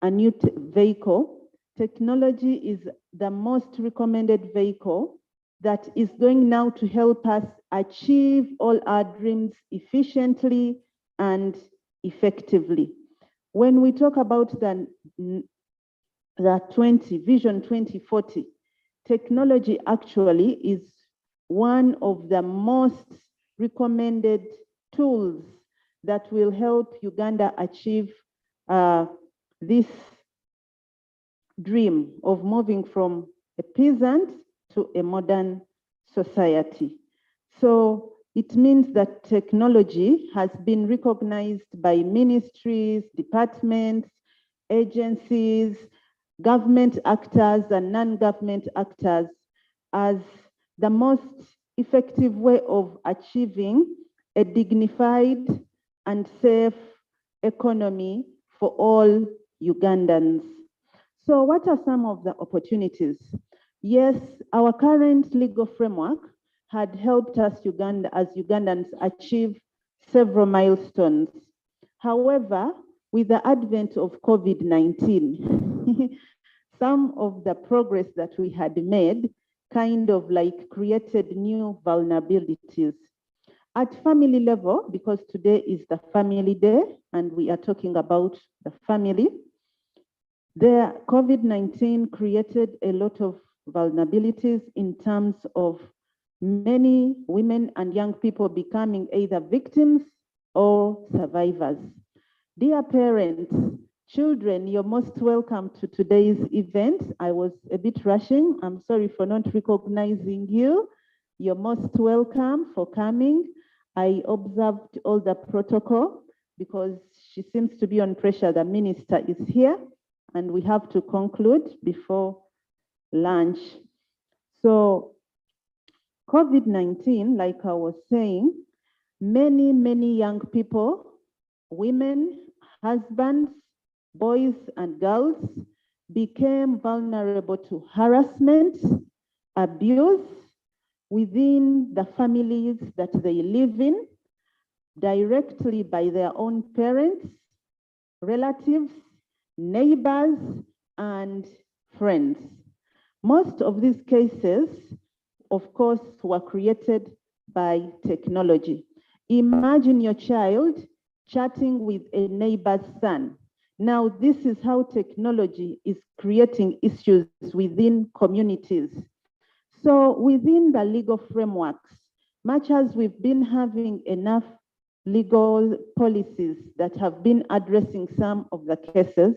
a new vehicle. Technology is the most recommended vehicle that is going now to help us achieve all our dreams efficiently and effectively. When we talk about the Vision 2040, technology actually is one of the most recommended tools that will help Uganda achieve this dream of moving from a peasant to a modern society. So it means that technology has been recognized by ministries, departments, agencies, government actors and non-government actors as the most effective way of achieving a dignified and safe economy for all Ugandans. So what are some of the opportunities? Yes, our current legal framework had helped us as Ugandans achieve several milestones. However, with the advent of COVID-19, some of the progress that we had made kind of like created new vulnerabilities. At family level, because today is the family day and we are talking about the family, the COVID-19 created a lot of vulnerabilities in terms of many women and young people becoming either victims or survivors. Dear parents, children, you're most welcome to today's event. I was a bit rushing. I'm sorry for not recognizing you. You're most welcome for coming. I observed all the protocol because she seems to be on pressure. The minister is here and we have to conclude before lunch. So COVID-19, like I was saying, many young people, women, husbands, boys and girls became vulnerable to harassment, abuse within the families that they live in, directly by their own parents, relatives, neighbors, and friends. Most of these cases, of course, were created by technology. Imagine your child chatting with a neighbor's son. Now, this is how technology is creating issues within communities. So within the legal frameworks, much as we've been having enough legal policies that have been addressing some of the cases,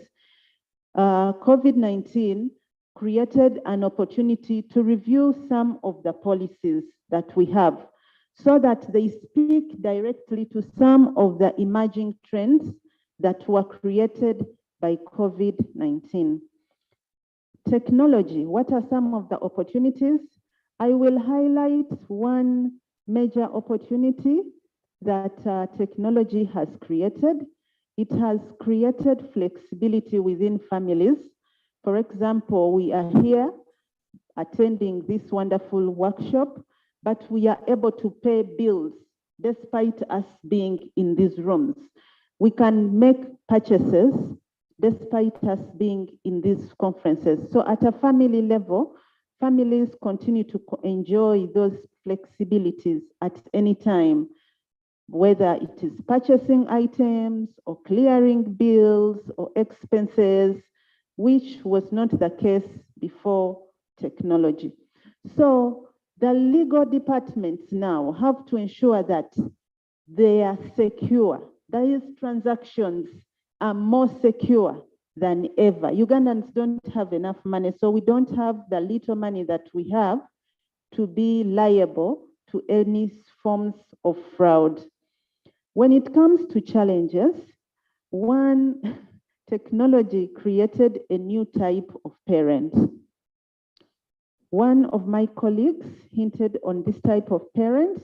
COVID-19 created an opportunity to review some of the policies that we have so that they speak directly to some of the emerging trends that were created by COVID-19. Technology, what are some of the opportunities? I will highlight one major opportunity that technology has created. It has created flexibility within families. For example, we are here attending this wonderful workshop, but we are able to pay bills despite us being in these rooms. We can make purchases despite us being in these conferences. So at a family level, families continue to enjoy those flexibilities at any time, whether it is purchasing items or clearing bills or expenses, which was not the case before technology. So the legal departments now have to ensure that they are secure. These transactions are more secure than ever. Ugandans don't have enough money, so we don't have the little money that we have to be liable to any forms of fraud. When it comes to challenges, one, technology created a new type of parent. One of my colleagues hinted on this type of parent,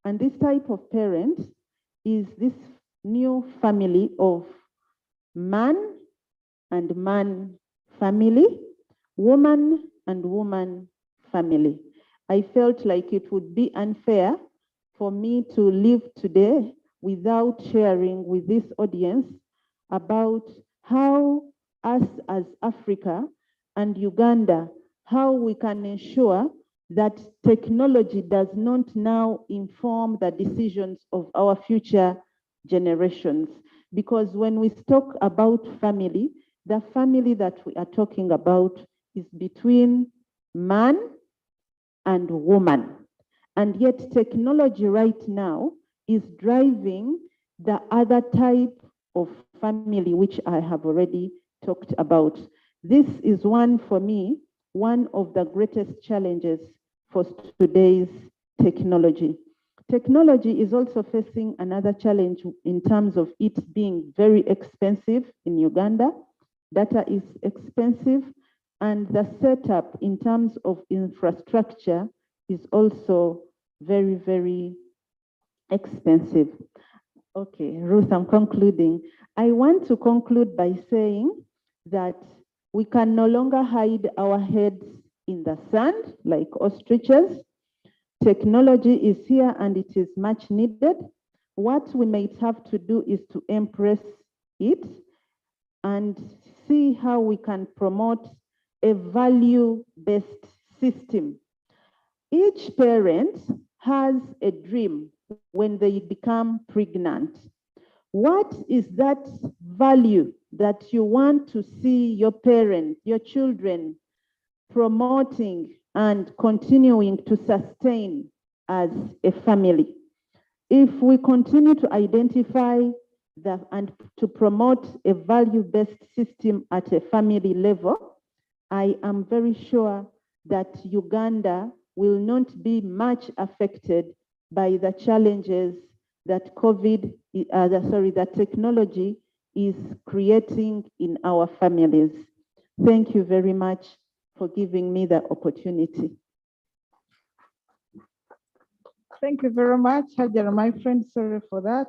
and this type of parent is this new family of man and man family, woman and woman family. I felt like it would be unfair for me to live today without sharing with this audience about how us as Africa and Uganda, how we can ensure that technology does not now inform the decisions of our future generations. Because when we talk about family, the family that we are talking about is between man and woman. And yet technology right now is driving the other type of family, which I have already talked about. This is one, for me, one of the greatest challenges for today's technology. Technology is also facing another challenge in terms of it being very expensive in Uganda. Data is expensive, and the setup in terms of infrastructure is also very, very expensive. Okay, Ruth, I'm concluding. I want to conclude by saying that we can no longer hide our heads in the sand like ostriches. Technology is here and it is much needed. What we might have to do is to embrace it and see how we can promote a value-based system. Each parent has a dream when they become pregnant. What is that value that you want to see your parent, your children promoting and continuing to sustain as a family? If we continue to identify and to promote a value-based system at a family level, I am very sure that Uganda will not be much affected by the challenges that that technology is creating in our families. Thank you very much for giving me the opportunity. Thank you very much, Hajara, my friend. Sorry for that.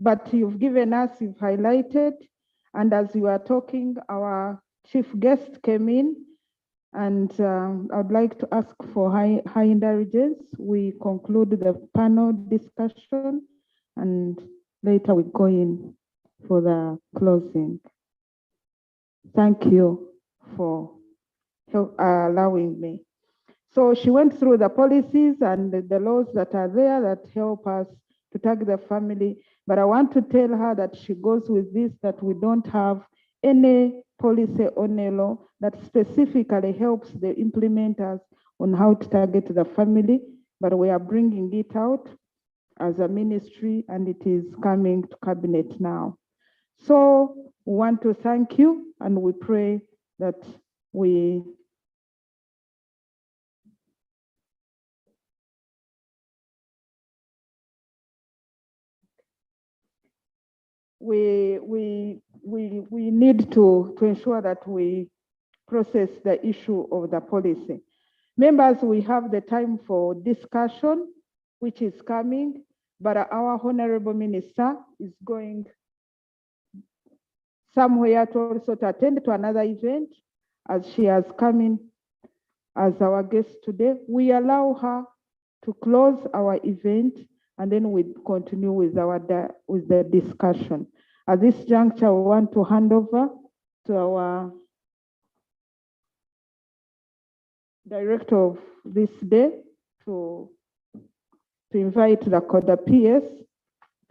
But you've given us, you've highlighted, and as you are talking, our chief guest came in, and I'd like to ask for high indulgence. We conclude the panel discussion, and later we go in for the closing. Thank you for allowing me. So she went through the policies and the laws that are there that help us to target the family. But I want to tell her that she goes with this, that we don't have any policy or any law that specifically helps the implementers on how to target the family, but we are bringing it out as a ministry and it is coming to cabinet now. So we want to thank you and we pray that we need to ensure that we process the issue of the policy. Members, we have the time for discussion, which is coming, but our Honorable Minister is going somewhere to also to attend to another event, as she has come in as our guest today. We allow her to close our event and then we continue with the discussion. At this juncture, we want to hand over to our director of this day to invite the CODA PS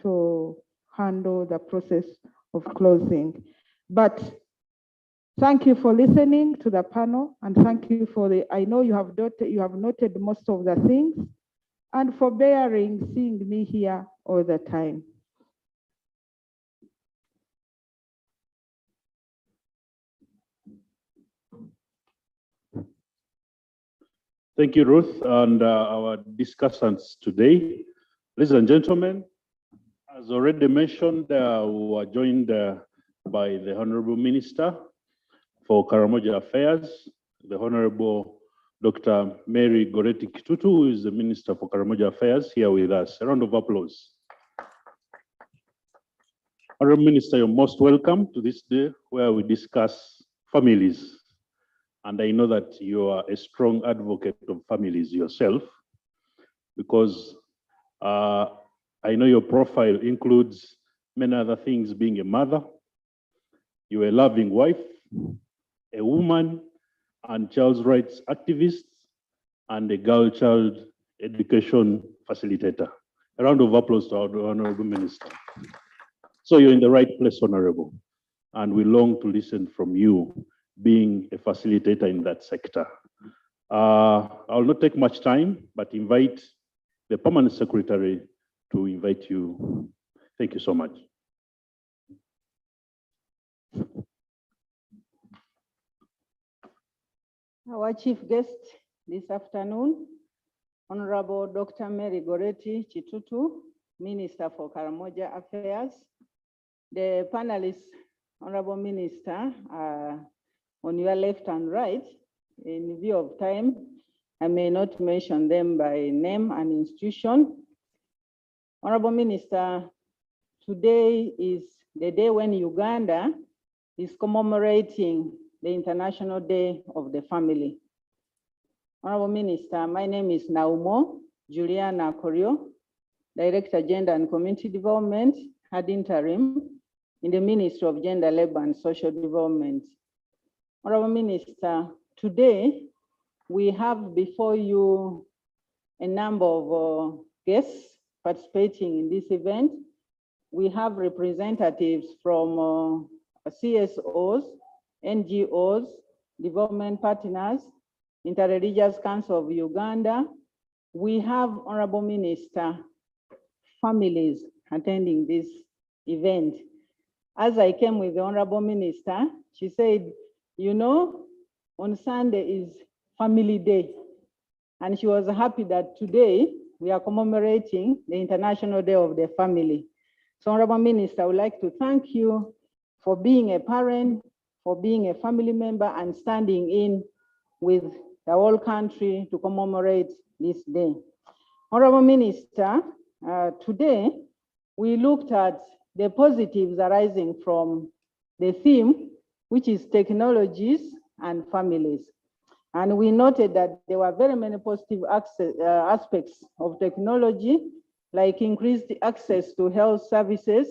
to handle the process of closing. But thank you for listening to the panel, and thank you for I know you have noted most of the things, and for bearing seeing me here all the time. Thank you, Ruth, and our discussants today. Ladies and gentlemen, as already mentioned, we are joined by the Honorable Minister for Karamoja Affairs, the Honorable Dr. Mary Goretti Kitutu, who is the Minister for Karamoja Affairs, here with us. A round of applause. Honorable Minister, you're most welcome to this day where we discuss families. And I know that you are a strong advocate of families yourself, because I know your profile includes many other things: being a mother, you're a loving wife, a woman and child's rights activist, and a girl child education facilitator. A round of applause to our Honorable Minister. So you're in the right place, Honorable. And we long to listen from you, being a facilitator in that sector. I'll not take much time, but invite the Permanent Secretary to invite you. Thank you so much. Our chief guest this afternoon, Honorable Dr. Mary Goretti Chitutu, Minister for Karamoja Affairs. The panelists, Honorable Minister, on your left and right. In view of time, I may not mention them by name and institution. Honorable Minister, today is the day when Uganda is commemorating the International Day of the Family. Honorable Minister, my name is Naumo Juliana Korio, Director, Gender and Community Development, ad interim in the Ministry of Gender, Labor and Social Development. Honorable Minister, today we have before you a number of guests participating in this event. We have representatives from CSOs, NGOs, development partners, Interreligious Council of Uganda. We have, Honorable Minister, families attending this event. As I came with the Honorable Minister, she said, you know, on Sunday is Family Day. And she was happy that today we are commemorating the International Day of the Family. So, Honorable Minister, I would like to thank you for being a parent, for being a family member and standing in with the whole country to commemorate this day. Honorable Minister, today we looked at the positives arising from the theme, which is technologies and families. And we noted that there were very many positive aspects of technology, like increased access to health services,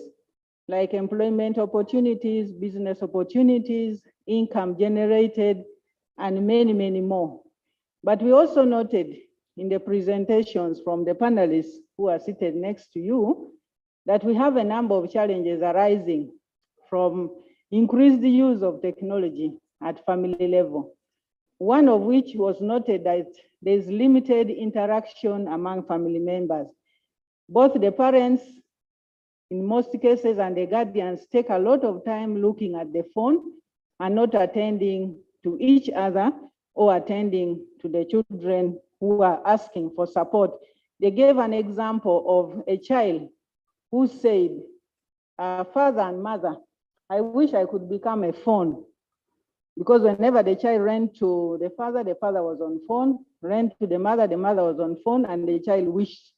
like employment opportunities, business opportunities, income generated, and many, many more. But we also noted in the presentations from the panelists who are seated next to you, that we have a number of challenges arising from increased use of technology at family level. One of which was noted that there's limited interaction among family members. Both the parents, in most cases, and the guardians take a lot of time looking at the phone and not attending to each other or attending to the children who are asking for support. They gave an example of a child who said, father and mother, I wish I could become a phone. Because whenever the child ran to the father was on phone, ran to the mother was on phone, and the child wished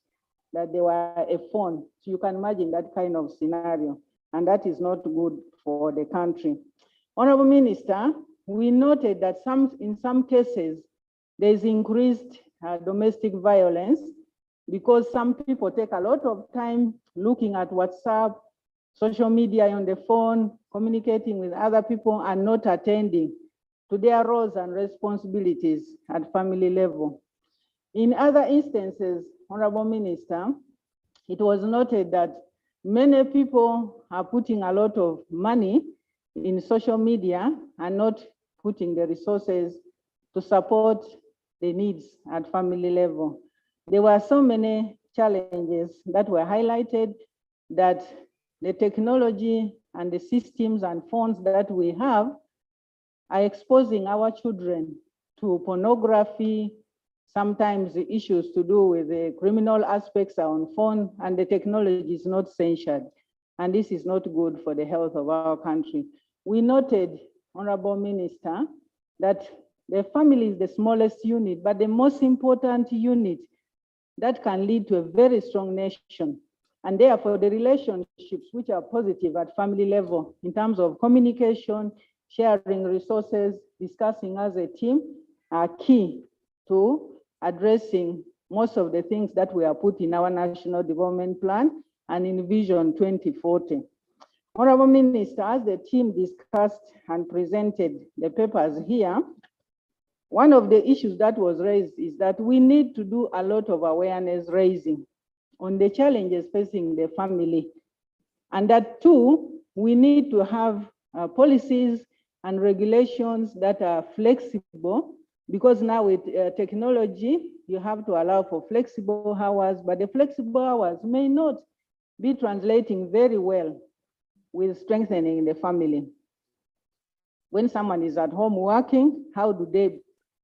that they were a phone. So you can imagine that kind of scenario, and that is not good for the country. Honorable Minister, we noted that in some cases, there's increased domestic violence because some people take a lot of time looking at WhatsApp, social media on the phone, communicating with other people and not attending to their roles and responsibilities at family level. In other instances, Honorable Minister, it was noted that many people are putting a lot of money in social media and not putting the resources to support the needs at family level. There were so many challenges that were highlighted that the technology and the systems and phones that we have are exposing our children to pornography. Sometimes the issues to do with the criminal aspects are on phone, and the technology is not censured. And this is not good for the health of our country. We noted, Honorable Minister, that the family is the smallest unit, but the most important unit that can lead to a very strong nation. And therefore, the relationships which are positive at family level in terms of communication, sharing resources, discussing as a team are key to addressing most of the things that we are put in our National Development Plan and in Vision 2040. Honorable Minister, as the team discussed and presented the papers here, one of the issues that was raised is that we need to do a lot of awareness raising on the challenges facing the family And that too, we need to have policies and regulations that are flexible, because now with technology, you have to allow for flexible hours, but the flexible hours may not be translating very well with strengthening the family. When someone is at home working, how do they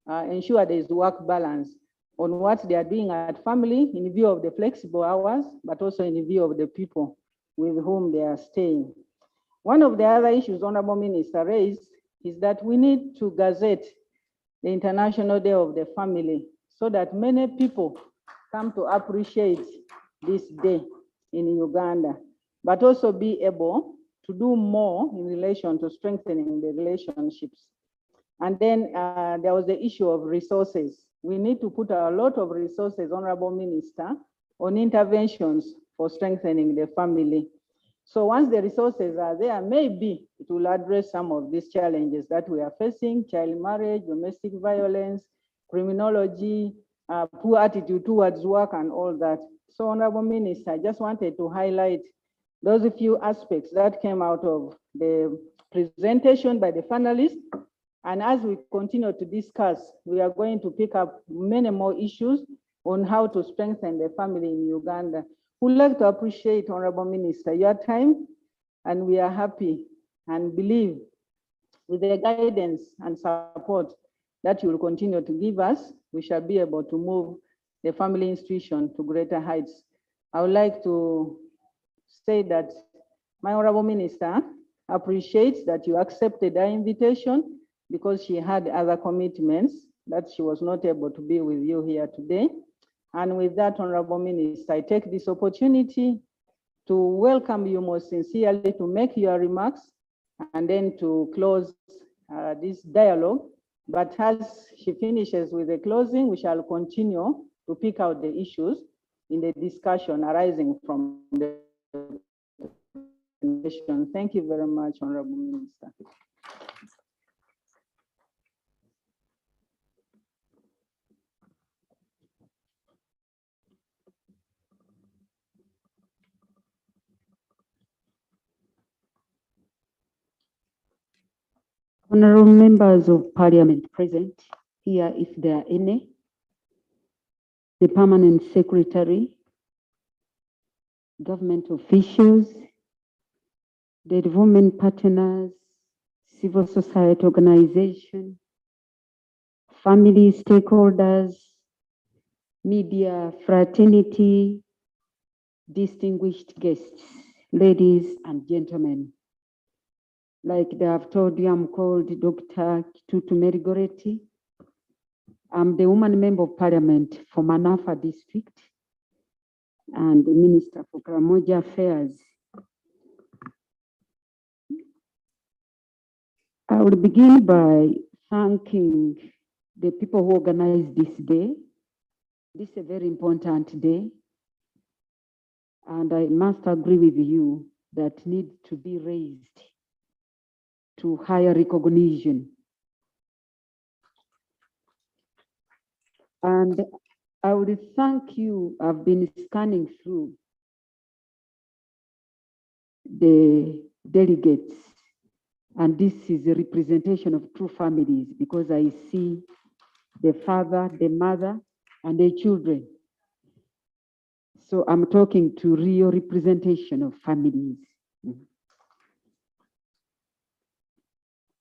ensure there is work balance on what they are doing at family in view of the flexible hours, but also in view of the people with whom they are staying? One of the other issues Honorable Minister raised is that we need to gazette the International Day of the Family so that many people come to appreciate this day in Uganda, but also be able to do more in relation to strengthening the relationships. And then there was the issue of resources. We need to put a lot of resources, Honorable Minister, on interventions for strengthening the family. So once the resources are there, maybe it will address some of these challenges that we are facing: child marriage, domestic violence, criminology, poor attitude towards work, and all that. So Honorable Minister, I just wanted to highlight those few aspects that came out of the presentation by the panelists. And as we continue to discuss, we are going to pick up many more issues on how to strengthen the family in Uganda. We'd like to appreciate, Honorable Minister, your time, and we are happy and believe with the guidance and support that you will continue to give us, we shall be able to move the family institution to greater heights. I would like to say that my Honorable Minister appreciates that you accepted our invitation because she had other commitments that she was not able to be with you here today. And with that, Honorable Minister, I take this opportunity to welcome you most sincerely to make your remarks and then to close this dialogue. But as she finishes with the closing, we shall continue to pick out the issues in the discussion arising from the presentation. Thank you very much, Honorable Minister. Honorable members of parliament present here, if there are any, the permanent secretary, government officials, the development partners, civil society organization, family stakeholders, media fraternity, distinguished guests, ladies and gentlemen. Like they have told you, I'm called Dr. Kitutu Merigoretti. I'm the woman member of parliament for Manafa district and the Minister for Karamoja Affairs. I will begin by thanking the people who organized this day. This is a very important day. And I must agree with you that needs to be raised to higher recognition. And I would thank you. I've been scanning through the delegates, and this is a representation of true families because I see the father, the mother, and the children. So I'm talking to real representation of families.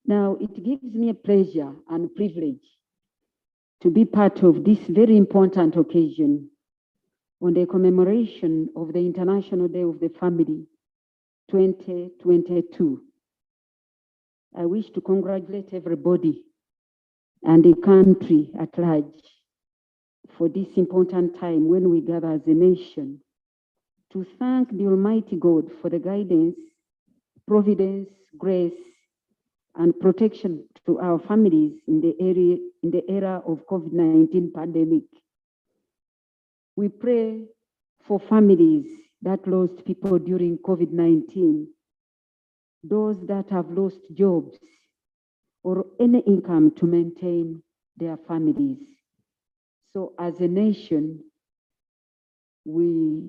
Now, it gives me a pleasure and privilege to be part of this very important occasion on the commemoration of the International Day of the Family 2022. I wish to congratulate everybody and the country at large for this important time when we gather as a nation to thank the Almighty God for the guidance, providence, grace, and protection to our families in the era of COVID-19 pandemic. We pray for families that lost people during COVID-19, those that have lost jobs or any income to maintain their families. So as a nation, we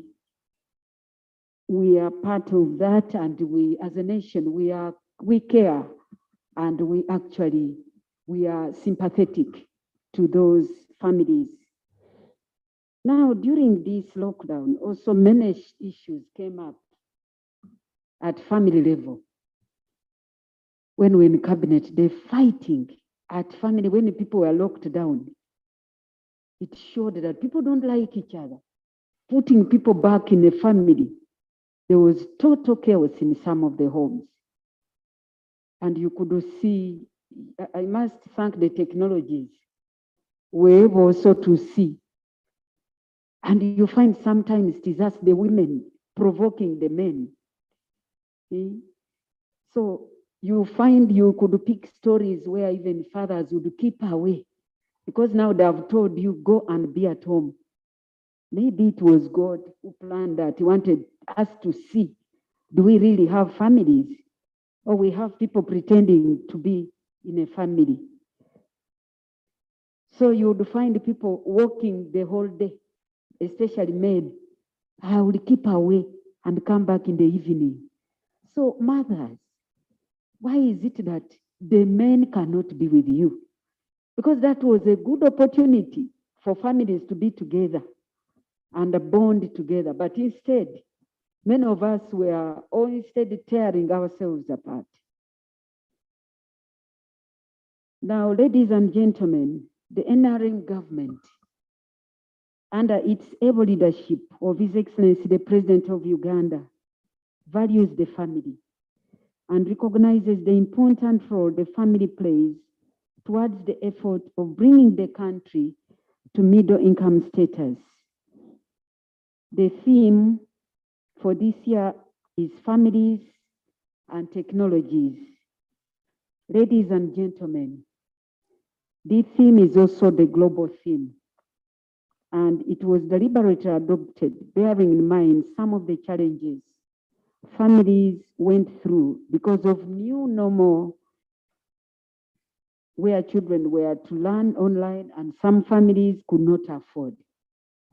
we are part of that, and we, as a nation, we care, and we are sympathetic to those families. Now, during this lockdown, also many issues came up at family level. When we're in cabinet, they're fighting at family. When people were locked down, it showed that people don't like each other. Putting people back in a family, there was total chaos in some of the homes. And you could see, I must thank the technologies, we're able also to see. And you find sometimes it is us, the women, provoking the men. See? So you find you could pick stories where even fathers would keep away, because now they have told you, go and be at home. Maybe it was God who planned that. He wanted us to see, do we really have families? Or we have people pretending to be in a family? So you would find people working the whole day, especially men. I will keep away and come back in the evening. So mothers, why is it that the men cannot be with you? Because that was a good opportunity for families to be together and bond together. But instead, many of us were all instead tearing ourselves apart. Now, ladies and gentlemen, the NRM government, under its able leadership of His Excellency, the President of Uganda, values the family and recognizes the important role the family plays towards the effort of bringing the country to middle income status. The theme for this year is families and technologies. Ladies and gentlemen, this theme is also the global theme, and it was deliberately adopted, bearing in mind some of the challenges families went through because of new normal, where children were to learn online and some families could not afford.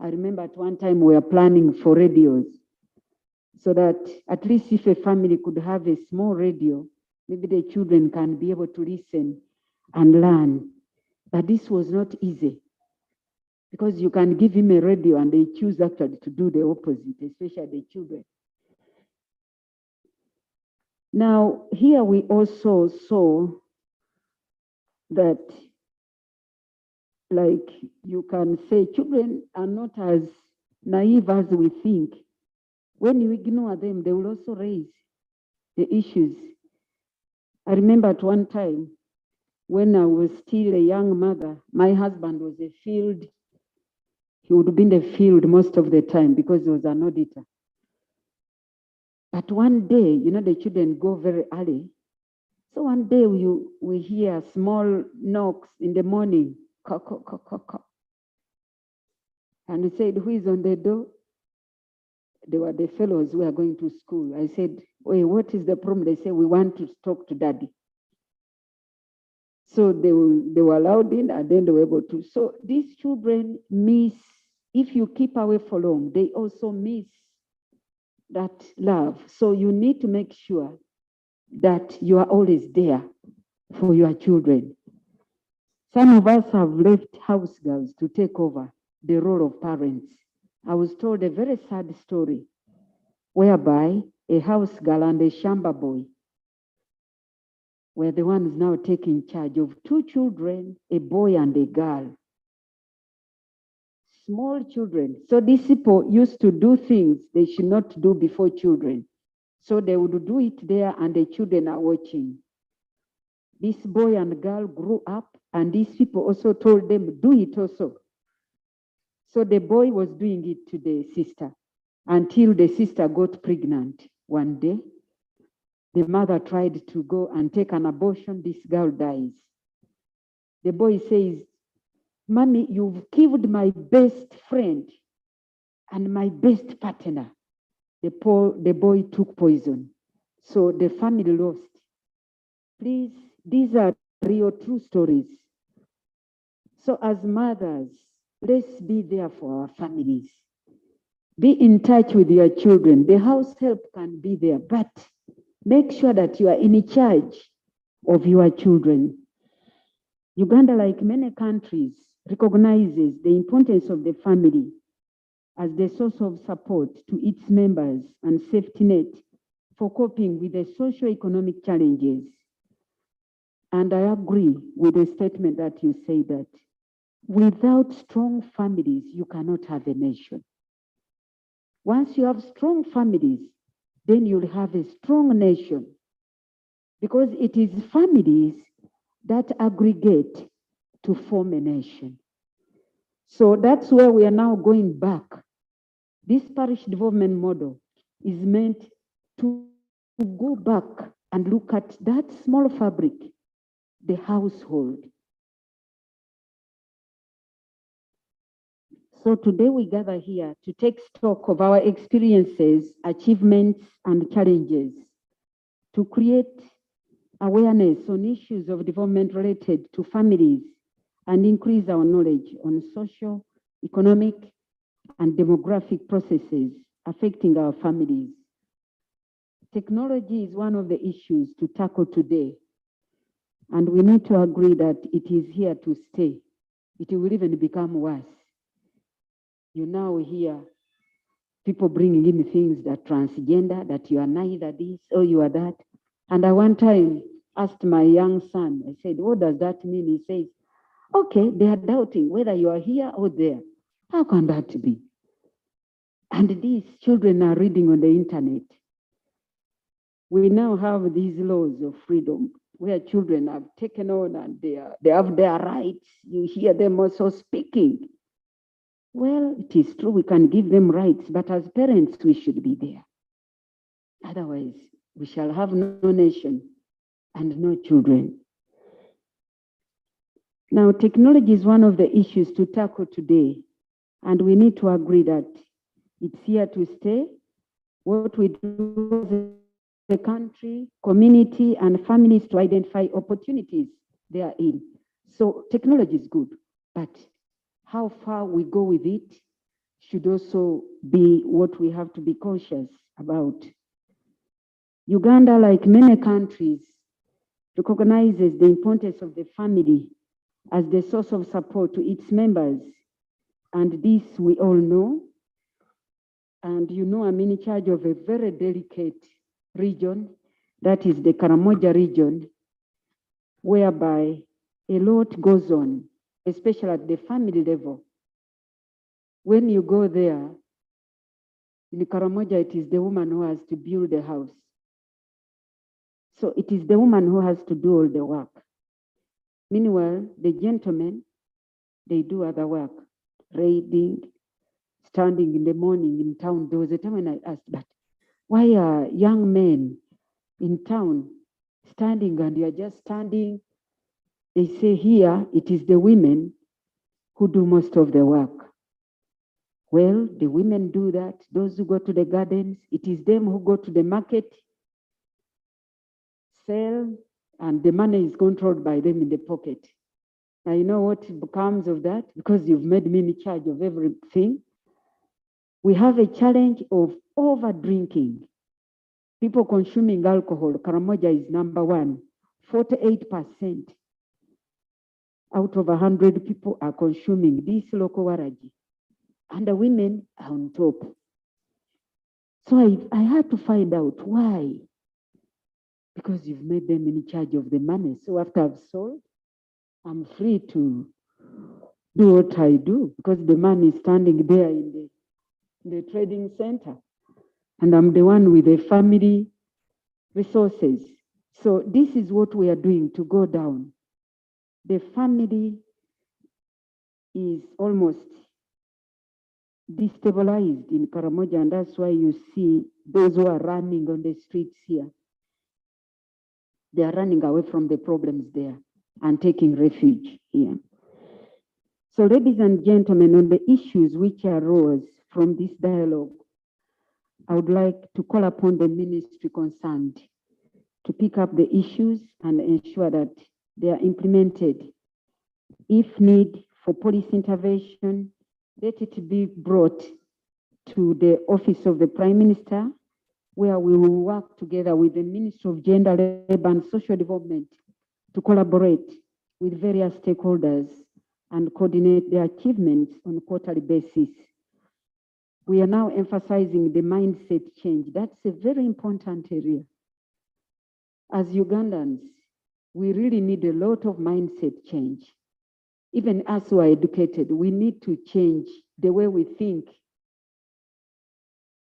I remember at one time we were planning for radios, so that at least if a family could have a small radio, maybe the children can be able to listen and learn. But this was not easy, because you can give him a radio and they choose actually to do the opposite, especially the children. Now, here we also saw that, like you can say, children are not as naive as we think. When you ignore them, they will also raise the issues. I remember at one time when I was still a young mother, my husband was a field, he would be in the field most of the time because he was an auditor. But one day, you know, the children go very early. So one day we hear small knocks in the morning, and we said, who is on the door? They were the fellows who are going to school. I said, wait, what is the problem? They said, we want to talk to daddy. So they were allowed in, and then they were able to. So these children miss, if you keep away for long, they also miss that love. So you need to make sure that you are always there for your children. Some of us have left house girls to take over the role of parents. I was told a very sad story whereby a house girl and a shamba boy were the ones now taking charge of two children, a boy and a girl. Small children. So these people used to do things they should not do before children. So they would do it there and the children are watching. This boy and girl grew up and these people also told them, do it also. So the boy was doing it to the sister until the sister got pregnant one day. The mother tried to go and take an abortion. This girl dies. The boy says, Mommy, you've killed my best friend and my best partner. The boy took poison. So the family lost. Please, these are real true stories. So as mothers, let's be there for our families. Be in touch with your children. The house help can be there, but make sure that you are in charge of your children. Uganda, like many countries, recognizes the importance of the family as the source of support to its members and safety net for coping with the socio-economic challenges. And I agree with the statement that you say that without strong families, you cannot have a nation. Once you have strong families, then you'll have a strong nation, because it is families that aggregate to form a nation. So that's where we are now going back. This parish development model is meant to go back and look at that small fabric, the household. So today we gather here to take stock of our experiences, achievements, and challenges, to create awareness on issues of development related to families and increase our knowledge on social, economic, and demographic processes affecting our families. Technology is one of the issues to tackle today, and we need to agree that it is here to stay. It will even become worse. You now hear people bringing in things that transgender, that you are neither this or you are that. And I one time asked my young son, I said, what does that mean? He says, okay, they are doubting whether you are here or there. How can that be? And these children are reading on the internet. We now have these laws of freedom where children have taken on and they have their rights. You hear them also speaking. Well, it is true, we can give them rights, but as parents, we should be there. Otherwise, we shall have no nation and no children. Now, technology is one of the issues to tackle today, and we need to agree that it's here to stay. What we do as a country, community, and families to identify opportunities they are in. So technology is good, but how far we go with it should also be what we have to be conscious about. Uganda, like many countries, recognizes the importance of the family as the source of support to its members. And this we all know. And you know, I'm in charge of a very delicate region, that is the Karamoja region, whereby a lot goes on, especially at the family level. When you go there, in Karamoja, it is the woman who has to build the house. So it is the woman who has to do all the work. Meanwhile, the gentlemen, they do other work, raiding, standing in the morning in town. There was a time when I asked, but why are young men in town standing and you are just standing? They say here, it is the women who do most of the work. Well, the women do that. Those who go to the gardens, it is them who go to the market, sell, and the money is controlled by them in the pocket. Now, you know what becomes of that? Because you've made me in charge of everything. We have a challenge of over drinking. People consuming alcohol. Karamoja is number one. 48% out of 100 people are consuming this local waraji. And the women are on top. So I had to find out why. Because you've made them in charge of the money. So after I've sold, I'm free to do what I do, because the money is standing there in the trading center. And I'm the one with the family resources. So this is what we are doing to go down. The family is almost destabilized in Karamoja, and that's why you see those who are running on the streets here. They are running away from the problems there and taking refuge here. So, ladies and gentlemen, on the issues which arose from this dialogue, I would like to call upon the ministry concerned to pick up the issues and ensure that they are implemented. If need for police intervention, let it be brought to the Office of the Prime Minister, where we will work together with the Ministry of Gender, Labour and Social Development to collaborate with various stakeholders and coordinate their achievements on a quarterly basis. We are now emphasizing the mindset change. That's a very important area. As Ugandans, we really need a lot of mindset change. Even us who are educated, we need to change the way we think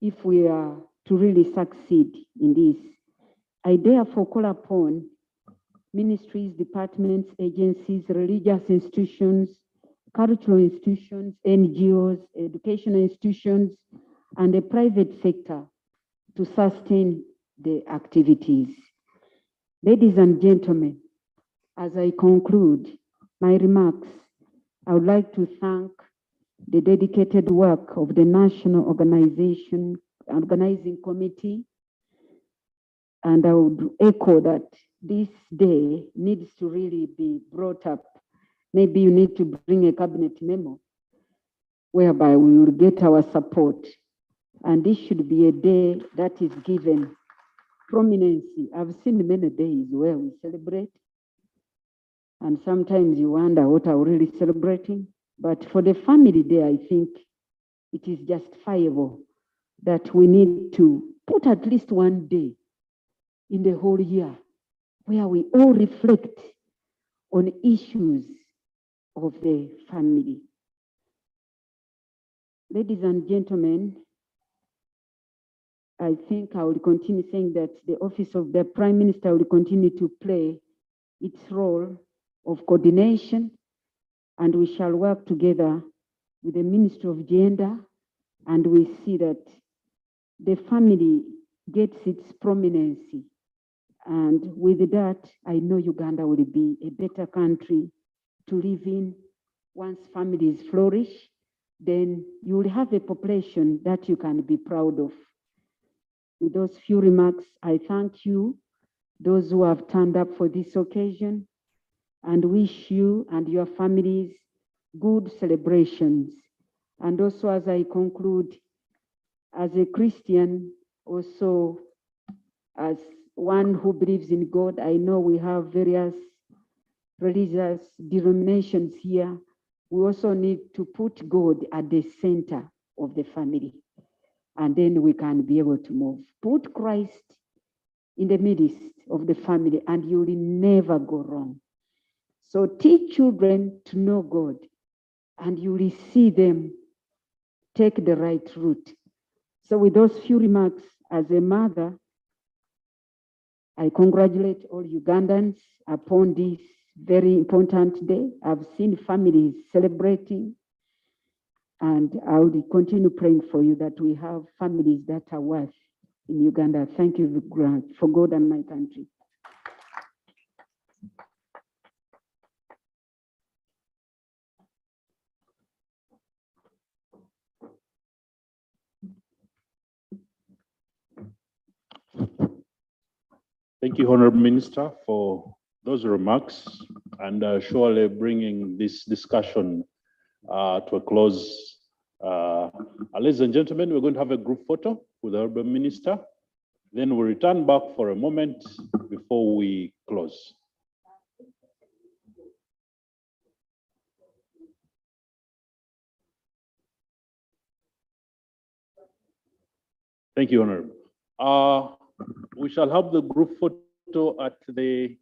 if we are to really succeed in this. I therefore call upon ministries, departments, agencies, religious institutions, cultural institutions, NGOs, educational institutions, and the private sector to sustain the activities. Ladies and gentlemen, as I conclude my remarks, I would like to thank the dedicated work of the National Organizing Committee, and I would echo that this day needs to really be brought up. Maybe you need to bring a cabinet memo whereby we will get our support, and this should be a day that is given prominence. I've seen many days where we celebrate, and sometimes you wonder what are we really celebrating. But for the Family Day, I think it is justifiable that we need to put at least one day in the whole year where we all reflect on issues of the family. Ladies and gentlemen, I think I will continue saying that the Office of the Prime Minister will continue to play its role of coordination, and we shall work together with the Ministry of Gender, and we see that the family gets its prominence. And with that, I know Uganda will be a better country to live in. Once families flourish, then you will have a population that you can be proud of. With those few remarks, I thank you, those who have turned up for this occasion, and wish you and your families good celebrations. And also, as I conclude, as a Christian, also as one who believes in God, I know we have various religious denominations here. We also need to put God at the center of the family, and then we can be able to move. Put Christ in the midst of the family, and you will never go wrong. So teach children to know God, and you will see them take the right route. So with those few remarks, as a mother, I congratulate all Ugandans upon this very important day. I've seen families celebrating, and I will continue praying for you that we have families that are worth in Uganda. Thank you for God and my country. Thank you, Honorable Minister, for those remarks, and surely bringing this discussion to a close. Ladies and gentlemen, we're going to have a group photo with the Honorable Minister. Then we'll return back for a moment before we close. Thank you, Honorable. We shall have the group photo at the,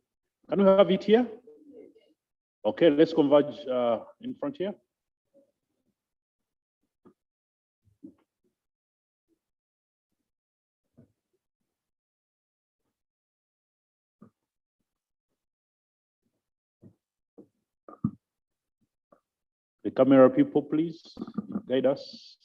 can we have it here? Okay, let's converge in front here. The camera people, please guide us.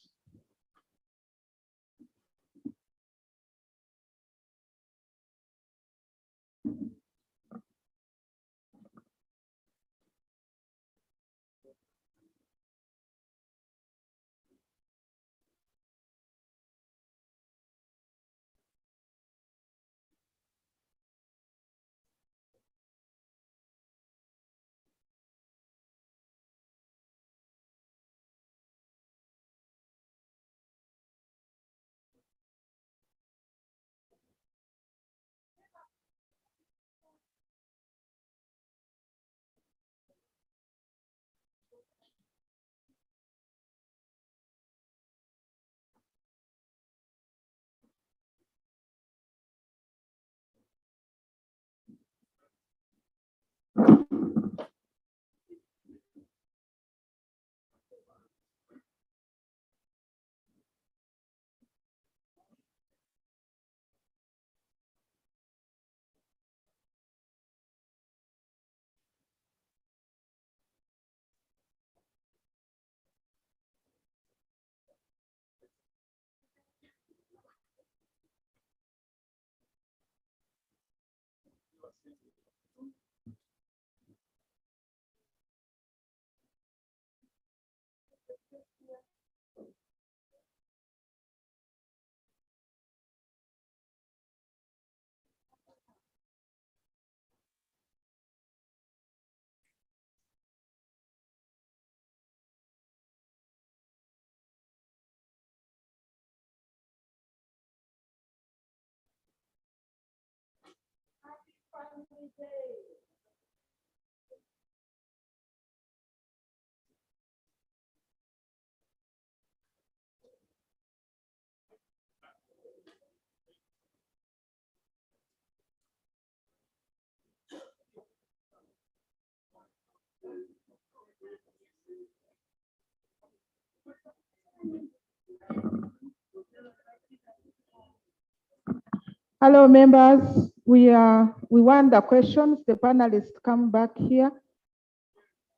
Hello, members. We want the questions. The panelists come back here.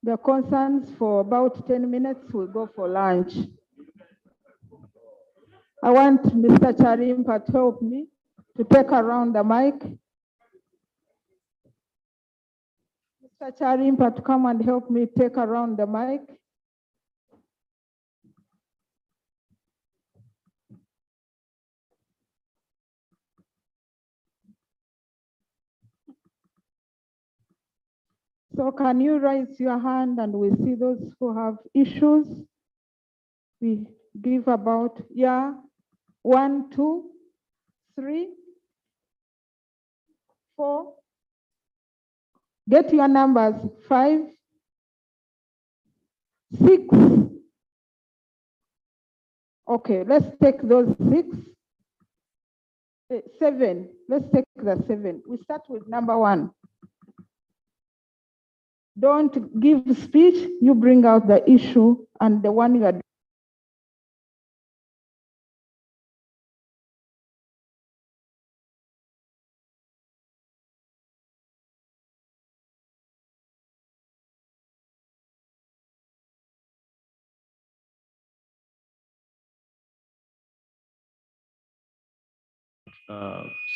The concerns for about 10 minutes. We'll go for lunch. I want Mr. Charimpa to help me to take around the mic. Mr. Charimpa to come and help me take around the mic. So can you raise your hand and we see those who have issues? We give about, 1, 2, 3, 4. Get your numbers, 5, 6. Okay, let's take those 6. 7, let's take the 7. We start with number 1. Don't give speech, you bring out the issue and the one you are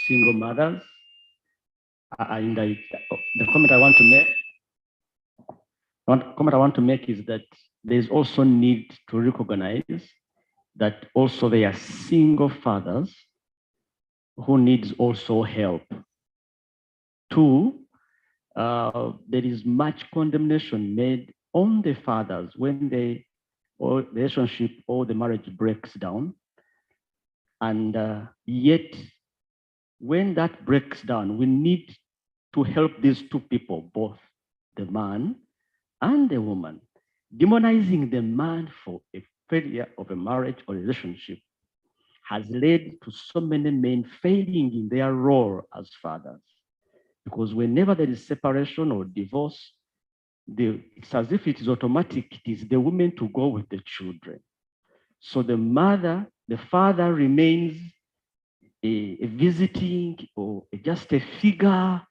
single mothers. And the comment I want to make is that there's also need to recognize that also they are single fathers who needs also help. 2, there is much condemnation made on the fathers when the relationship or the marriage breaks down. And yet, when that breaks down, we need to help these two people, both the man and the woman. Demonizing the man for a failure of a marriage or relationship has led to so many men failing in their role as fathers. Because whenever there is separation or divorce, it's as if it is automatic, it is the women to go with the children. So the father remains a visiting or just a figure,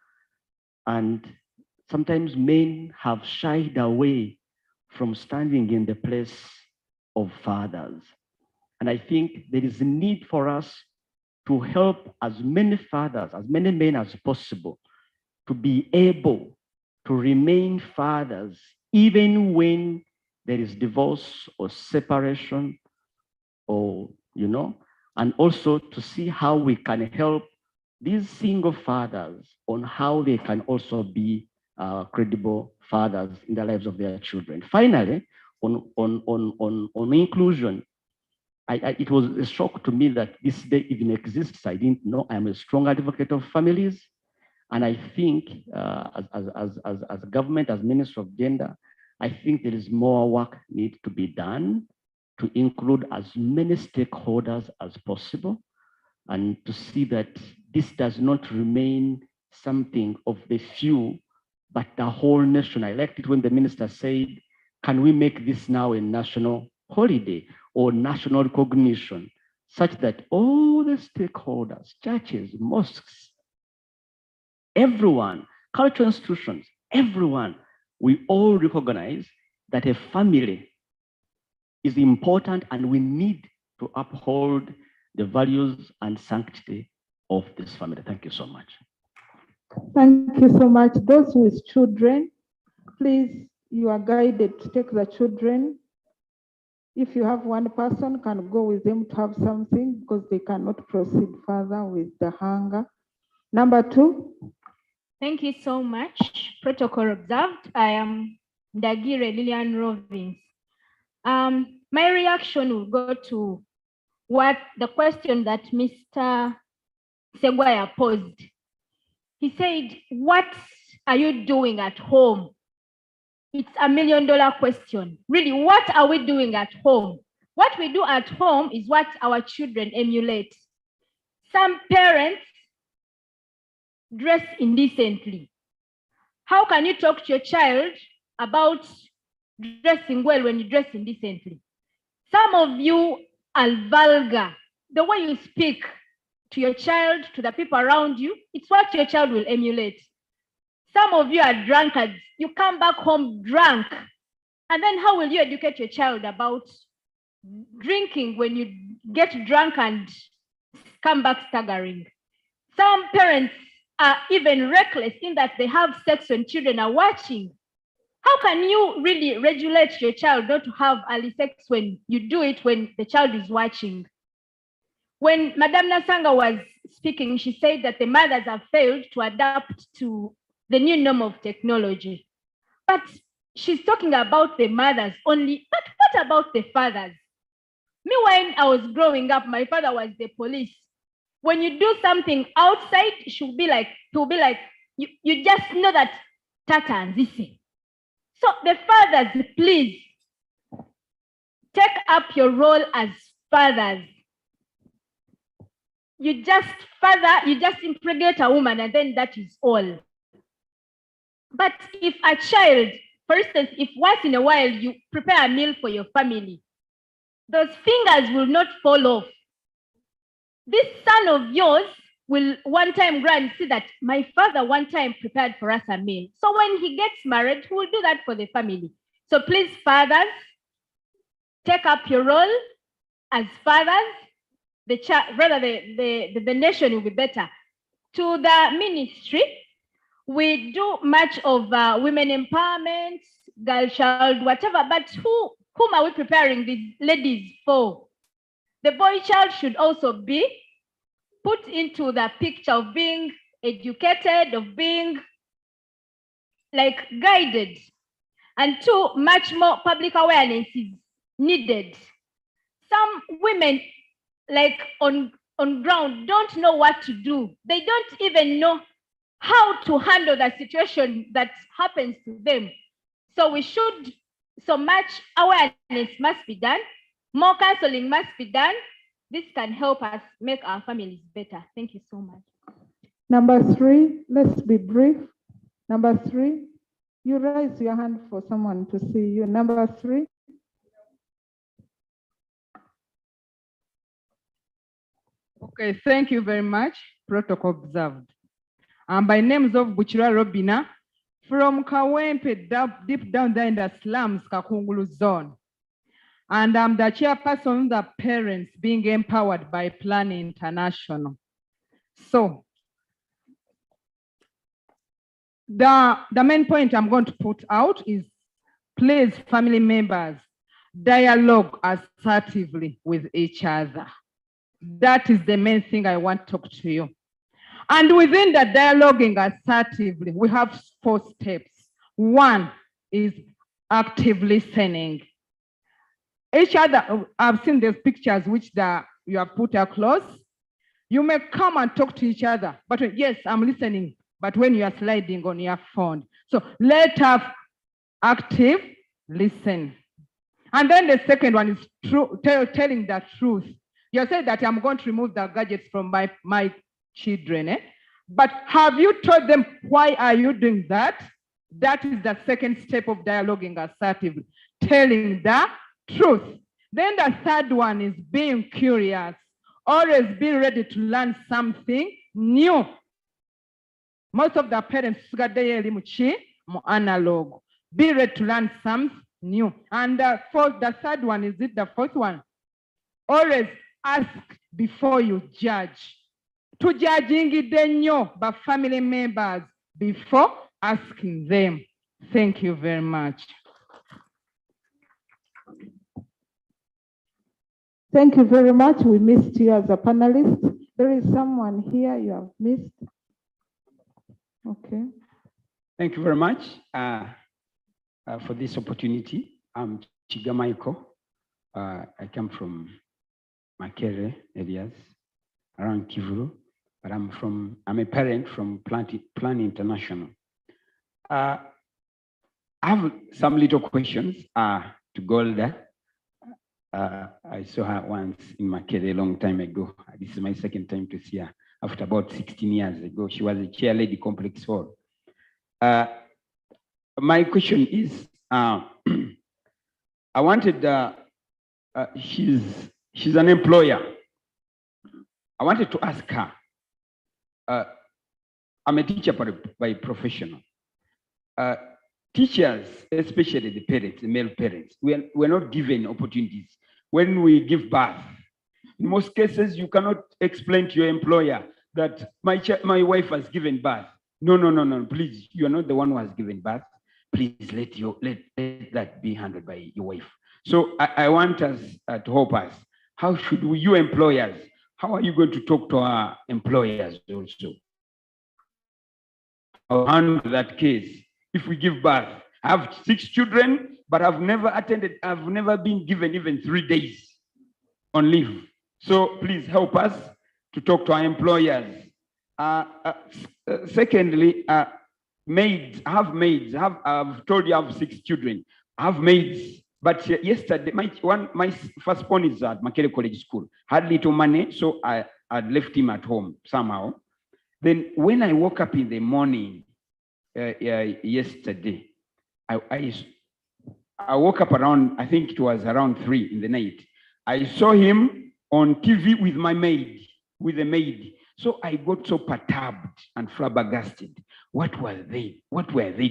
and sometimes men have shied away from standing in the place of fathers. And I think there is a need for us to help as many fathers, as many men as possible, to be able to remain fathers, even when there is divorce or separation, or, and also to see how we can help these single fathers on how they can also be credible fathers in the lives of their children. Finally, on inclusion, it was a shock to me that this day even exists. I didn't know. I'm a strong advocate of families. And I think as government, as Minister of Gender, I think there is more work needs to be done to include as many stakeholders as possible, and to see that this does not remain something of the few, but the whole nation. I liked it when the minister said, can we make this now a national holiday or national recognition, such that all the stakeholders, churches, mosques, everyone, cultural institutions, everyone, we all recognize that a family is important and we need to uphold the values and sanctity of this family. Thank you so much. Thank you so much. Those with children, please, you are guided to take the children. If you have one person, can go with them to have something because they cannot proceed further with the hunger. Number 2. Thank you so much. Protocol observed. I am Ndagire Lillian Rovings. My reaction will go to what the question that Mr. Seguaya posed. He said, what are you doing at home? It's $1 million question. Really, what are we doing at home? What we do at home is what our children emulate. Some parents dress indecently. How can you talk to your child about dressing well when you dress indecently? Some of you are vulgar. The way you speak to your child, to the people around you, it's what your child will emulate. Some of you are drunkards. You come back home drunk. And then how will you educate your child about drinking when you get drunk and come back staggering? Some parents are even reckless in that they have sex when children are watching. How can you really regulate your child not to have early sex when you do it when the child is watching? When Madame Nasanga was speaking, she said that the mothers have failed to adapt to the new norm of technology. But she's talking about the mothers only, but what about the fathers? Me, when I was growing up, my father was the police. When you do something outside, he'll be like, you just know that tata and this. So the fathers, please take up your role as fathers. You just impregnate a woman and then that is all. But if a child, for instance, if once in a while you prepare a meal for your family, those fingers will not fall off. This son of yours will one time go and see that my father one time prepared for us a meal. So when he gets married, he will do that for the family. So please, fathers, take up your role as fathers. The nation will be better. To the ministry, we do much of women empowerment, girl child, whatever, but whom are we preparing these ladies for? The boy child should also be put into the picture of being educated, of being like guided. And 2, much more public awareness is needed. Some women like on ground don't know what to do. They don't even know how to handle the situation that happens to them. So much awareness must be done. More counseling must be done. This can help us make our families better. Thank you so much. Number 3, let's be brief. Number 3, you raise your hand for someone to see you. Number 3. Okay, thank you very much. Protocol observed. My name is of Buchira Robina from Kawempe, deep down there in the slums, Kakungulu zone. And I'm the chairperson of the parents being empowered by Plan International. So the main point I'm going to put out is, please, family members, dialogue assertively with each other. That is the main thing I want to talk to you. And within the dialoguing assertively, we have 4 steps. 1 is active listening. Each other, I've seen these pictures which you have put across. You may come and talk to each other, but yes, I'm listening, but when you are sliding on your phone. So let us active listen. And then the second one is telling the truth. You said that I'm going to remove the gadgets from my children, but have you told them why are you doing that? That is the second step of dialoguing assertively, telling the truth. Then the third one is being curious, always being ready to learn something new. Most of the parents analog, be ready to learn something new. And the third one, is it the fourth one? Always ask before you judge. Tujajingidde nnyo ba family members before asking them. Thank you very much. Thank you very much. We missed you as a panelist. There is someone here you have missed. Okay. Thank you very much for this opportunity. I'm Chiga Michael. I come from Makere areas around Kivuru, but I'm a parent from Plan International. I have some little questions to Golda. I saw her once in Makere a long time ago. This is my second time to see her after about 16 years ago. She was a chair lady complex hall. My question is, I wanted, she's an employer. I wanted to ask her, I'm a teacher by professional. Teachers, especially the parents, the male parents, we're not given opportunities. When we give birth, in most cases, you cannot explain to your employer that my wife has given birth. No, please, you are not the one who has given birth. Please let that be handled by your wife. So I want us to help us. How should we, you employers, how are you going to talk to our employers also? I'll handle that case. If we give birth, I have 6 children, but I've never been given even 3 days on leave. So please help us to talk to our employers. Secondly, maids, I've told you I have 6 children. I have maids, but yesterday, my firstborn is at Makere College School. Had little money, so I left him at home somehow. Then when I woke up in the morning, yesterday, I woke up around, I think it was around 3 in the night. I saw him on TV with a maid. So I got so perturbed and flabbergasted. What were they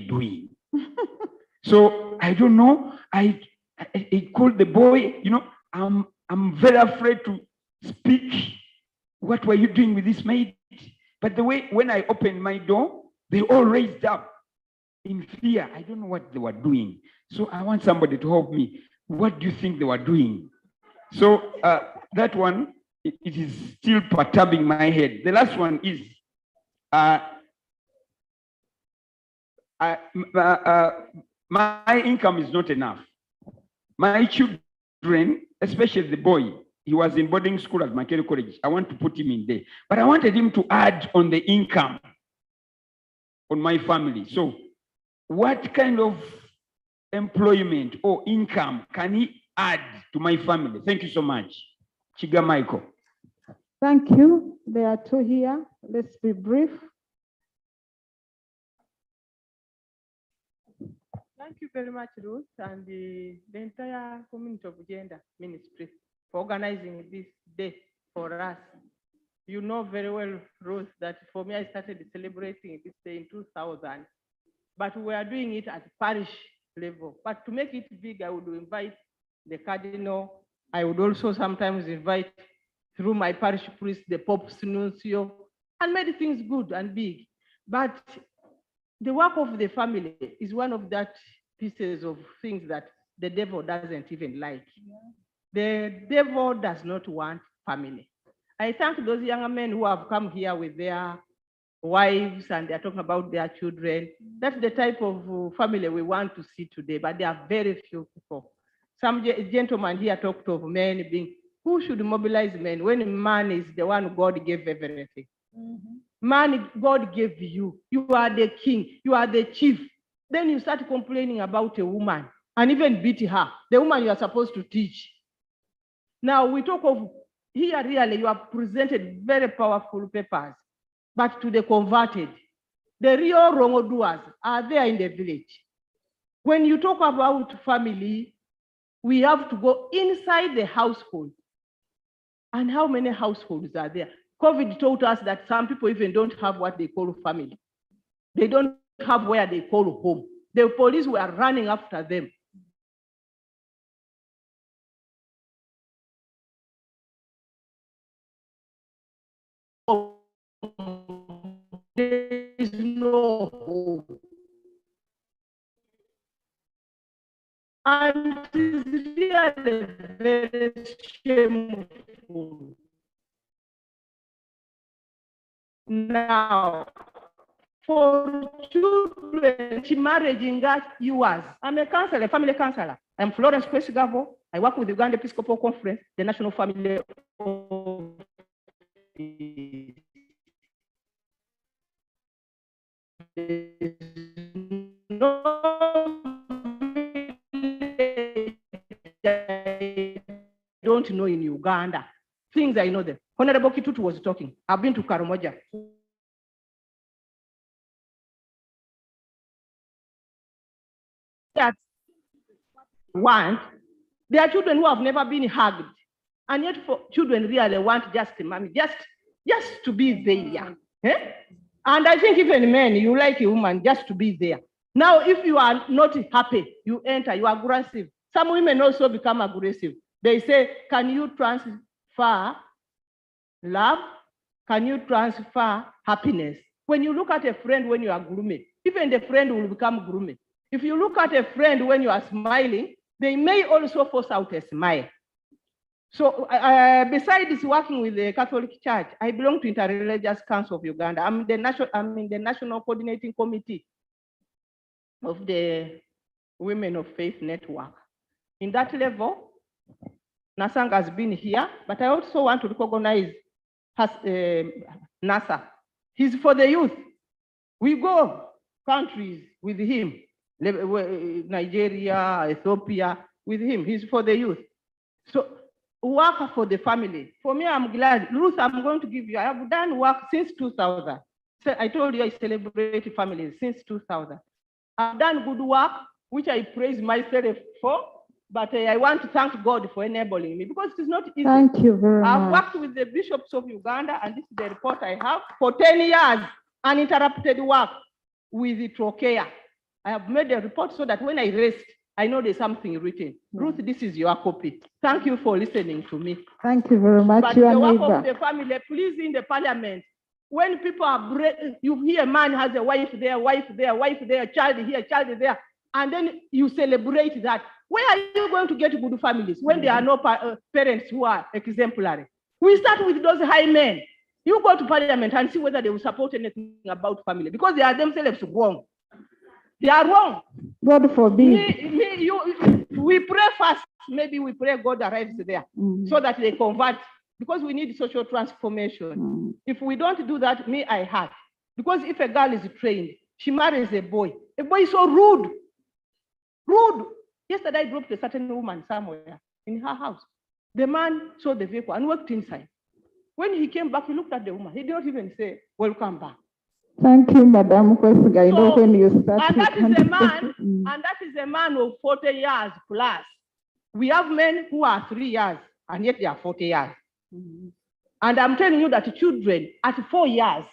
doing? So I don't know. I called the boy, I'm very afraid to speak. What were you doing with this maid? But when I opened my door, they all raised up in fear. I don't know what they were doing. So I want somebody to help me. What do you think they were doing? So that one, it is still perturbing my head. The last one is, my income is not enough. My children, especially the boy, he was in boarding school at Makere College. I want to put him in there. But I wanted him to add on the income on my family. So what kind of employment or income can he add to my family? Thank you so much. Chiga Michael. Thank you. There are 2 here. Let's be brief. Thank you very much, Ruth, and the entire community of Gender Ministry for organizing this day for us. You know very well, Ruth, that for me, I started celebrating this day in 2000, but we are doing it at parish level. But to make it big, I would invite the cardinal. I would also sometimes invite, through my parish priest, the Pope's nuncio, and made things good and big. But the work of the family is one of that pieces of things that the devil doesn't even like. The devil does not want family. I thank those younger men who have come here with their wives and they're talking about their children. That's the type of family we want to see today, but there are very few people. Some gentleman here talked of men being, who should mobilize men when man is the one God gave everything? Man, God gave you. You are the king. You are the chief. Then you start complaining about a woman and even beat her, the woman you are supposed to teach. Now we talk of here, really, you have presented very powerful papers, but to the converted, the real wrongdoers are there in the village. When you talk about family, we have to go inside the household. And how many households are there? COVID taught us that some people even don't have what they call family. They don't have where they call home. The police were running after them. there is no home. And it is really very shameful. Now, for children, marriage in that yours. I'm a counselor, a family counselor. I'm Florence Kwesigavo. I work with the Uganda Episcopal Conference, the National Family Office. Don't know in Uganda. Things I know them. Honorable Kitutu was talking. I've been to Karamoja. That want, there are children who have never been hugged. And yet for children really want just a mommy, just to be there. Eh? And I think even men, you like a woman just to be there. Now, if you are not happy, you enter, you are aggressive. Some women also become aggressive. They say, can you transfer love? Can you transfer happiness? When you look at a friend when you are gloomy, even the friend will become gloomy. If you look at a friend when you are smiling, they may also force out a smile. So besides working with the Catholic Church, I belong to Interreligious Council of Uganda. I'm in the National Coordinating Committee of the Women of Faith Network. In that level, Nasang has been here, but I also want to recognize NASA. He's for the youth. We go countries with him, Nigeria, Ethiopia, with him. He's for the youth. So work for the family. For me, I'm glad. Ruth, I'm going to give you, I have done work since 2000. So I told you I celebrate families since 2000. I've done good work, which I praise myself for, but I want to thank God for enabling me because it is not easy. Thank you very I've much. worked with the bishops of Uganda, and this is the report I have, for 10 years, uninterrupted work with the trachea. I have made a report so that when I rest, I know there's something written. Ruth, this is your copy. Thank you for listening to me. Thank you very much, But your the work neighbor. of the family, please, in the parliament, when people are, you hear a man has a wife there, wife there, wife there, child here, child there, and then you celebrate that. Where are you going to get good families when there are no parents who are exemplary? We start with those high men. You go to parliament and see whether they will support anything about family because they are themselves wrong. They are wrong. God forbid. We pray first. Maybe we pray God arrives there so that they convert because we need social transformation. If we don't do that, I hurt. Because if a girl is trained, she marries a boy. A boy is so rude. Rude. Yesterday, I dropped a certain woman somewhere in her house. The man saw the vehicle and walked inside. When he came back, he looked at the woman. He did not even say, welcome back. Thank you, Madam Kwesiga. I know when you start. And that is a man, and that is a man of 40 years plus. We have men who are 3 years, and yet they are 40 years. And I'm telling you that children at 4 years,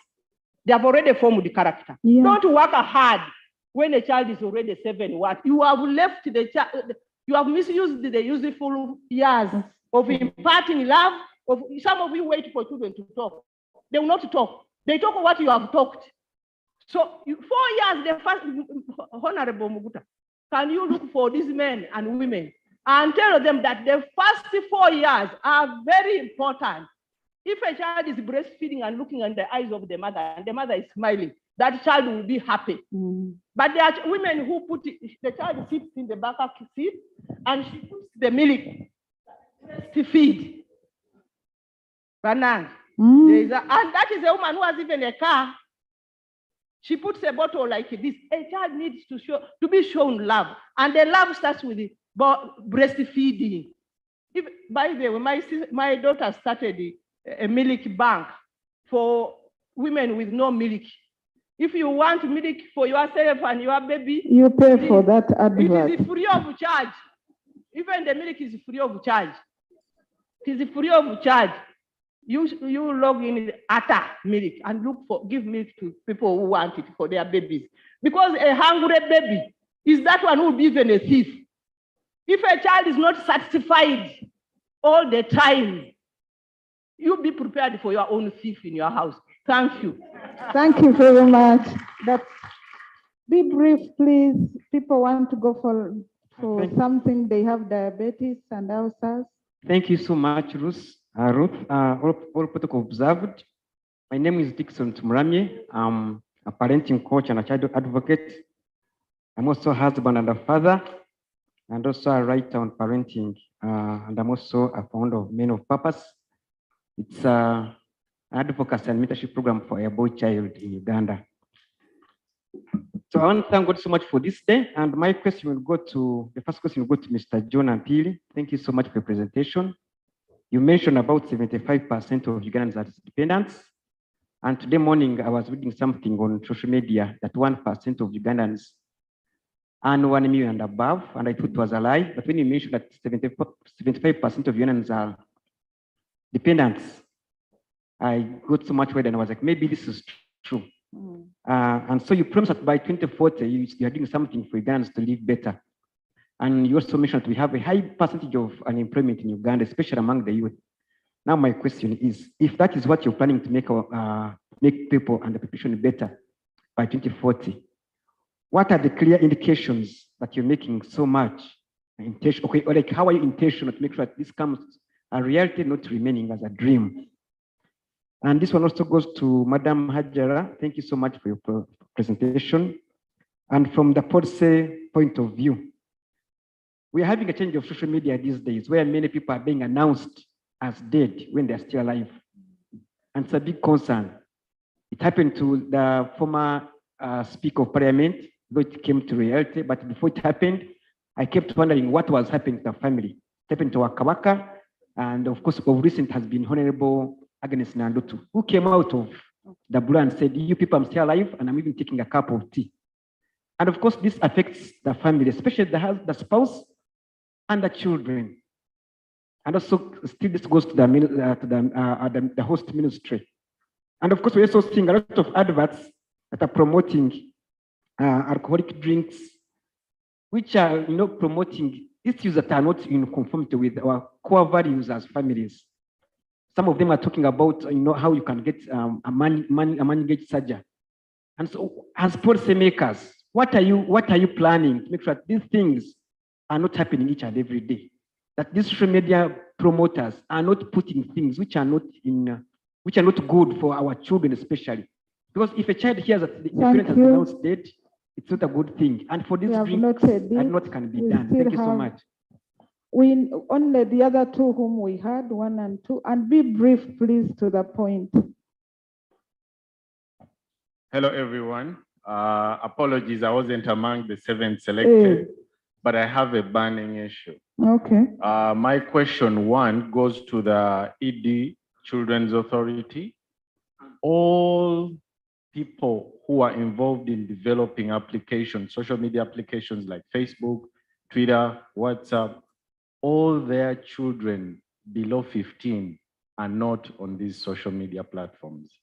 they have already formed the character. Yeah. Don't work hard when a child is already 7. What? You have left the child, you have misused the useful years of imparting love. Some of you wait for children to talk. They will not talk. They talk what you have talked. So 4 years, the first, Honorable Muguta, can you look for these men and women and tell them that the first 4 years are very important. If a child is breastfeeding and looking in the eyes of the mother and the mother is smiling, that child will be happy. But there are women who put the child sits in the back of the seat and she puts the milk to feed. Banana. And that is a woman who has even a car. She puts a bottle like this. A child needs to be shown love. And the love starts with breastfeeding. By the way, my daughter started a milk bank for women with no milk. If you want milk for yourself and your baby, you pay for that advert. It is free of charge. Even the milk is free of charge. It is free of charge. You log in Ata milk and give milk to people who want it for their babies. Because a hungry baby is that one who will be even a thief. If a child is not satisfied all the time, you be prepared for your own thief in your house. Thank you. Thank you very much. That, be brief, please. People want to go for something. They have diabetes and ulcers. Thank you so much, Ruth. All protocol observed. My name is Dixon Tumuramye. I'm a parenting coach and a child advocate. I'm also a husband and a father, and also a writer on parenting. And I'm also a founder of Men of Purpose. It's an advocacy and mentorship program for a boy child in Uganda. So I want to thank God so much for this day. And my question will go to, the first question will go to Mr. John Ampili. Thank you so much for your presentation. You mentioned about 75% of Ugandans are dependents. And today morning, I was reading something on social media that 1% of Ugandans earn 1 million and above, and I thought it was a lie. But when you mentioned that 75% of Ugandans are dependents, I got so much worried, and I was like, maybe this is true. And so you promised that by 2040, you are doing something for Ugandans to live better. And you also mentioned that we have a high percentage of unemployment in Uganda, especially among the youth. Now my question is, if that is what you're planning to make people and the population better by 2040, what are the clear indications that you're making so much intention? Okay, or like how are you intentional to make sure that this comes a reality, not remaining as a dream? And this one also goes to Madam Hajara. Thank you so much for your presentation. And from the policy point of view, we are having a change of social media these days where many people are being announced as dead when they're still alive. And it's a big concern. It happened to the former Speaker of Parliament, though it came to reality, but before it happened, I kept wondering what was happening to the family. It happened to Wakawaka, and of course, of recent has been Honorable Agnes Nandutu, who came out of the blue and said, you people, I'm still alive, and I'm even taking a cup of tea. And of course, this affects the family, especially the spouse and the children. And also, still this goes to the host ministry. And of course, we're also seeing a lot of adverts that are promoting alcoholic drinks, which are promoting issues that are not in conformity with our core values as families. Some of them are talking about how you can get a money gauge surgery. And so, as policymakers, what are you planning to make sure that these things are not happening each and every day? That these social media promoters are not putting things which are not good for our children, especially. Because if a child hears that the parent has been announced dead, it's not a good thing. And for this dream, what can be done? Thank you so much. We only the other two whom we had, 1 and 2, and be brief, please, to the point. Hello, everyone. Apologies, I wasn't among the 7 selected, but I have a burning issue. Okay. My question 1 goes to the ED Children's Authority. All people who are involved in developing applications, social media applications like Facebook, Twitter, WhatsApp, all their children below 15 are not on these social media platforms.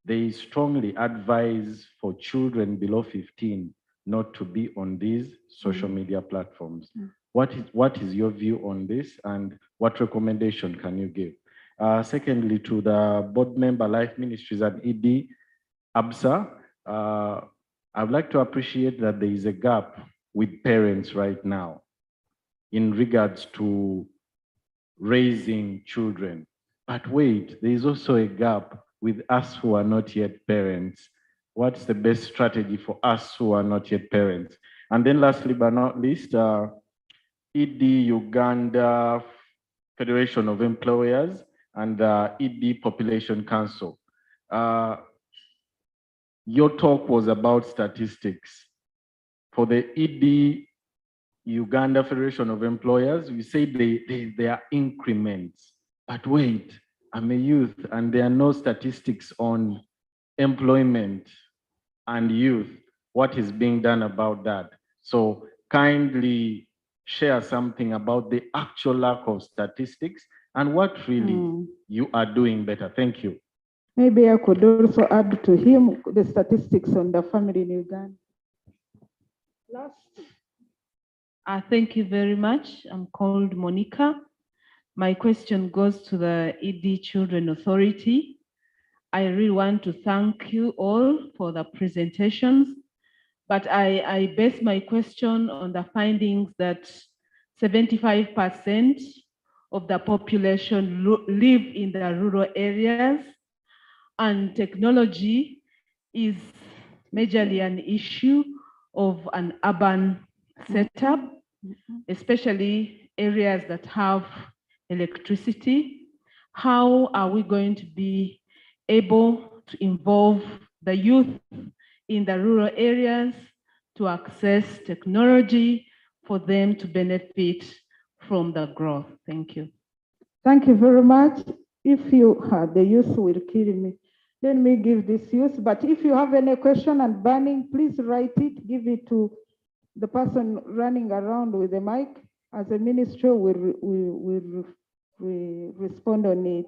They strongly advise for children below 15 not to be on these social media platforms. What is your view on this, and what recommendation can you give? Secondly, to the board member, Life Ministries and ED, ABSA, I would like to appreciate that there is a gap with parents right now in regards to raising children. But wait, there is also a gap with us who are not yet parents. What's the best strategy for us who are not yet parents? And then lastly but not least, ED Uganda Federation of Employers and ED Population Council. Your talk was about statistics. For the ED Uganda Federation of Employers, we say they are increments. But wait, I'm a youth and there are no statistics on employment and youth. What is being done about that? So kindly share something about the actual lack of statistics and what really you are doing better. Thank you. Maybe I could also add to him the statistics on the family in Uganda. Thank you very much. I'm called Monica. My question goes to the ED Children Authority. I really want to thank you all for the presentations, but I base my question on the findings that 75% of the population live in the rural areas, and technology is majorly an issue of an urban setup, especially areas that have electricity. How are we going to be able to involve the youth in the rural areas to access technology for them to benefit from the growth? Thank you. Thank you very much. If you, the youth will kill me. Let me give this youth, but if you have any question and burning, please write it, give it to the person running around with the mic. As a minister, we'll respond on it.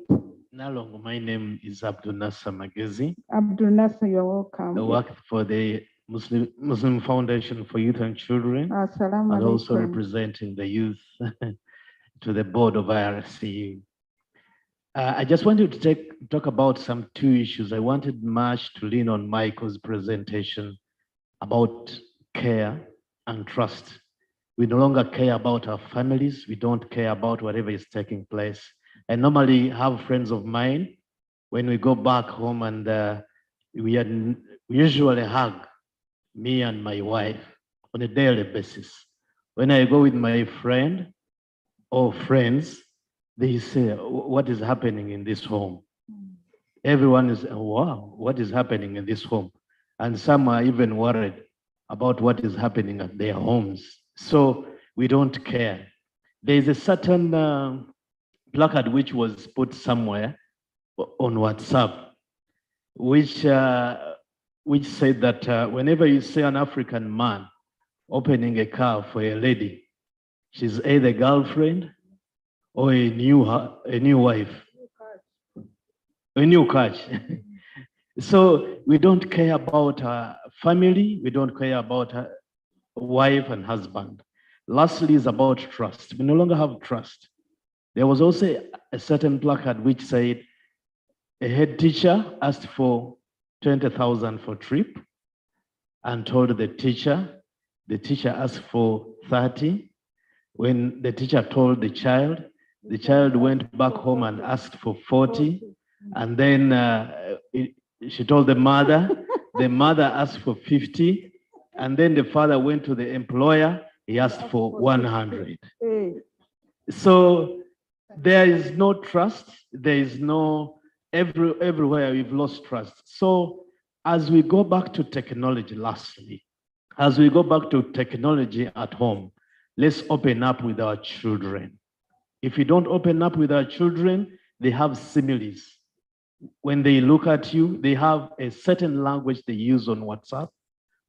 Nalong, my name is Abdul Nasser Magezi. Abdul Nasser, you're welcome. I work for the Muslim Foundation for Youth and Children, Assalamu and also alaikum. representing the youth to the board of IRCU. I just wanted to talk about some two issues. I wanted much to lean on Michael's presentation about care and trust. We no longer care about our families. We don't care about whatever is taking place. I normally have friends of mine, when we go back home, and we usually hug, me and my wife, on a daily basis. When I go with my friend or friends, they say, what is happening in this home? Everyone is, wow, what is happening in this home? And some are even worried about what is happening at their homes. So we don't care. There is a certain placard which was put somewhere on WhatsApp, which said that whenever you see an African man opening a car for a lady, she's either a girlfriend or a new wife, a new catch. So we don't care about our family. We don't care about our wife and husband. Lastly is about trust. We no longer have trust. There was also a certain placard which said a head teacher asked for 20,000 for trip and told the teacher asked for 30. When the teacher told the child went back home and asked for 40. And then she told the mother asked for 50. And then the father went to the employer, he asked for 100. So there is no trust. There is no, everywhere we've lost trust. So as we go back to technology, lastly, as we go back to technology at home, let's open up with our children. If we don't open up with our children, they have similes. When they look at you, they have a certain language they use on WhatsApp,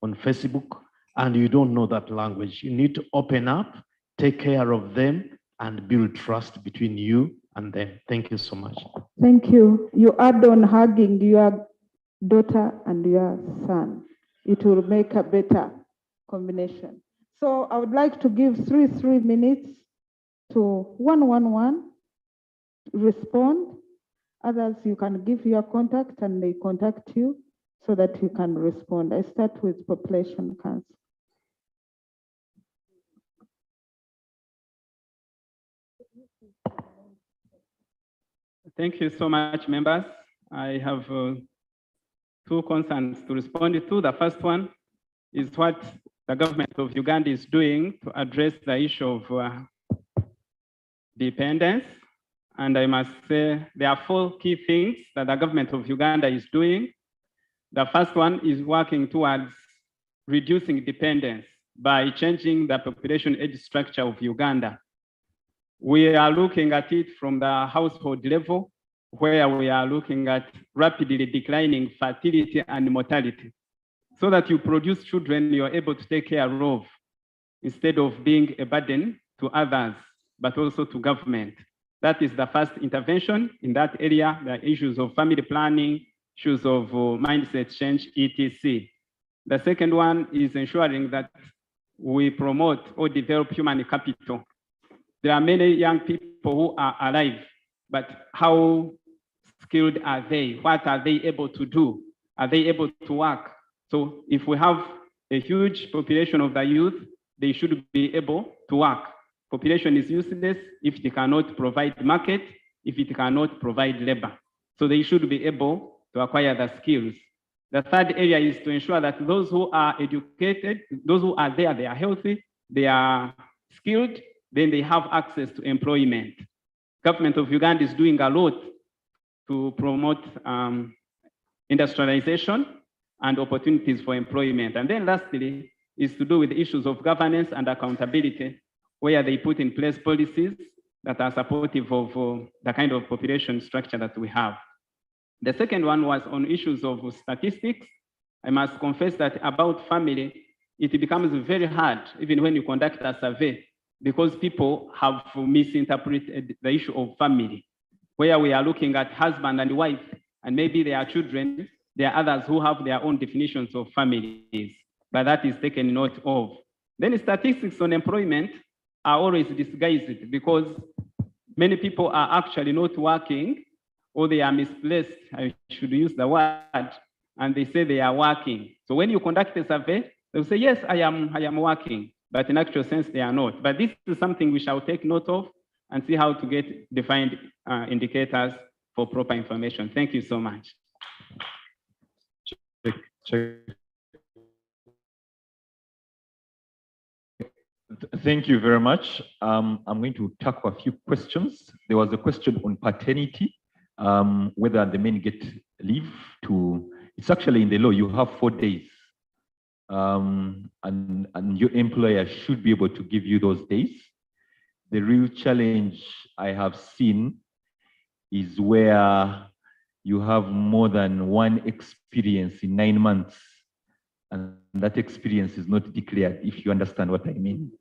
on Facebook, and you don't know that language. You need to open up, take care of them, and build trust between you and them. Thank you so much. Thank you. You add on hugging your daughter and your son. It will make a better combination. So I would like to give 3 minutes to 111 respond. Others, you can give your contact and they contact you so that you can respond. I start with Population Council. Thank you so much, members. I have 2 concerns to respond to. The first one is what the government of Uganda is doing to address the issue of dependence. And I must say there are 4 key things that the government of Uganda is doing. The first one is working towards reducing dependence by changing the population age structure of Uganda. We are looking at it from the household level, where we are looking at rapidly declining fertility and mortality. So that you produce children you're able to take care of, instead of being a burden to others, but also to government. That is the first intervention in that area, the issues of family planning, issues of mindset change, etc. The second one is ensuring that we promote or develop human capital. There are many young people who are alive, but how skilled are they? What are they able to do? Are they able to work? So if we have a huge population of the youth, they should be able to work. Population is useless if it cannot provide market, if it cannot provide labor. So they should be able to acquire the skills. The third area is to ensure that those who are educated, those who are there, they are healthy, they are skilled, then they have access to employment. Government of Uganda is doing a lot to promote industrialization and opportunities for employment. And then lastly is to do with issues of governance and accountability, where they put in place policies that are supportive of the kind of population structure that we have. The second one was on issues of statistics. I must confess that about family, it becomes very hard, even when you conduct a survey, because people have misinterpreted the issue of family, where we are looking at husband and wife, and maybe there are children. There are others who have their own definitions of families, but that is taken note of. Then statistics on employment are always disguised because many people are actually not working, or they are misplaced, I should use the word, and they say they are working. So when you conduct a survey, they'll say, yes, I am working, but in actual sense, they are not. But this is something we shall take note of and see how to get defined indicators for proper information. Thank you so much. Thank you very much. I'm going to tackle a few questions. There was a question on paternity, whether the men get leave to, it's actually in the law, you have 4 days. And your employer should be able to give you those days. The real challenge I have seen is where you have more than one experience in 9 months, and that experience is not declared, if you understand what I mean.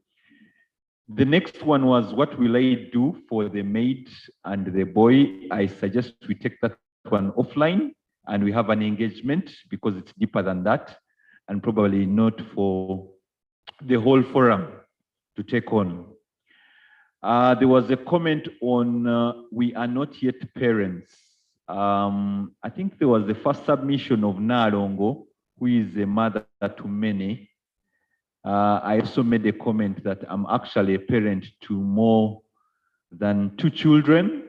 The next one was, what will I do for the maid and the boy? I suggest we take that one offline and we have an engagement, because it's deeper than that, and probably not for the whole forum to take on. There was a comment on we are not yet parents. I think there was the first submission of Nalongo, who is a mother to many. I also made a comment that I'm actually a parent to more than 2 children.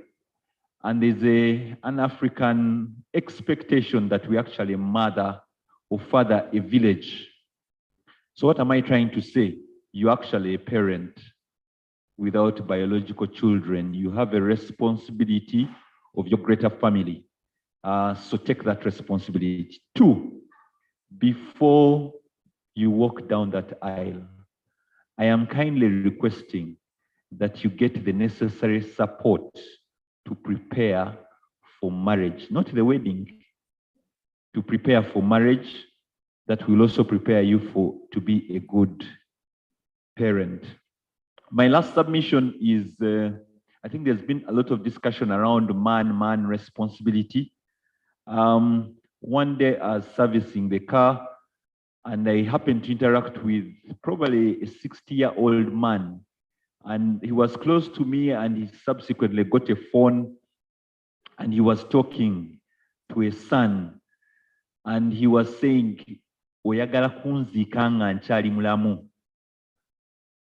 And there's an African expectation that we actually mother or father a village. So what am I trying to say? You're actually a parent without biological children. You have a responsibility of your greater family. So take that responsibility. 2, before you walk down that aisle, I am kindly requesting that you get the necessary support to prepare for marriage, not the wedding, to prepare for marriage that will also prepare you to be a good parent. My last submission is, I think there's been a lot of discussion around man responsibility. One day I was servicing the car, and I happened to interact with probably a 60-year-old man. And he was close to me, and he subsequently got a phone, and he was talking to a son. And he was saying, "Oyagala kunzika nga nkyali mulamu."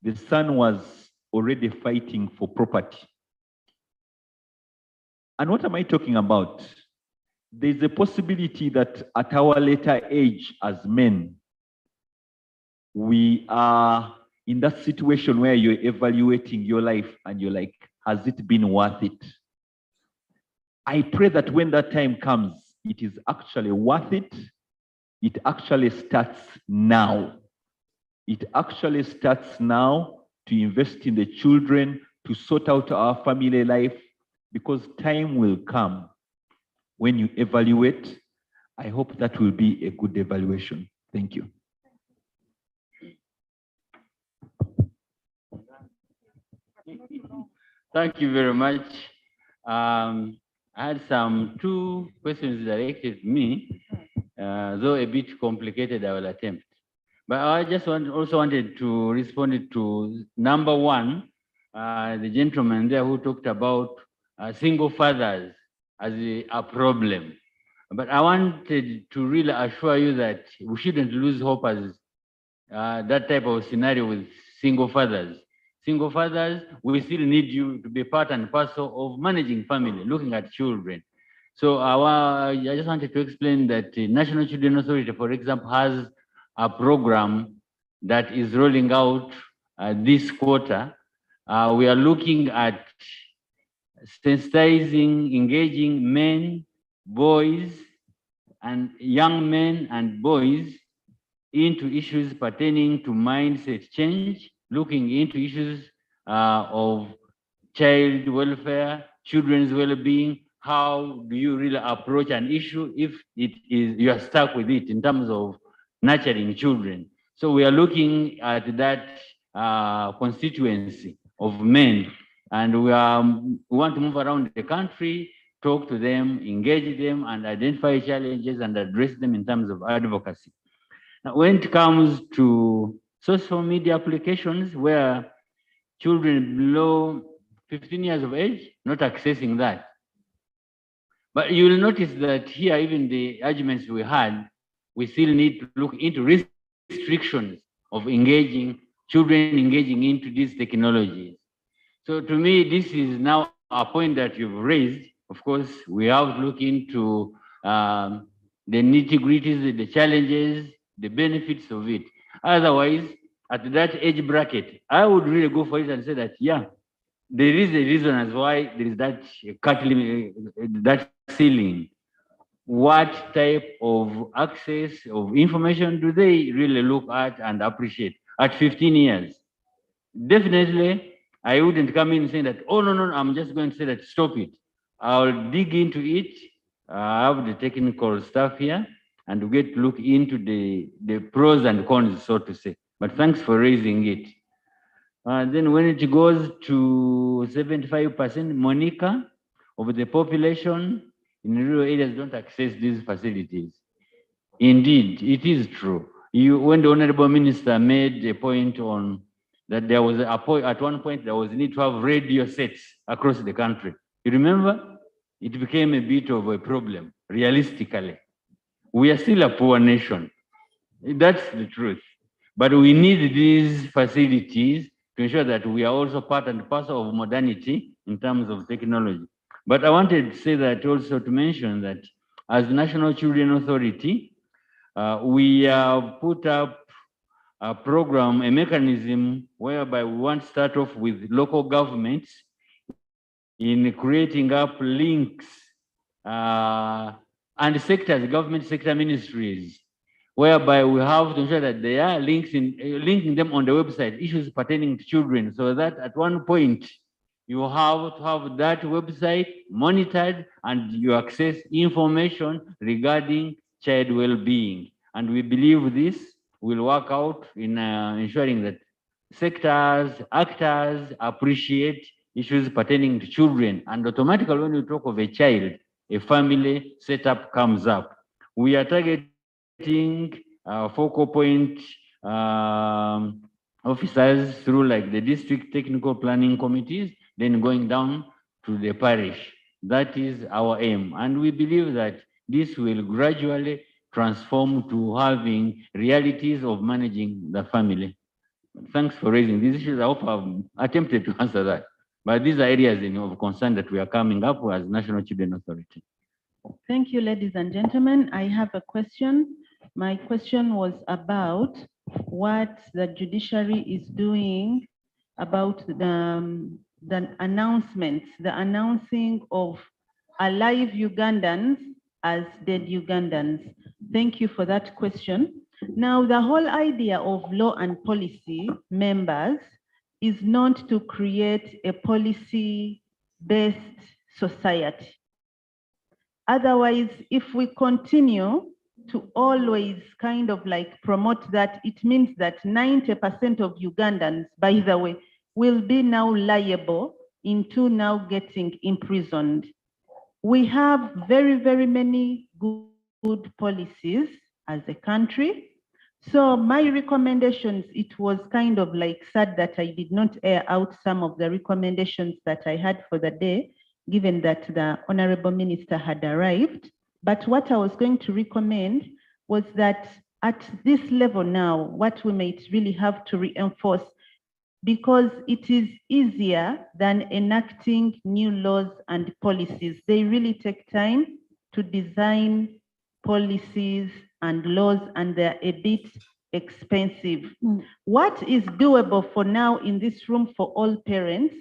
The son was already fighting for property. And what am I talking about? There's a possibility that at our later age as men, we are in that situation where you're evaluating your life and you're like, has it been worth it? I pray that when that time comes, it is actually worth it. It actually starts now. It actually starts now to invest in the children, to sort out our family life, because time will come when you evaluate. I hope that will be a good evaluation. Thank you. Thank you very much. I had 2 questions directed to me, though a bit complicated, I will attempt. But I just also wanted to respond to number 1, the gentleman there who talked about single fathers as a problem. But I wanted to really assure you that we shouldn't lose hope as that type of scenario with single fathers. Single fathers, we still need you to be part and parcel of managing family, looking at children. So I just wanted to explain that the National Children Authority, for example, has a program that is rolling out this quarter. We are looking at sensitizing, engaging men, boys, and young men and boys into issues pertaining to mindset change, looking into issues of child welfare, children's well-being. How do you really approach an issue if it is you are stuck with it in terms of nurturing children? So we are looking at that constituency of men, and we want to move around the country, talk to them, engage them, and identify challenges and address them in terms of advocacy. Now, when it comes to social media applications where children below 15 years of age, not accessing that. But you will notice that here, even the arguments we had, we still need to look into restrictions of children engaging into these technologies. So to me, this is now a point that you've raised. Of course, we have to look into the nitty-gritties, the challenges, the benefits of it. Otherwise, at that age bracket, I would really go for it and say that, yeah, there is a reason as why there is that cut limit, that ceiling. What type of access of information do they really look at and appreciate at 15 years? Definitely, I wouldn't come in saying that, oh, no, I'm just going to say that, stop it. I'll dig into it. I have the technical stuff here, and we get to look into the pros and cons, so to say. But thanks for raising it. Then when it goes to 75%, Monica, of the population in rural areas don't access these facilities. Indeed, it is true. When the Honorable Minister made a point on that there was at one point there was a need to have radio sets across the country. You remember? It became a bit of a problem, realistically. We are still a poor nation. That's the truth. But we need these facilities to ensure that we are also part and parcel of modernity in terms of technology. But I wanted to say that also to mention that as National Children Authority, we have put up a program, a mechanism whereby we want to start off with local governments in creating up links and sectors, government sector ministries, whereby we have to ensure that there are links linking them on the website, issues pertaining to children, so that at one point you have to have that website monitored and you access information regarding child well-being. And we believe this will work out in ensuring that sectors, actors appreciate issues pertaining to children. And automatically when you talk of a child, a family setup comes up. We are targeting focal point officers through like the district technical planning committees, then going down to the parish. That is our aim. And we believe that this will gradually transform to having realities of managing the family. Thanks for raising these issues. I hope I've attempted to answer that. But these are areas of concern that we are coming up with as National Children Authority. Thank you, ladies and gentlemen. I have a question. My question was about what the judiciary is doing about the announcements, the announcing of alive Ugandans as dead Ugandans. Thank you for that question. Now, the whole idea of law and policy members is not to create a policy-based society. Otherwise, if we continue to always kind of like promote that, it means that 90% of Ugandans, by the way, will be now liable into now getting imprisoned. We have very, very many good policies as a country. So my recommendations, it was kind of like sad that I did not air out some of the recommendations that I had for the day. given that the Honorable Minister had arrived. But what I was going to recommend was that at this level now, what we might really have to reinforce, because it is easier than enacting new laws and policies. They really take time to design policies and laws, and they're a bit expensive. What is doable for now in this room for all parents?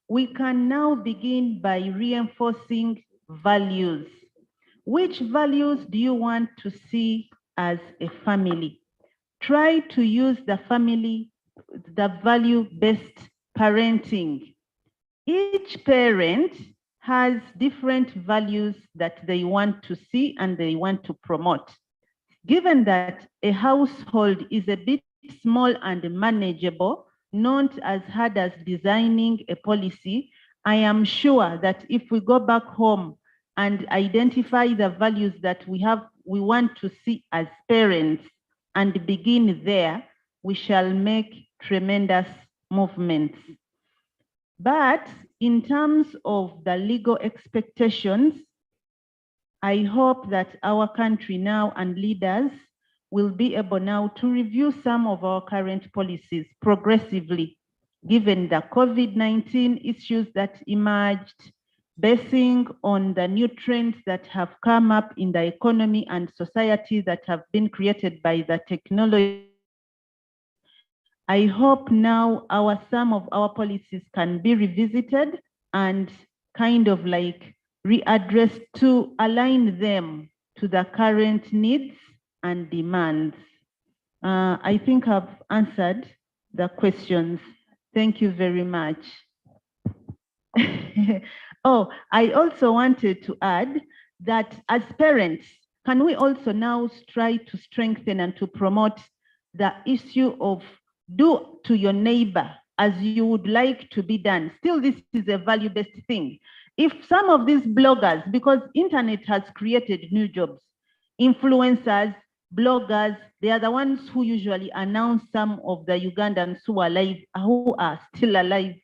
We can now begin by reinforcing values. Which values do you want to see as a family? Try to use the value-based parenting. Each parent has different values that they want to see and they want to promote. Given that a household is a bit small and manageable, not as hard as designing a policy, I am sure that if we go back home and identify the values that we want to see as parents and begin there, we shall make tremendous movements. But in terms of the legal expectations, I hope that our country now and leaders will be able now to review some of our current policies progressively, given the COVID-19 issues that emerged, basing on the new trends that have come up in the economy and society that have been created by the technology. I hope now some of our policies can be revisited and kind of like readdressed to align them to the current needs and demands. I think I've answered the questions. Thank you very much. Oh, I also wanted to add that as parents, can we also now try to strengthen and to promote the issue of do to your neighbor as you would like to be done? Still, this is a value-based thing. If some of these bloggers, because internet has created new jobs, influencers, bloggers, they are the ones who usually announce some of the Ugandans who are still alive,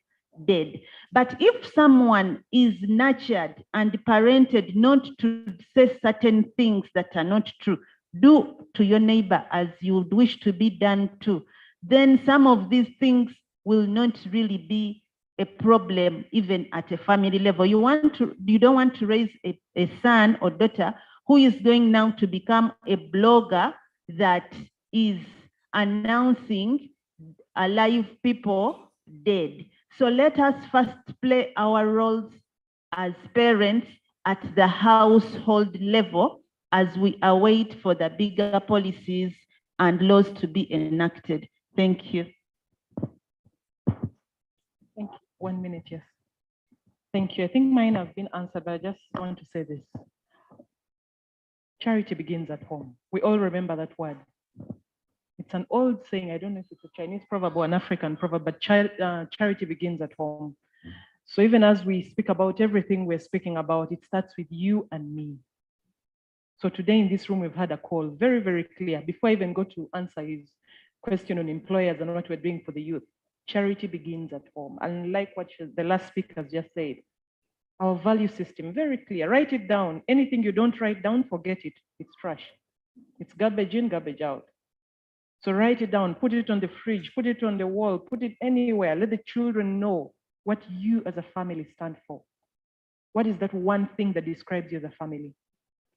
dead. But if someone is nurtured and parented not to say certain things that are not true, do to your neighbor as you would wish to be done to, then some of these things will not really be a problem even at a family level. You don't want to raise a son or daughter who is going now to become a blogger that is announcing alive people dead. So let us first play our roles as parents at the household level as we await for the bigger policies and laws to be enacted. Thank you. Thank you. 1 minute, yes. Thank you. I think mine have been answered, but I just want to say this. Charity begins at home. We all remember that word. It's an old saying. I don't know if it's a Chinese proverb or an African proverb, but charity begins at home. So even as we speak about everything we're speaking about, it starts with you and me. So today in this room, we've had a call, very, very clear. Before I even go to answer his question on employers and what we're doing for the youth, charity begins at home. And like what the last speaker just said, our value system, very clear. Write it down. Anything you don't write down, forget it. It's trash. It's garbage in, garbage out. So write it down, put it on the fridge, put it on the wall, put it anywhere. Let the children know what you as a family stand for. What is that one thing that describes you as a family?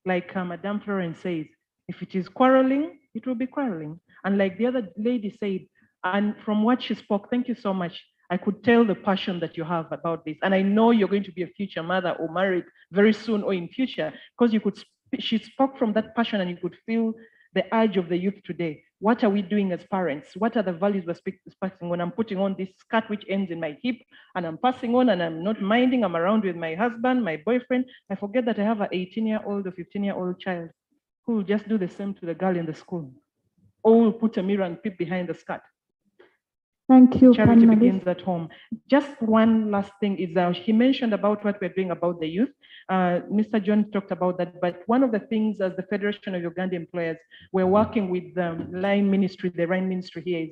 Like Madame Florence says, if it is quarreling, it will be quarreling. And like the other lady said, and from what she spoke, thank you so much. I could tell the passion that you have about this. And I know you're going to be a future mother or married very soon or in future, because she spoke from that passion and you could feel the urge of the youth today. What are we doing as parents? What are the values we're passing when I'm putting on this skirt which ends in my hip and I'm passing on and I'm not minding, I'm around with my husband, my boyfriend. I forget that I have an 18-year-old or 15-year-old child who will just do the same to the girl in the school. Or will put a mirror and peep behind the skirt. Thank you, Charity panelists. begins at home. Just one last thing is he mentioned about what we're doing about the youth. Mr. John talked about that, but one of the things as the Federation of Uganda Employers, we're working with the line ministry, the RINE ministry here is,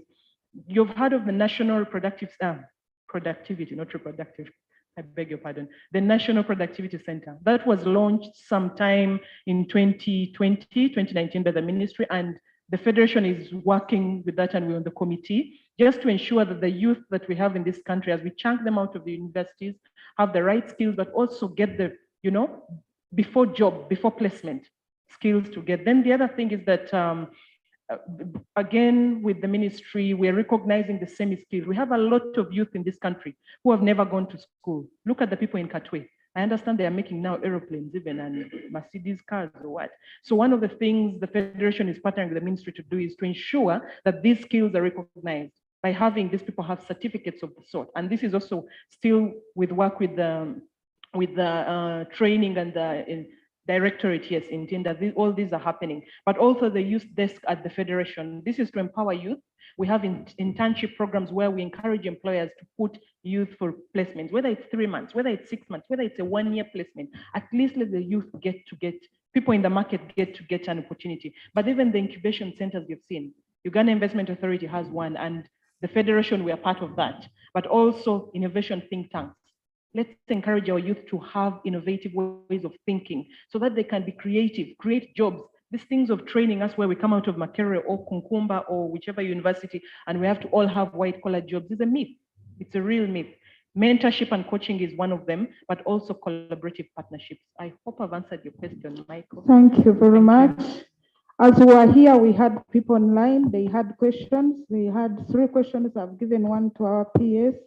you've heard of the National Productivity, not reproductive, I beg your pardon, the National Productivity Center. That was launched sometime in 2019 by the ministry, and the Federation is working with that, and we're on the committee, just to ensure that the youth that we have in this country, as we chunk them out of the universities, have the right skills, but also get the, before placement skills to get. Then the other thing is that, again, with the ministry, we're recognizing the semi-skilled. We have a lot of youth in this country who have never gone to school. Look at the people in Katwe. I understand they are making now aeroplanes even and Mercedes cars or what. So one of the things the Federation is partnering with the ministry to do is to ensure that these skills are recognized by having these people have certificates of the sort. And this is also still with work with the training and the directorate, yes, indeed, that all these are happening, but also the youth desk at the Federation. This is to empower youth. We have internship programs where we encourage employers to put youth for placements, whether it's 3 months, whether it's 6 months, whether it's a 1-year placement. At least let the youth people in the market get an opportunity. But even the incubation centers you've seen, Uganda Investment Authority has one, and the Federation, we are part of that, but also innovation think tanks. Let's encourage our youth to have innovative ways of thinking so that they can be creative, create jobs. These things of training us where we come out of Makerere or Kunkumba or whichever university and we have to all have white collar jobs is a myth. It's a real myth. Mentorship and coaching is one of them, but also collaborative partnerships. I hope I've answered your question, Michael. Thank you very much. As we are here, we had people online, they had questions. We had 3 questions. I've given one to our PS.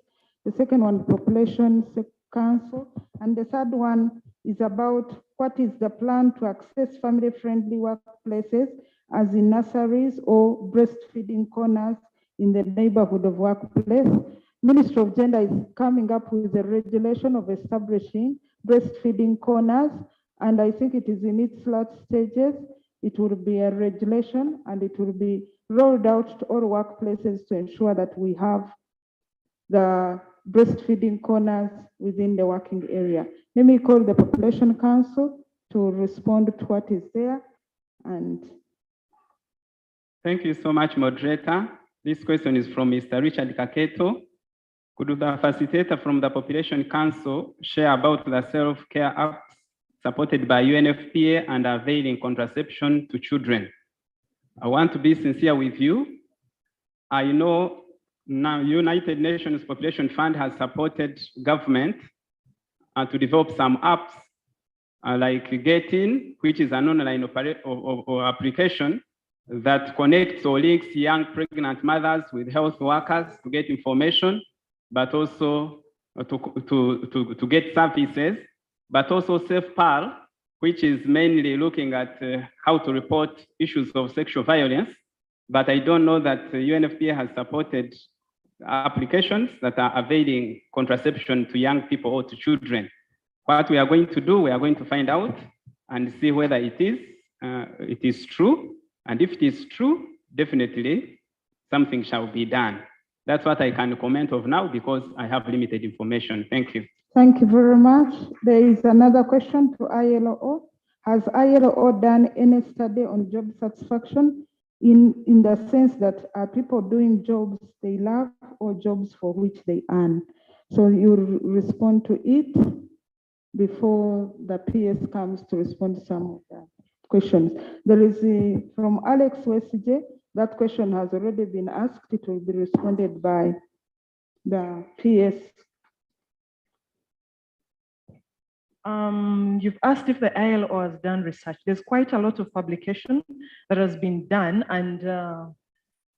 The second one, Population Council. And the third one is about what is the plan to access family-friendly workplaces, as in nurseries or breastfeeding corners in the neighborhood of workplace. Ministry of Gender is coming up with a regulation of establishing breastfeeding corners, and I think it is in its last stages. It will be a regulation and it will be rolled out to all workplaces to ensure that we have the breastfeeding corners within the working area. Let me call the Population Council to respond to what is there. And thank you so much, moderator. This question is from Mr. Richard Kaketo. Could the facilitator from the Population Council share about the self-care apps supported by UNFPA and availing contraception to children? I want to be sincere with you. I know now United Nations Population Fund has supported government to develop some apps like Get-In, which is an online application that connects or links young pregnant mothers with health workers to get information, but also to get services, but also SafePal, which is mainly looking at how to report issues of sexual violence. But I don't know that UNFPA has supported applications that are availing contraception to young people or to children. What we are going to do, we are going to find out and see whether it is true. And if it is true, definitely something shall be done. That's what I can comment of now because I have limited information. Thank you. thank you very much. There is another question to ILO. Has ILO done any study on job satisfaction in the sense that are people doing jobs they love or jobs for which they earn? So you respond to it before the PS comes to respond to some of the questions. There is from Alex Wesije, that question has already been asked. It will be responded by the PS. You've asked if the ILO has done research. There's quite a lot of publication that has been done, and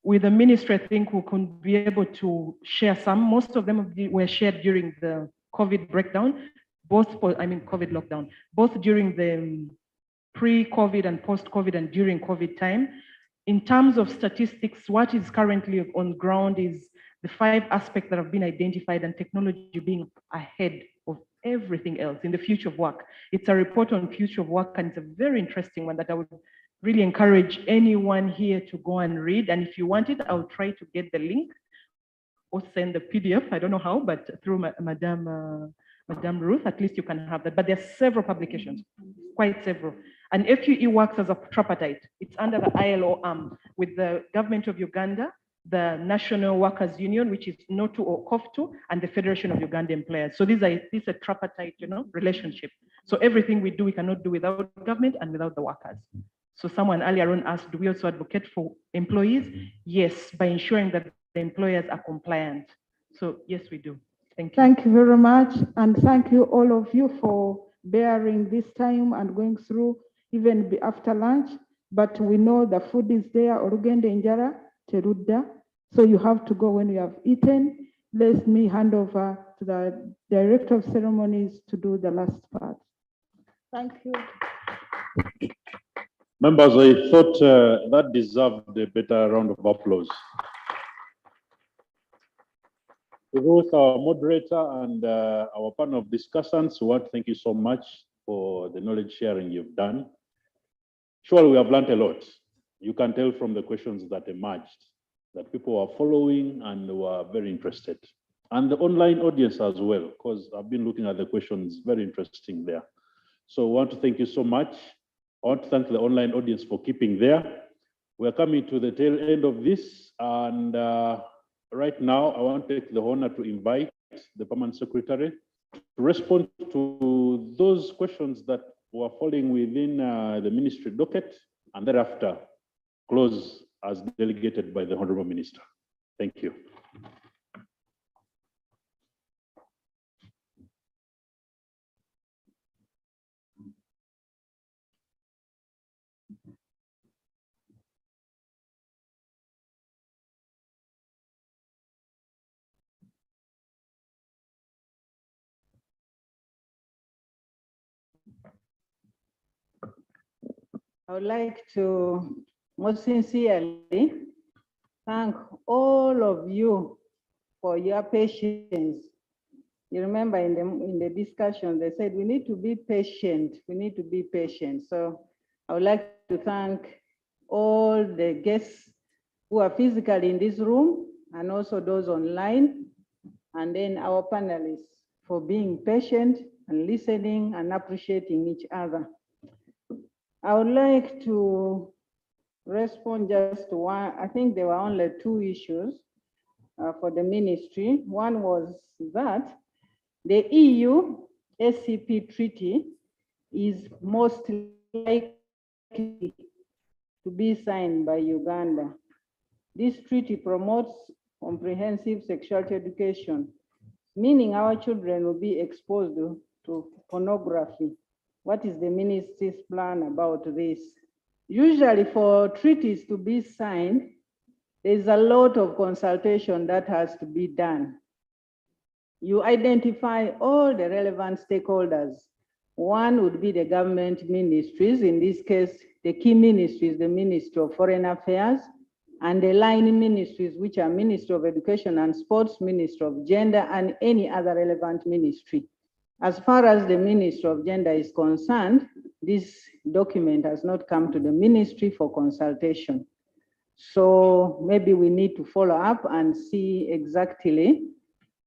with the ministry, I think we can be able to share some. Most of them were shared during the COVID breakdown, COVID lockdown, both during the pre-COVID and post-COVID and during COVID time. In terms of statistics, what is currently on ground is the 5 aspects that have been identified and technology being ahead of everything else in the future of work. It's a report on future of work, and it's a very interesting one that I would really encourage anyone here to go and read. And if you want it, I'll try to get the link or send the PDF. I don't know how, but through Madame Ruth, at least you can have that. But there are several publications, quite several. And FUE works as a tripartite. It's under the ILO with the government of Uganda, the National Workers Union, which is NOTU or COFTU, and the Federation of Ugandan Players. So this is a tripartite, relationship. So everything we do, we cannot do without government and without the workers. So someone earlier on asked, do we also advocate for employees? Yes, by ensuring that the employers are compliant. So yes, we do. Thank you. Thank you very much. And thank you all of you for bearing this time and going through even after lunch. But we know the food is there, Orugende Injara, Terudda. So you have to go when you have eaten. Let me hand over to the Director of Ceremonies to do the last part. Thank you. Members, I thought that deserved a better round of applause. Ruth, our moderator, and our panel of discussants, we want to thank you so much for the knowledge sharing you've done. Surely we have learned a lot. You can tell from the questions that emerged that people are following and were very interested. And the online audience as well, because I've been looking at the questions, very interesting there. So I want to thank you so much. I want to thank the online audience for keeping there. We're coming to the tail end of this, and right now I want to take the honor to invite the Permanent Secretary to respond to those questions that were falling within the ministry docket, and thereafter close as delegated by the Honorable Minister. Thank you. I would like to most sincerely thank all of you for your patience. You remember in the discussion, they said we need to be patient. We need to be patient. So I would like to thank all the guests who are physically in this room and also those online, and then our panelists for being patient and listening and appreciating each other. I would like to respond just to one. I think there were only two issues for the ministry. One was that the EU SCP treaty is most likely to be signed by Uganda. This treaty promotes comprehensive sexuality education, meaning our children will be exposed to pornography. What is the ministry's plan about this? Usually for treaties to be signed, there's a lot of consultation that has to be done. You identify all the relevant stakeholders. One would be the government ministries, in this case, the key ministries, the Ministry of Foreign Affairs, and the line ministries, which are Ministry of Education and Sports, Ministry of Gender, and any other relevant ministry. As far as the Ministry of Gender is concerned, this document has not come to the ministry for consultation. So maybe we need to follow up and see exactly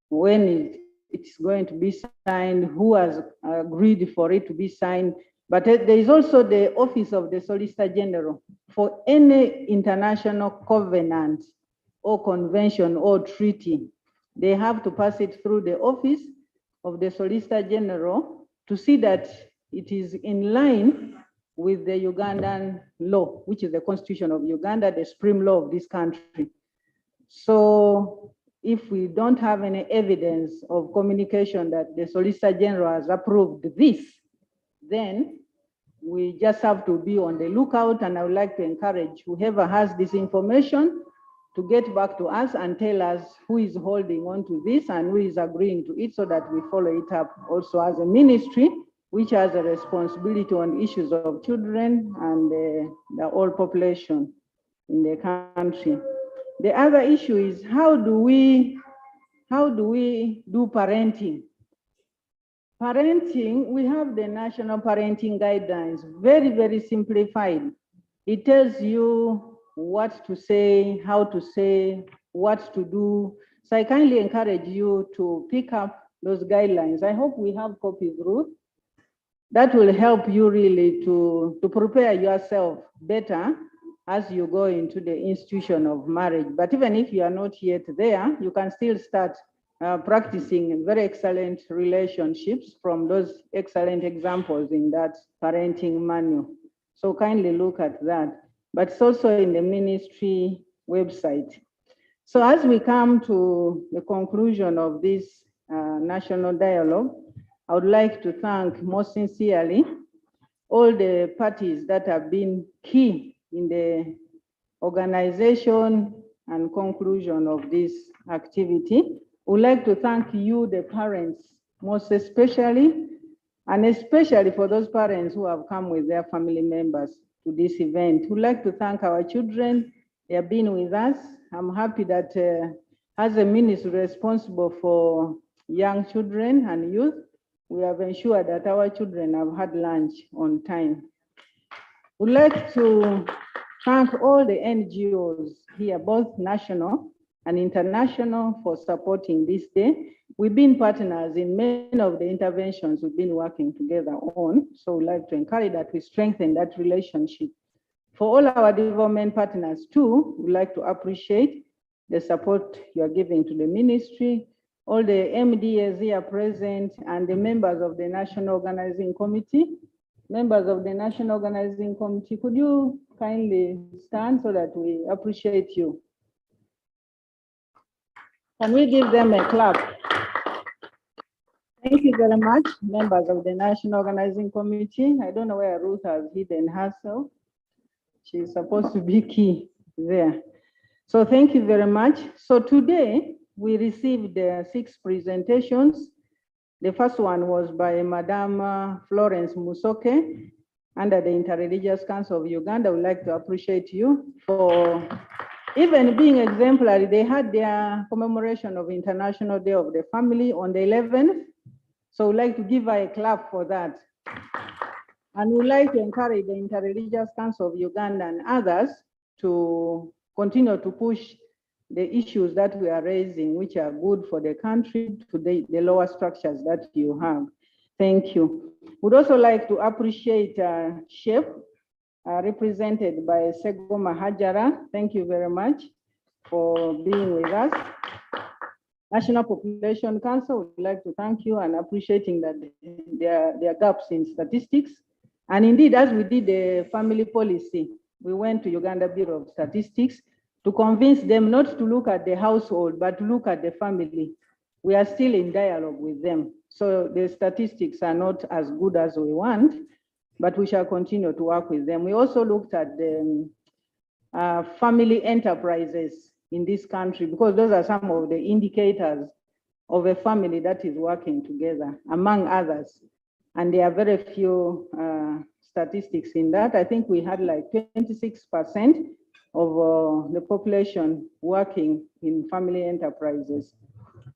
when it's going to be signed, who has agreed for it to be signed. But there is also the Office of the Solicitor General. For any international covenant or convention or treaty, they have to pass it through the Office of the Solicitor General to see that it is in line with the Ugandan law, which is the Constitution of Uganda, the supreme law of this country. So if we don't have any evidence of communication that the Solicitor General has approved this, then we just have to be on the lookout. And I would like to encourage whoever has this information to get back to us and tell us who is holding on to this and who is agreeing to it, so that we follow it up also as a ministry, which has a responsibility on issues of children and the whole population in the country. The other issue is how do we do parenting? Parenting, we have the National Parenting Guidelines, very, very simplified. It tells you what to say, how to say, what to do. So I kindly encourage you to pick up those guidelines. I hope we have copies, Ruth. That will help you really to prepare yourself better as you go into the institution of marriage. But even if you are not yet there, you can still start practicing very excellent relationships from those excellent examples in that parenting manual. So kindly look at that. But it's also in the ministry website. So as we come to the conclusion of this national dialogue, I would like to thank most sincerely all the parties that have been key in the organization and conclusion of this activity. We'd like to thank you, the parents, most especially, and especially for those parents who have come with their family members to this event. We'd like to thank our children. They have been with us. I'm happy that as a ministry responsible for young children and youth, we have ensured that our children have had lunch on time. We'd like to thank all the NGOs here, both national and international, for supporting this day. We've been partners in many of the interventions we've been working together on. So we'd like to encourage that we strengthen that relationship. For all our development partners too, we'd like to appreciate the support you are giving to the ministry, all the MDAs here present, and the members of the National Organizing Committee. Members of the National Organizing Committee, could you kindly stand so that we appreciate you? Can we give them a clap? Thank you very much, members of the National Organizing Committee. I don't know where Ruth has hidden herself. She's supposed to be key there. So thank you very much. So today we received 6 presentations. The first one was by Madame Florence Musoke under the Interreligious Council of Uganda. I would like to appreciate you for even being exemplary. They had their commemoration of International Day of the Family on the 11th. So we'd like to give her a clap for that. And we'd like to encourage the Interreligious Council of Uganda and others to continue to push the issues that we are raising, which are good for the country, to the lower structures that you have. Thank you. We'd also like to appreciate SHEP, represented by Segoma Hajara. Thank you very much for being with us. National Population Council, we'd like to thank you and appreciating that there are gaps in statistics. And indeed, as we did the family policy, we went to Uganda Bureau of Statistics to convince them not to look at the household, but to look at the family. We are still in dialogue with them. So the statistics are not as good as we want, but we shall continue to work with them. We also looked at the family enterprises in this country, because those are some of the indicators of a family that is working together, among others. And there are very few statistics in that. I think we had like 26% of the population working in family enterprises.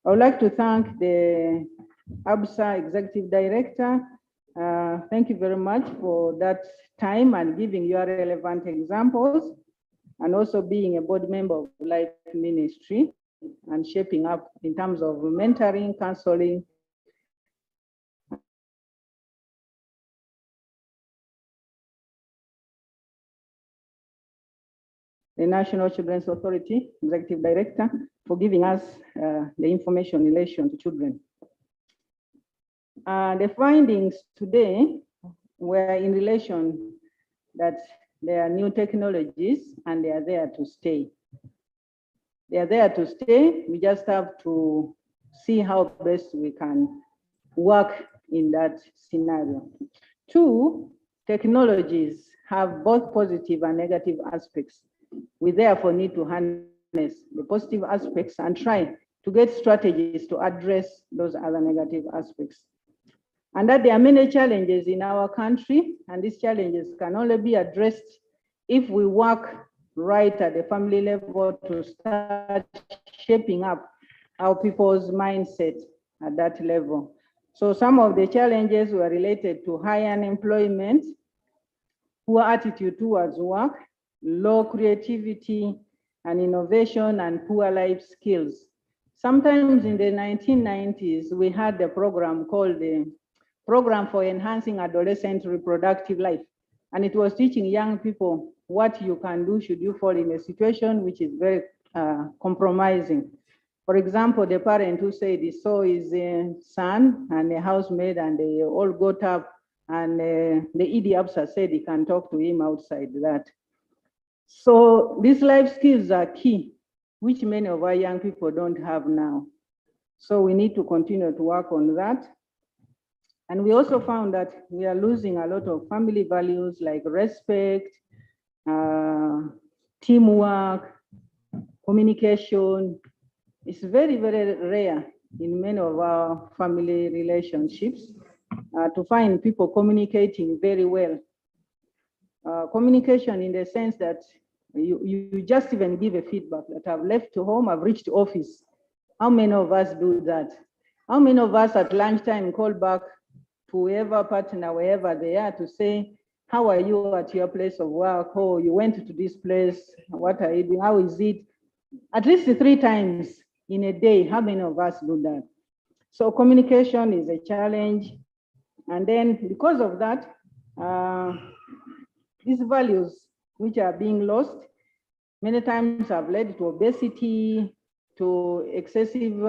I would like to thank the ABSA Executive Director. Thank you very much for that time and giving your relevant examples, and also being a board member of Life Ministry and shaping up in terms of mentoring, counseling, the National Children's Authority Executive Director, for giving us the information in relation to children. The findings today were in relation that there are new technologies and they are there to stay. They are there to stay. We just have to see how best we can work in that scenario. 2, technologies have both positive and negative aspects. We therefore need to harness the positive aspects and try to get strategies to address those other negative aspects. And that there are many challenges in our country, and these challenges can only be addressed if we work right at the family level to start shaping up our people's mindset at that level. So some of the challenges were related to high unemployment, poor attitude towards work, low creativity and innovation, and poor life skills. Sometimes in the 1990s, we had a program called the Program for Enhancing Adolescent Reproductive Life. And it was teaching young people what you can do should you fall in a situation which is very compromising. For example, the parent who said he saw his son and a housemaid and they all got up, and the ED officer said he can talk to him outside that. So these life skills are key, which many of our young people don't have now. So we need to continue to work on that. And we also found that we are losing a lot of family values like respect, teamwork, communication. It's very, very rare in many of our family relationships to find people communicating very well. Communication in the sense that you just even give a feedback that I've left home, I've reached office. How many of us do that? How many of us at lunchtime call back to whoever partner, wherever they are, to say, how are you at your place of work? Oh, you went to this place. What are you doing? How is it? At least 3 times in a day. How many of us do that? So communication is a challenge. And then because of that, these values which are being lost many times have led to obesity, to excessive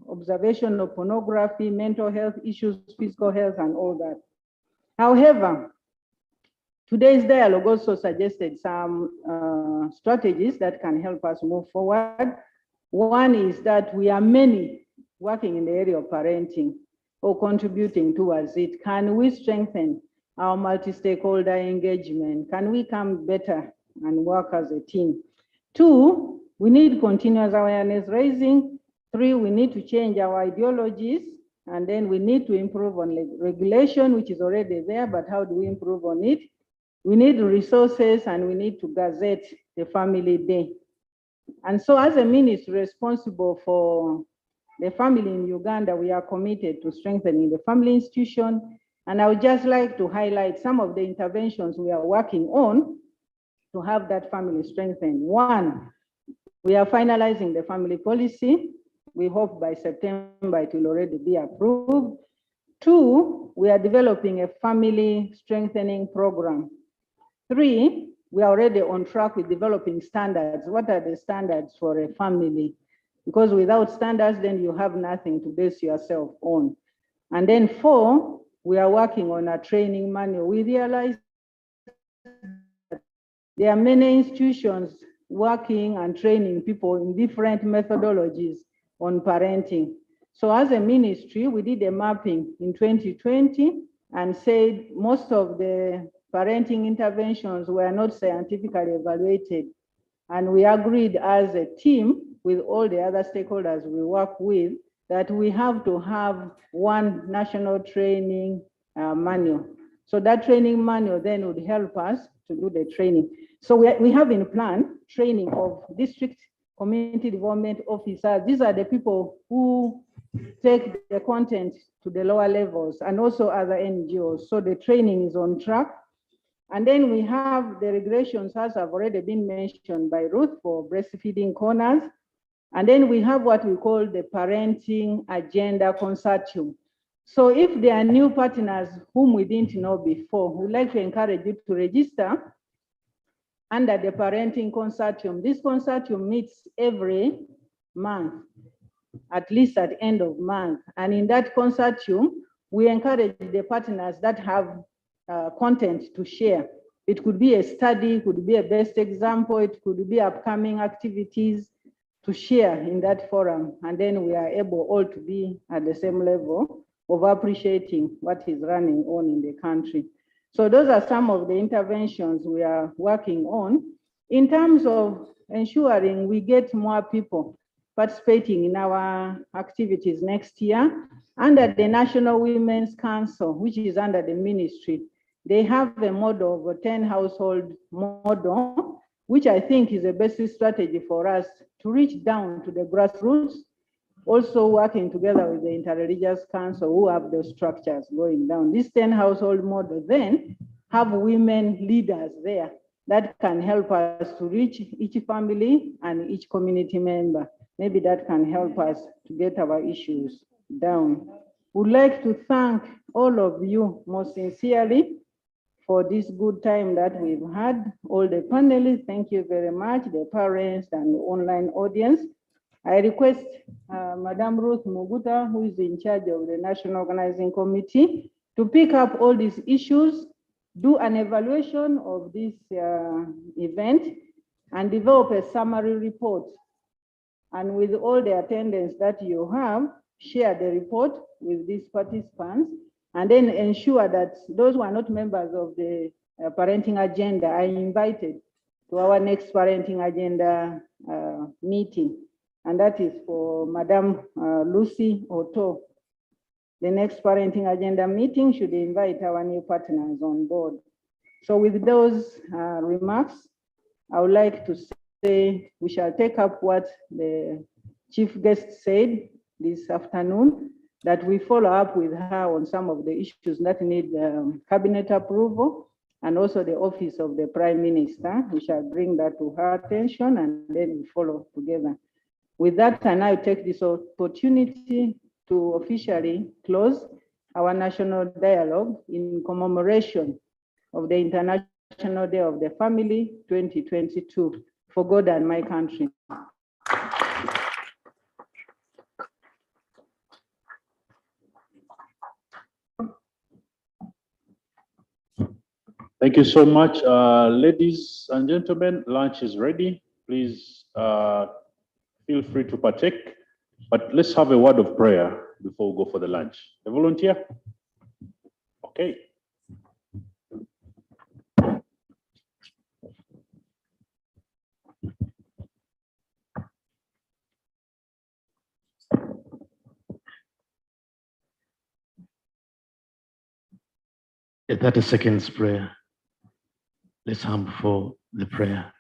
observation of pornography, mental health issues, physical health, and all that. However, today's dialogue also suggested some strategies that can help us move forward. One is that we are many working in the area of parenting or contributing towards it. Can we strengthen our multi-stakeholder engagement? Can we come better and work as a team? 2, we need continuous awareness raising. 3, we need to change our ideologies. And then we need to improve on regulation, which is already there, but how do we improve on it? We need resources and we need to gazette the family day. And so as a ministry responsible for the family in Uganda, we are committed to strengthening the family institution. And I would just like to highlight some of the interventions we are working on to have that family strengthened. 1, we are finalizing the family policy. We hope by September it will already be approved. 2, we are developing a family strengthening program. 3, we are already on track with developing standards. What are the standards for a family? Because without standards, then you have nothing to base yourself on. And then 4, we are working on a training manual. We realize there are many institutions working and training people in different methodologies on parenting. So as a ministry, we did a mapping in 2020 and said most of the parenting interventions were not scientifically evaluated. And we agreed as a team with all the other stakeholders we work with that we have to have one national training manual. So that training manual then would help us to do the training. So we have in plan training of district community development officers. These are the people who take the content to the lower levels and also other NGOs. So the training is on track. And then we have the regulations, as have already been mentioned by Ruth, for breastfeeding corners. And then we have what we call the parenting agenda consortium. So if there are new partners whom we didn't know before, we'd like to encourage you to register under the parenting consortium. This consortium meets every month, at least at the end of month. And in that consortium, we encourage the partners that have content to share. It could be a study, it could be a best example, it could be upcoming activities to share in that forum. And then we are able all to be at the same level of appreciating what is running on in the country. So those are some of the interventions we are working on in terms of ensuring we get more people participating in our activities next year. Under the National Women's Council, which is under the ministry, they have a model of a 10 household model, which I think is a basic strategy for us to reach down to the grassroots, also working together with the Interreligious Council who have those structures going down. This 10 household model then have women leaders there that can help us to reach each family and each community member. Maybe that can help us to get our issues down. Would like to thank all of you most sincerely for this good time that we've had. All the panelists, thank you very much, the parents and the online audience. I request Madam Ruth Muguta, who is in charge of the National Organizing Committee, to pick up all these issues, do an evaluation of this event, and develop a summary report. And with all the attendance that you have, share the report with these participants, and then ensure that those who are not members of the parenting agenda are invited to our next parenting agenda meeting. And that is for Madam Lucy Otto. The next parenting agenda meeting should invite our new partners on board. So with those remarks, I would like to say we shall take up what the chief guest said this afternoon, that we follow up with her on some of the issues that need cabinet approval, and also the office of the Prime Minister. We shall bring that to her attention, and then we follow together. With that, I now take this opportunity to officially close our national dialogue in commemoration of the International Day of the Family 2022 for God and my country. Thank you so much. Ladies and gentlemen, lunch is ready. Please feel free to partake, but let's have a word of prayer before we go for the lunch. A volunteer? Okay. A 30 seconds prayer. Let's humble for the prayer.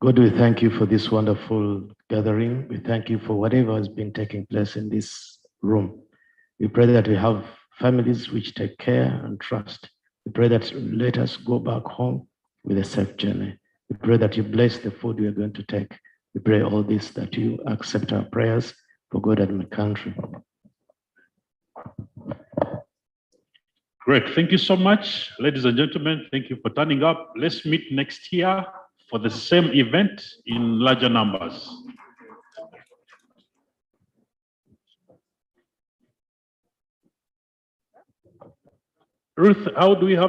God, we thank you for this wonderful gathering. We thank you for whatever has been taking place in this room. We pray that we have families which take care and trust. We pray that you let us go back home with a safe journey. We pray that you bless the food we are going to take. We pray all this, that you accept our prayers for God and my country. Great. Thank you so much, ladies and gentlemen. Thank you for turning up. Let's meet next year for the same event in larger numbers. Ruth, how do we have